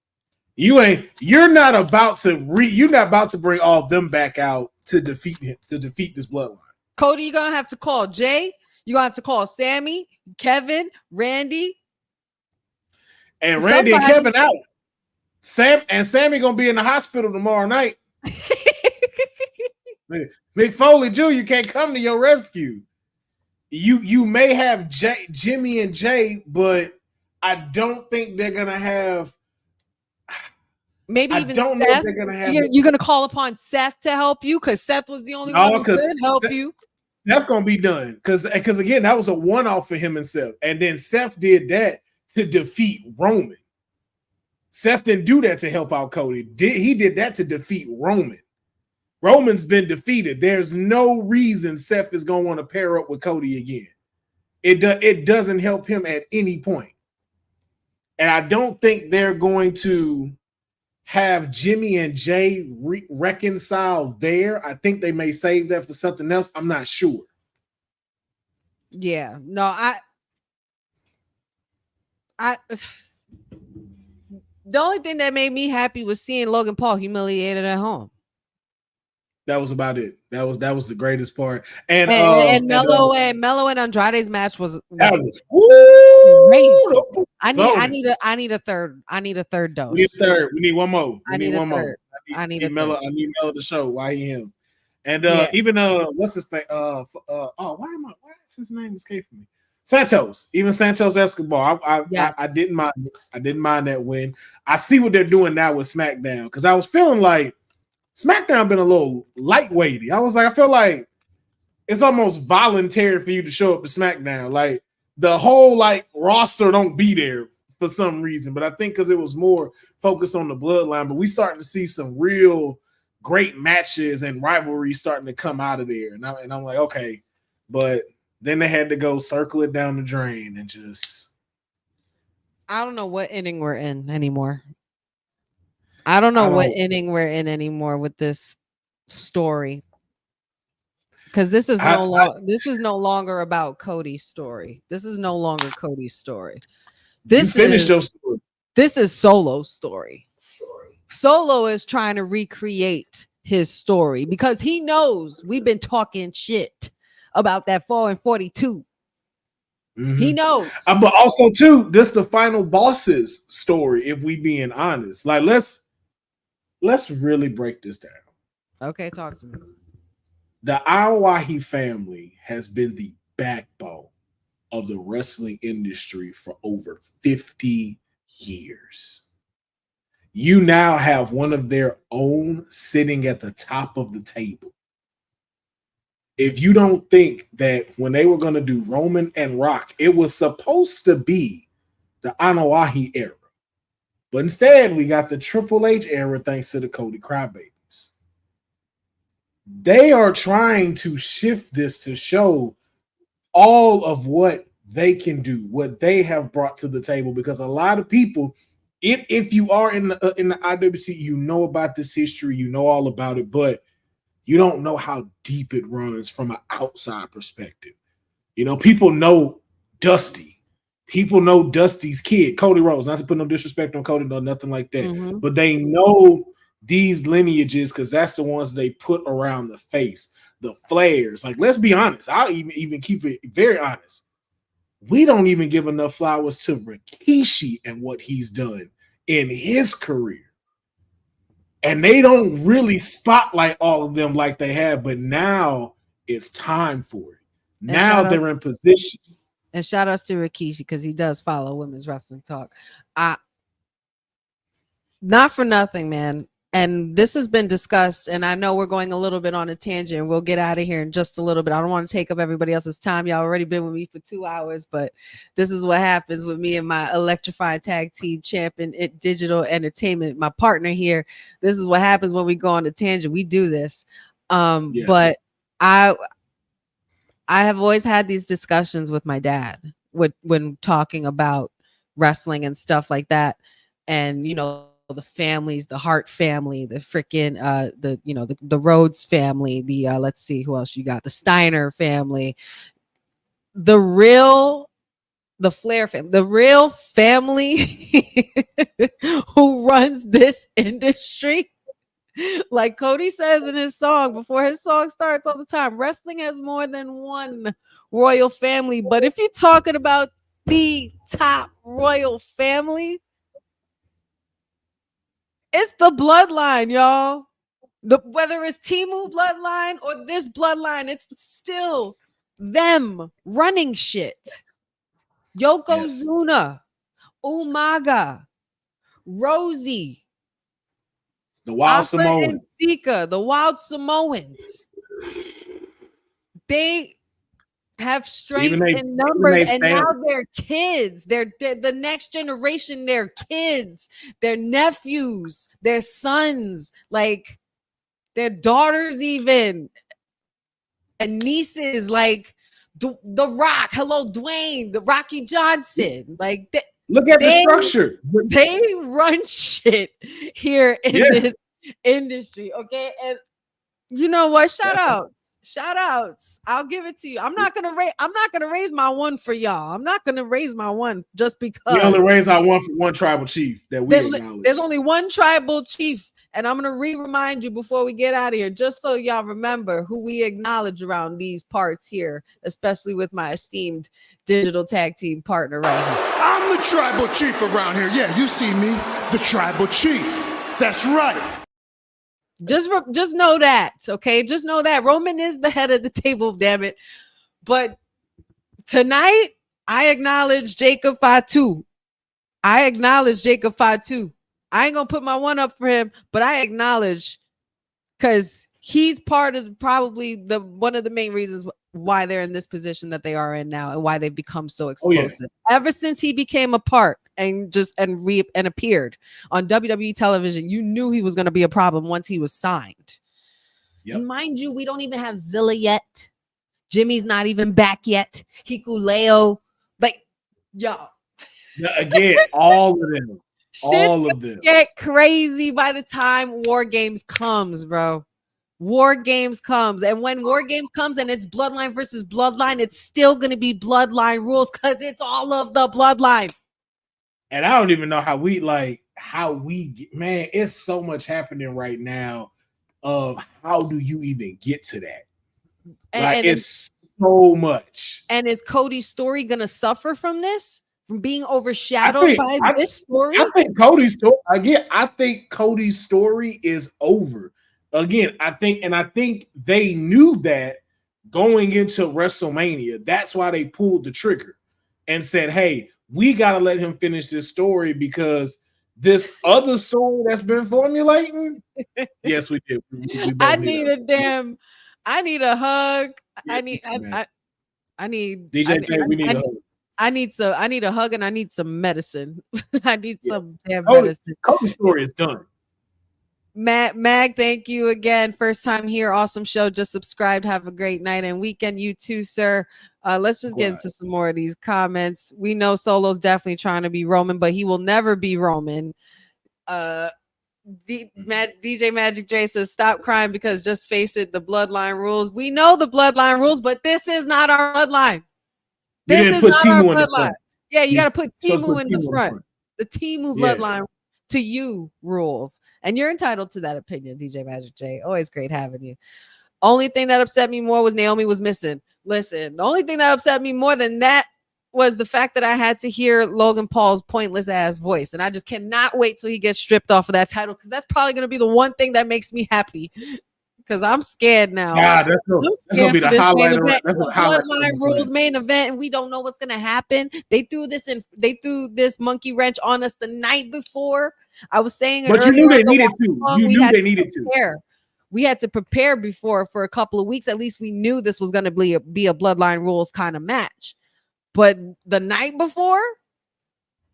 You're not about to bring all of them back out to defeat this bloodline. Cody, you're gonna have to call Jay. You're gonna have to call Sammy, Kevin, Randy. And Randy and Kevin out. Sammy gonna be in the hospital tomorrow night. Mick Foley Jr. can't come to your rescue. You may have Jimmy and Jay, but I don't think they're gonna have. Maybe I even don't know Seth. if they're gonna have. You're gonna call upon Seth to help you because Seth was the only one who could help you. Seth's gonna be done because again, that was a one-off for him and Seth, and then Seth did that to defeat Roman. Seth didn't do that to help out Cody. He did that to defeat Roman. Roman's been defeated. There's no reason Seth is gonna want to pair up with Cody again. It doesn't help him at any point. And I don't think they're going to have Jimmy and Jay reconcile there. I think they may save that for something else. I'm not sure. Yeah, no, I the only thing that made me happy was seeing Logan Paul humiliated at home. That was about it. That was the greatest part. And Melo and Andrade's match was that was crazy. I need a third dose. We need one more. I need Melo to show why he him. And even what's his name? Why is his name escaping me? Santos. Even Santos Escobar. I didn't mind. I didn't mind that win. I see what they're doing now with SmackDown because I was feeling like SmackDown been a little lightweighty. I feel like it's almost voluntary for you to show up to SmackDown. Like the whole roster don't be there for some reason, but I think because it was more focused on the bloodline. But we starting to see some real great matches and rivalries starting to come out of there, and I'm like, okay, but then they had to go circle it down the drain and just. I don't know what inning we're in anymore. I don't know what inning we're in anymore with this story. Because this is no longer about Cody's story. This is no longer Cody's story. This is Solo's story. Solo is trying to recreate his story because he knows we've been talking shit about that 4-42. Mm-hmm. He knows. But also, too, this the final boss's story, if we being honest. Like, let's really break this down. Okay, talk to me. The Awahi family has been the backbone of the wrestling industry for over 50 years. You now have one of their own sitting at the top of the table. If you don't think that when they were going to do Roman and Rock, it was supposed to be the Anoa'i era. But instead, we got the Triple H era thanks to the Cody Crybabies. They are trying to shift this to show all of what they can do, what they have brought to the table, because a lot of people, if you are in the IWC, you know about this history, you know all about it, but you don't know how deep it runs from an outside perspective. You know, people know Dusty. People know Dusty's kid, Cody Rhodes. Not to put no disrespect on Cody, no nothing like that. Mm-hmm. But they know these lineages because that's the ones they put around the face, the flares. Like, let's be honest. I'll even keep it very honest. We don't even give enough flowers to Rikishi and what he's done in his career. And they don't really spotlight all of them like they have, but now it's time for it. Now they're in position. And shout outs to Rikishi because he does follow Women's Wrestling Talk. Not for nothing, man. And this has been discussed, and I know we're going a little bit on a tangent. We'll get out of here in just a little bit. I don't want to take up everybody else's time. Y'all already been with me for 2 hours, but this is what happens with me and my electrifying tag team champion at Digital Entertainment, my partner here. This is what happens when we go on a tangent. We do this. But I have always had these discussions with my dad when talking about wrestling and stuff like that. And, you know, the families, the Hart family, the freaking the Rhodes family, the let's see who else you got, the Steiner family, the Flair family, the real family who runs this industry. Like Cody says in his song, before his song starts all the time, wrestling has more than one royal family. But if you're talking about the top royal family, it's the bloodline, y'all. Whether it's Timu bloodline or this bloodline, it's still them running shit. Yokozuna, Umaga, Rosie, The Wild Asuka Samoans. and Sika, the Wild Samoans. They have strength in numbers, and now they're kids. They're the next generation. They're kids, their nephews, their sons, like their daughters, even, and nieces. Like the Rock. Hello, Dwayne, the Rocky Johnson. Like look at the structure. They run shit here in this industry. Okay, and you know what? Shout outs. I'll give it to you. I'm not gonna raise my one for y'all. I'm not gonna raise my one just because we only raise our one for one tribal chief that we acknowledge. There's only one tribal chief, and I'm gonna remind you before we get out of here, just so y'all remember who we acknowledge around these parts here, especially with my esteemed digital tag team partner right here. I'm the tribal chief around here. Yeah, you see me, the tribal chief. That's right. Just know that, okay? Just know that Roman is the head of the table, damn it. But tonight, I acknowledge Jacob Fatu. I ain't gonna put my one up for him, but I acknowledge, because he's part of probably one of the main reasons why they're in this position that they are in now, and why they've become so explosive. Ever since he became a part and appeared on WWE television, you knew he was going to be a problem once he was signed. Yep. Mind you, we don't even have Zilla yet. Jimmy's not even back yet. Hikuleo, like, y'all. Again, all of them. All of them get crazy by the time War Games comes, bro. War Games comes, and when War Games comes and it's Bloodline versus Bloodline, it's still going to be Bloodline rules because it's all of the Bloodline. And I don't even know how we man, it's so much happening right now of how do you even get to that? And it's so much. And is Cody's story going to suffer from this? From being overshadowed by this story? I think Cody's story is over. Again, I think they knew that going into WrestleMania. That's why they pulled the trigger and said, hey, we got to let him finish this story, because this other story that's been formulating. Yes, we did. I need a hug. I need DJ. We need a hug. I need a hug, and I need some medicine. I need some damn medicine. Cody's story is done. Mag, thank you again. First time here. Awesome show. Just subscribed. Have a great night and weekend. You too, sir. Let's just get into some more of these comments. We know Solo's definitely trying to be Roman, but he will never be Roman. DJ Magic J says, stop crying, because just face it, the Bloodline rules. We know the Bloodline rules, but this is not our bloodline. This is not our bloodline. Yeah, you got to put Timu in the front. The Timu bloodline to you rules. And you're entitled to that opinion, DJ Magic J. Always great having you. Only thing that upset me more was Naomi was missing. Listen, the only thing that upset me more than that was the fact that I had to hear Logan Paul's pointless ass voice. And I just cannot wait till he gets stripped off of that title, because that's probably going to be the one thing that makes me happy. Because I'm scared now. Yeah, that's gonna be the highlight. That's the Bloodline rules main event, and we don't know what's gonna happen. They threw this monkey wrench on us the night before. I was saying, but you knew they needed to. You knew they needed to. We had to prepare before for a couple of weeks. At least we knew this was gonna be a Bloodline rules kind of match. But the night before,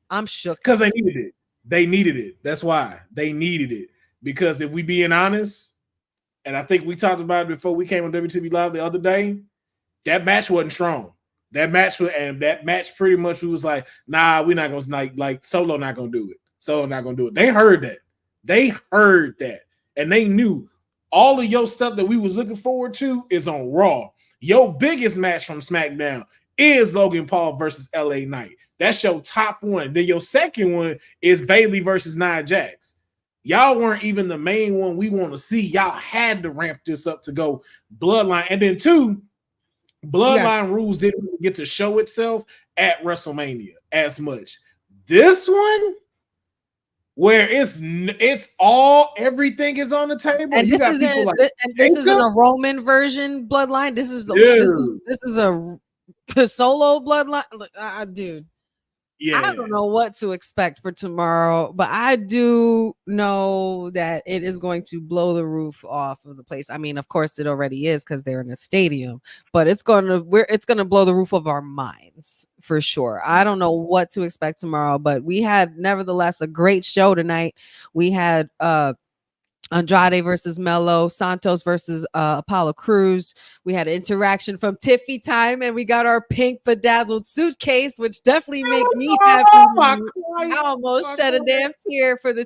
I'm shook because they needed it. They needed it. That's why they needed it. Because if we being honest. And I think we talked about it before we came on WTV Live the other day. That match wasn't strong. That match pretty much we was like, nah, we're not gonna like Solo not gonna do it. Solo not gonna do it. They heard that. And they knew all of your stuff that we was looking forward to is on Raw. Your biggest match from SmackDown is Logan Paul versus LA Knight. That's your top one. Then your second one is Bayley versus Nia Jax. Y'all weren't even the main one we want to see. Y'all had to ramp this up to go Bloodline. And then two, Bloodline rules didn't get to show itself at WrestleMania as much. This one, where it's all everything is on the table. And this isn't a Roman version Bloodline. This is a Solo Bloodline. Dude. Yeah. I don't know what to expect for tomorrow, but I do know that it is going to blow the roof off of the place. I mean, of course, it already is because they're in a stadium, but it's gonna blow the roof of our minds for sure. I don't know what to expect tomorrow, but we had nevertheless a great show tonight. We had Andrade versus Melo, Santos versus Apollo Cruz. We had an interaction from Tiffy Time, and we got our pink bedazzled suitcase, which definitely make me happy. I almost shed a damn tear for the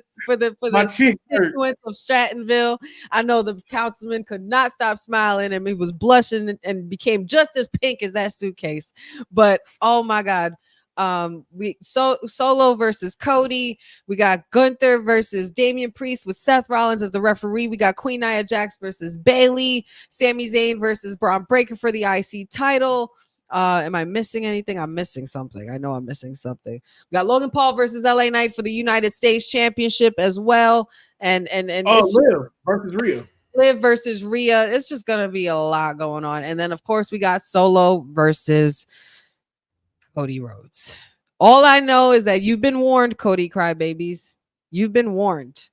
constituents of Strattonville. I know the councilman could not stop smiling, and he was blushing and became just as pink as that suitcase. But oh my God. Solo versus Cody. We got Gunther versus Damian Priest with Seth Rollins as the referee. We got Queen Nia Jax versus Bayley. Sami Zayn versus Braun Breaker for the IC title. Am I missing anything? I'm missing something. I know I'm missing something. We got Logan Paul versus LA Knight for the United States Championship as well. And Liv versus Rhea. Liv versus Rhea. It's just gonna be a lot going on. And then of course we got Solo versus Cody Rhodes. All I know is that you've been warned, Cody Crybabies. You've been warned.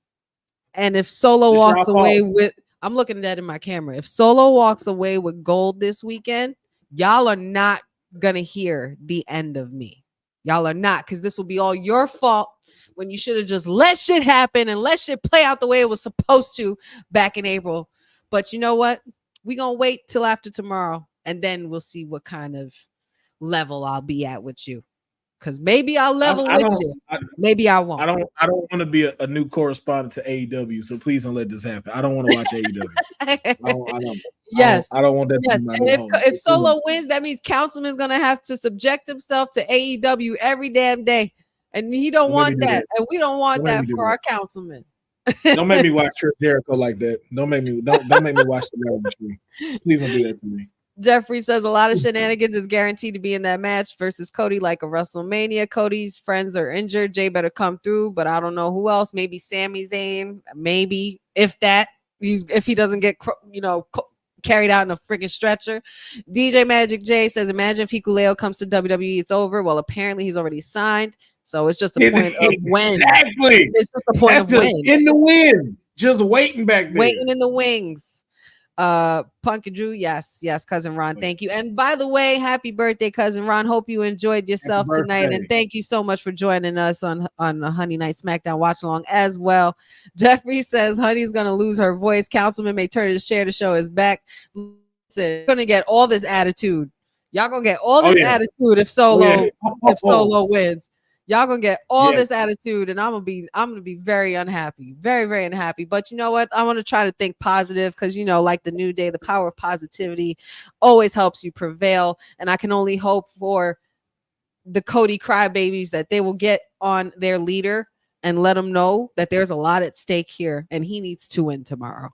And if Solo walks away with, I'm looking at that in my camera. If Solo walks away with gold this weekend, y'all are not going to hear the end of me. Y'all are not, because this will be all your fault when you should have just let shit happen and let shit play out the way it was supposed to back in April. But you know what? We're going to wait till after tomorrow, and then we'll see what kind of level I'll be at with you, because maybe I'll level with you. Maybe I won't. I don't want to be a new correspondent to AEW, so please don't let this happen. I don't want to watch AEW. I don't want that. Yes, and if Solo wins, that means Councilman's gonna have to subject himself to AEW every damn day, and he don't want that, and we don't want that for our councilman. Don't make me watch Chris Jericho like that. Don't make me watch the Melody. Please don't do that to me. Jeffrey says a lot of shenanigans is guaranteed to be in that match versus Cody, like a WrestleMania. Cody's friends are injured. Jay better come through, but I don't know who else. Maybe Sami Zayn. Maybe if he doesn't get carried out in a freaking stretcher. DJ Magic J says, imagine if Hikuleo comes to WWE, it's over. Well, apparently he's already signed, so it's just a point of when. Exactly. It's just a point of when. In the wind, just waiting back there, waiting in the wings. Punk and Drew, yes, cousin Ron, thank you. And by the way, happy birthday, cousin Ron. Hope you enjoyed yourself tonight, and thank you so much for joining us on the Honey Night SmackDown watch along as well. Jeffrey says Honey's gonna lose her voice. Councilman may turn his chair to show his back. Listen, gonna get all this attitude. Y'all gonna get all this attitude if Solo wins. Y'all gonna get all this attitude, and I'm gonna be very unhappy, very, very unhappy. But you know what? I want to try to think positive, because like the New Day, the power of positivity always helps you prevail. And I can only hope for the Cody Crybabies that they will get on their leader and let him know that there's a lot at stake here, and he needs to win tomorrow.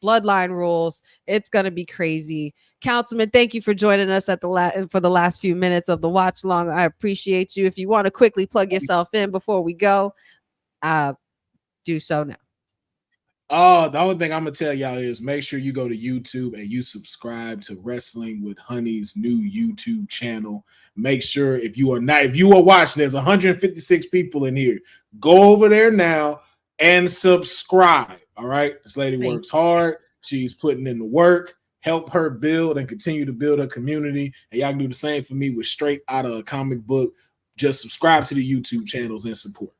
Bloodline rules. It's going to be crazy. Councilman, thank you for joining us for the last few minutes of the watch long. I appreciate you. If you want to quickly plug yourself in before we go, do so now. The only thing I'm gonna tell y'all is make sure you go to YouTube and you subscribe to Wrestling with Honey's new YouTube channel. Make sure if you are watching, there's 156 people in here. Go over there now and subscribe. All right, this lady works hard. She's putting in the work. Help her build and continue to build her community. And y'all can do the same for me with Straight Out of a Comic Book. Just subscribe to the YouTube channels and support.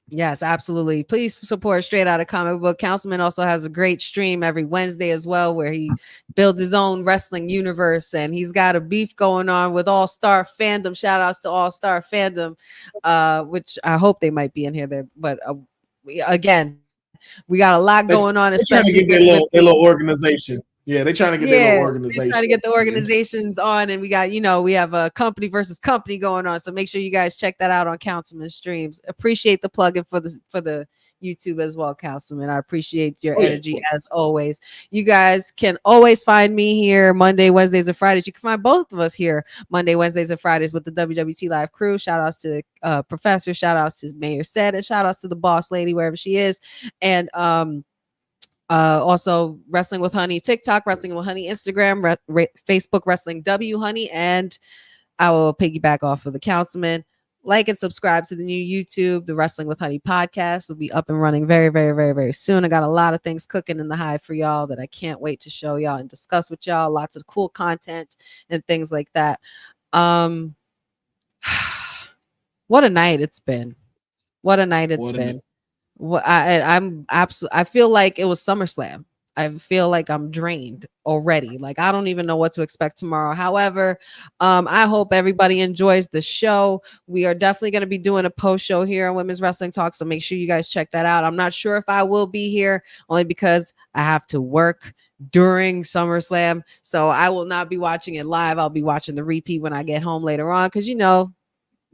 Yes, absolutely. Please support Straight Out of Comic Book. Councilman also has a great stream every Wednesday as well, where he builds his own wrestling universe, and he's got a beef going on with All Star Fandom. Shout outs to All Star Fandom, which I hope they might be in here there. But again, we got a lot going on, especially with their little organization. Yeah, they're trying to get their little organization. Trying to get the organizations on, and we have a company versus company going on. So make sure you guys check that out on Councilman streams. Appreciate the plug-in for the YouTube as well, Councilman. I appreciate your energy as always. You guys can always find me here Monday, Wednesdays, and Fridays. You can find both of us here Monday, Wednesdays, and Fridays with the WWT Live crew. Shout outs to Professor, shout outs to Mayor Said, and shout outs to the boss lady wherever she is. And also Wrestling with Honey TikTok, Wrestling with Honey Instagram, Facebook Wrestling W Honey, and I will piggyback off of the Councilman. like and subscribe to the new YouTube. The Wrestling with Honey podcast will be up and running very, very, very, very soon. I got a lot of things cooking in the hive for y'all that I can't wait to show y'all and discuss with y'all. Lots of cool content and things like that. What a night it's been. What a night it's been. I feel like it was SummerSlam. I feel like I'm drained already. Like, I don't even know what to expect tomorrow. However, I hope everybody enjoys the show. We are definitely going to be doing a post show here on Women's Wrestling Talk, so make sure you guys check that out. I'm not sure if I will be here, only because I have to work during SummerSlam, so I will not be watching it live. I'll be watching the repeat when I get home later on, because, you know,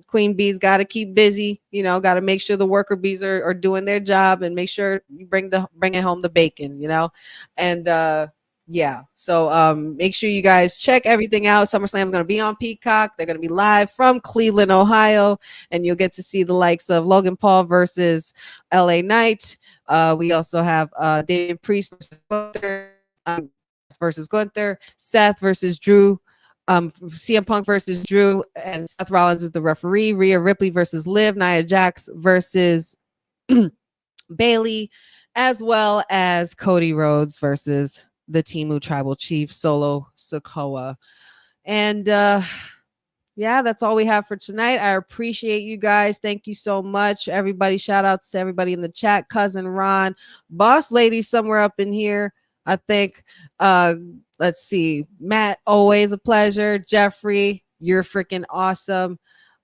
Queen Bees got to keep busy, you know, got to make sure the worker bees are doing their job and make sure you bringing home the bacon, you know. And yeah, so make sure you guys check everything out. SummerSlam is going to be on Peacock. They're going to be live from Cleveland, Ohio, and you'll get to see the likes of Logan Paul versus LA Knight. We also have Damian Priest versus Gunther, Seth versus Drew, CM Punk versus Drew, and Seth Rollins is the referee. Rhea Ripley versus Liv, Nia Jax versus Bailey, as well as Cody Rhodes versus the Temu Tribal Chief, Solo Sikoa. And yeah, that's all we have for tonight. I appreciate you guys. Thank you so much, everybody. Shout outs to everybody in the chat. Cousin Ron, Boss Lady somewhere up in here, I think. Let's see. Matt, always a pleasure. Jeffrey, you're freaking awesome.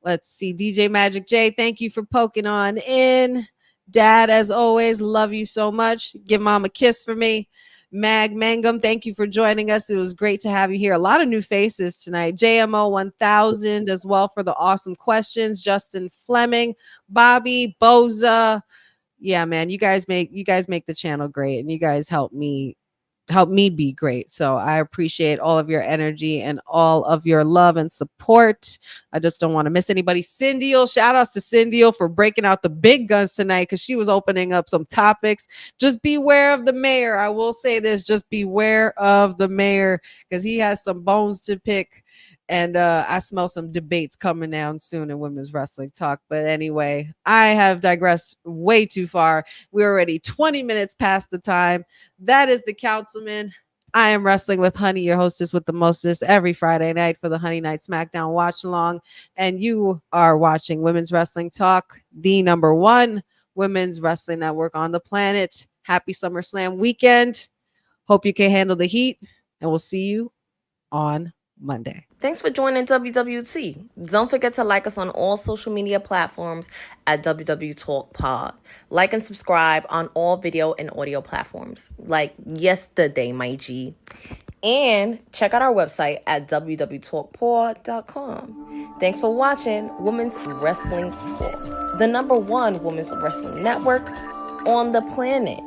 Let's see. DJ Magic J, thank you for poking on in. Dad, as always, love you so much. Give Mom a kiss for me. Mag Mangum, thank you for joining us. It was great to have you here. A lot of new faces tonight. JMO 1000 as well for the awesome questions. Justin Fleming, Bobby, Boza. Yeah, man, you guys make the channel great, and you guys help me be great. So I appreciate all of your energy and all of your love and support. I just don't want to miss anybody. Cindy, shout outs to Cindy for breaking out the big guns tonight, because she was opening up some topics. Just beware of the mayor. I will say this, just beware of the mayor, because he has some bones to pick. And I smell some debates coming down soon in Women's Wrestling Talk. But anyway, I have digressed way too far. We're already 20 minutes past the time. That is the Councilman. I am Wrestling with Honey, your hostess with the mostest, every Friday night for the Honey Night SmackDown watch along. And you are watching Women's Wrestling Talk, the #1 women's wrestling network on the planet. Happy SummerSlam weekend. Hope you can handle the heat, and we'll see you on Monday. Thanks for joining WWT. Don't forget to like us on all social media platforms at WW Talk Pod. Like and subscribe on all video and audio platforms, like yesterday, my G. And check out our website at www.talkpod.com. Thanks for watching Women's Wrestling Talk, the #1 women's wrestling network on the planet.